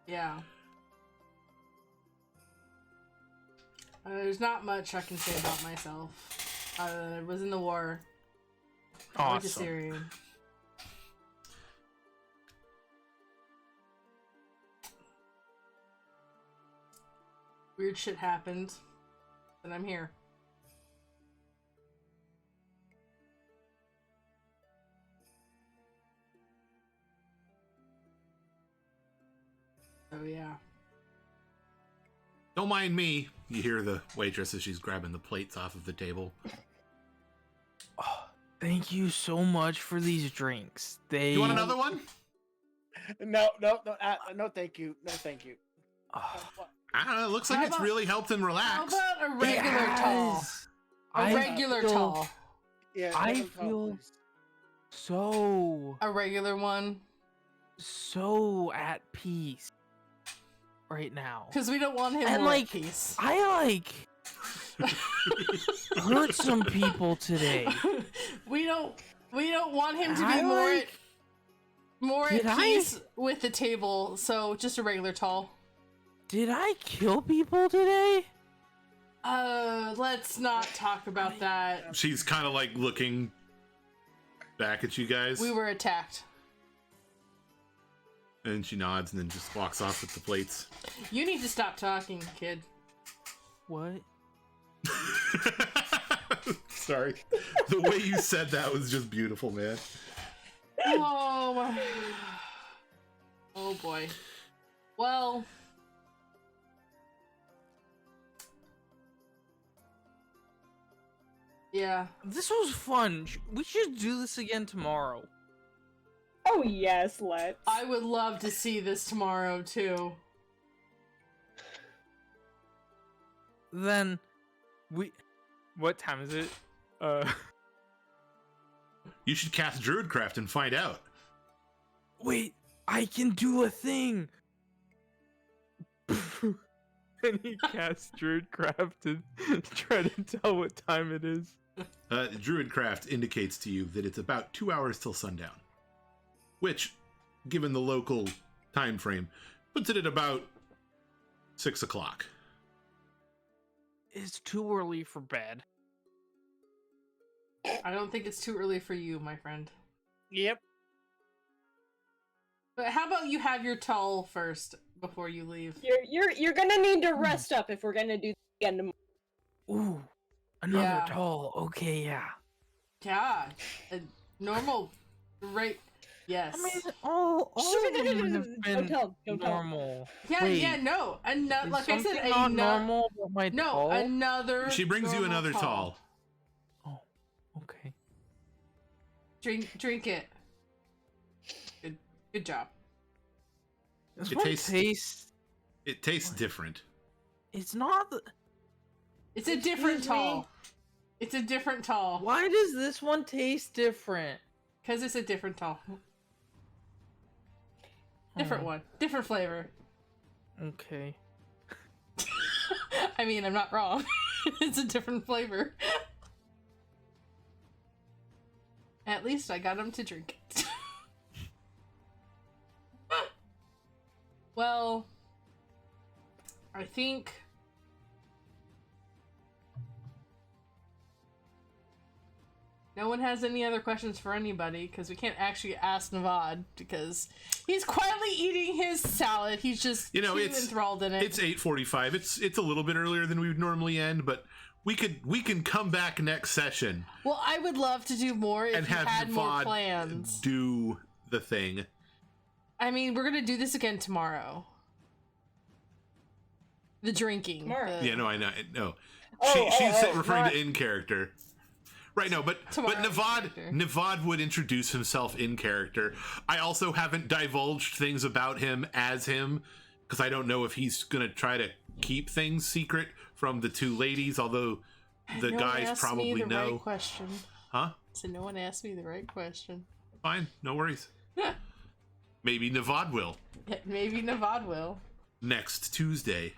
Yeah. There's not much I can say about myself. I was in the war. I went to Awesome. Syria. Weird shit happened, and I'm here. So yeah. Don't mind me. You hear the waitress as she's grabbing the plates off of the table. Oh, thank you so much for these drinks. They. You want another one? No, thank you. No, thank you. Oh, I don't know. It looks like How it's about- really helped him How relax. about a regular tall? yes. A I regular feel tall. Yeah, I no, tall, feel- please. So A regular one. at peace right now. Because we don't want him And, more at like, peace. I hurt some people today. we don't want him to I be more Did at I- peace with the table, so just a regular tall. Did I kill people today? Let's not talk about that. She's kind of like looking back at you guys. We were attacked. And she nods and then just walks off with the plates. You need to stop talking, kid. What? Sorry. The way you said that was just beautiful, man. Oh my. Oh boy. Well. Yeah. This was fun. We should do this again tomorrow. Oh yes, let's. I would love to see this tomorrow too. Then what time is it? You should cast Druidcraft and find out. Wait, I can do a thing. And he casts Druidcraft to try to tell what time it is. Druidcraft indicates to you that it's about 2 hours till sundown. Which, given the local time frame, puts it at about 6 o'clock. It's too early for bed. I don't think it's too early for you, my friend. Yep. But how about you have your towel first before you leave? You're gonna need to rest up if we're gonna do this again tomorrow. Ooh, another Yeah. tall. Okay, yeah. Yeah, a normal, right? Yes. I mean, all of them have been Don't tell. normal. yeah, Wait, yeah, no, is like I said, something not no, normal about my no, tall? another. She brings you normal another tall. Oh, okay. Drink it. Good job. This It one tastes- It What? tastes different. It's not. It's a different Excuse me? tall. It's a different tall. Why does this one taste different? Because it's a different tall. Different Oh, one. Different flavor. Okay. I mean, I'm not wrong. It's a different flavor. At least I got him to drink it. Well, I think no one has any other questions for anybody because we can't actually ask Navad because he's quietly eating his salad. He's just too enthralled in it. It's 8:45. It's a little bit earlier than we would normally end, but we can come back next session Well, I would love to do more if and you have had more Navad plans. do the thing. I mean, we're gonna do this again tomorrow. The drinking. Tomorrow. the- Yeah, no, I know. No, Oh, she's oh, oh, referring not- to in character. Right, no, but Tomorrow in Navad character. Navad would introduce himself in character. I also haven't divulged things about him as him because I don't know if he's gonna try to keep things secret from the two ladies, although the No one guys asked probably me the know. right question. Huh? So no one asked me the right question. Fine, no worries. Maybe Navad will. Yeah, maybe Navad will. Next Tuesday.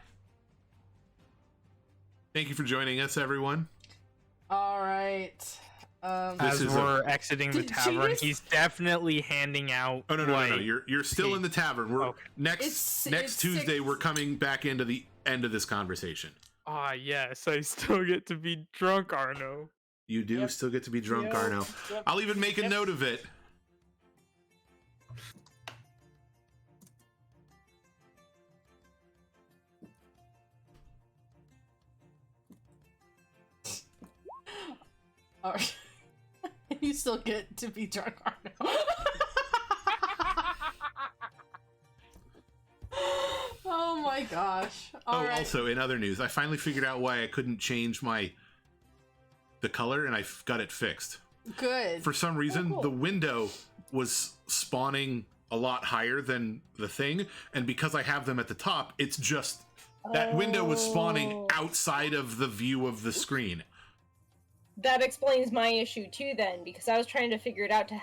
Thank you for joining us, everyone. All right. As is we're exiting the Did she tavern, just- he's definitely handing out. Oh no! like, You're still in the tavern. We're Okay. next It's Tuesday. 6. We're coming back into the end of this conversation. Ah, yes, I still get to be drunk, Arno. You do Yep. still get to be drunk, Yep. Arno. Yep. I'll even make a Yep. note of it. All right. You still get to be drunk, Arno. Oh my gosh. All right. Also, in other news, I finally figured out why I couldn't change the color, and I got it fixed. Good. For some reason, cool. the window was spawning a lot higher than the thing, and because I have them at the top, it's just that window was spawning Oh. outside of the view of the screen. That explains my issue too, then, because I was trying to figure it out to.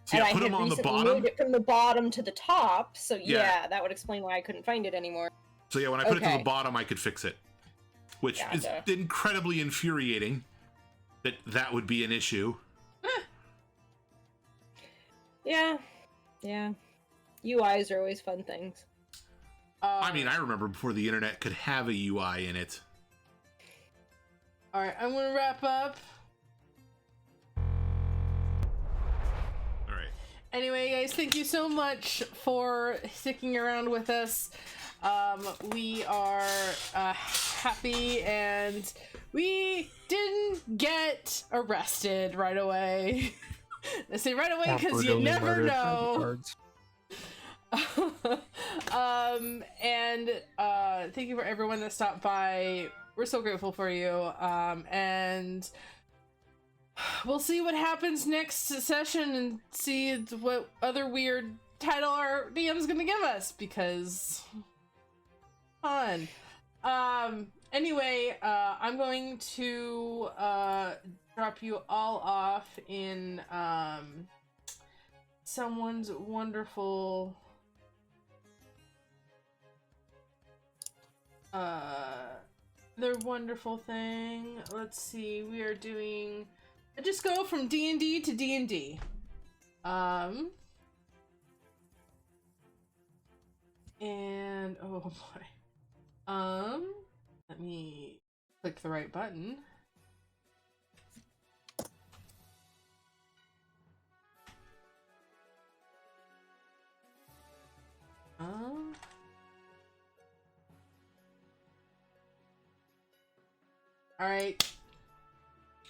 See, And I I put had them on the recently bottom. moved it from the bottom to the top, so Yeah. yeah, that would explain why I couldn't find it anymore. So yeah, when I put it to Okay. the bottom, I could fix it, which is Gotcha. incredibly infuriating. That would be an issue. Yeah, yeah. UIs are always fun things. I mean, I remember before the internet could have a UI in it. All right, I'm gonna wrap up. All right. Anyway, guys, thank you so much for sticking around with us. We are happy, and we didn't get arrested right away. I say right away because you never know. And thank you for everyone that stopped by. We're so grateful for you. And we'll see what happens next session and see what other weird title our DM's gonna give us, because fun. Anyway, I'm going to drop you all off in someone's wonderful their wonderful thing. Let's see, we are doing just go from D&D to D&D. And oh boy. Let me click the right button. Alright.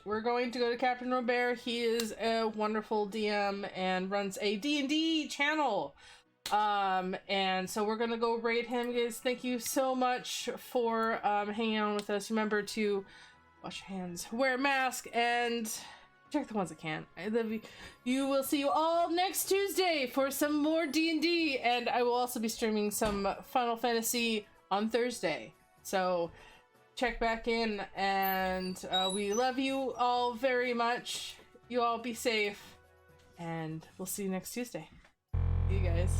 We're going to go to Captain Robert. He is a wonderful DM and runs a D&D channel. And so we're gonna go raid him, guys. Thank you so much for hanging out with us. Remember to wash your hands, wear a mask, and check the ones that can. I love you. You will see you all next Tuesday for some more D&D, and I will also be streaming some Final Fantasy on Thursday. So check back in, and we love you all very much. You all be safe, and we'll see you next Tuesday. See you guys.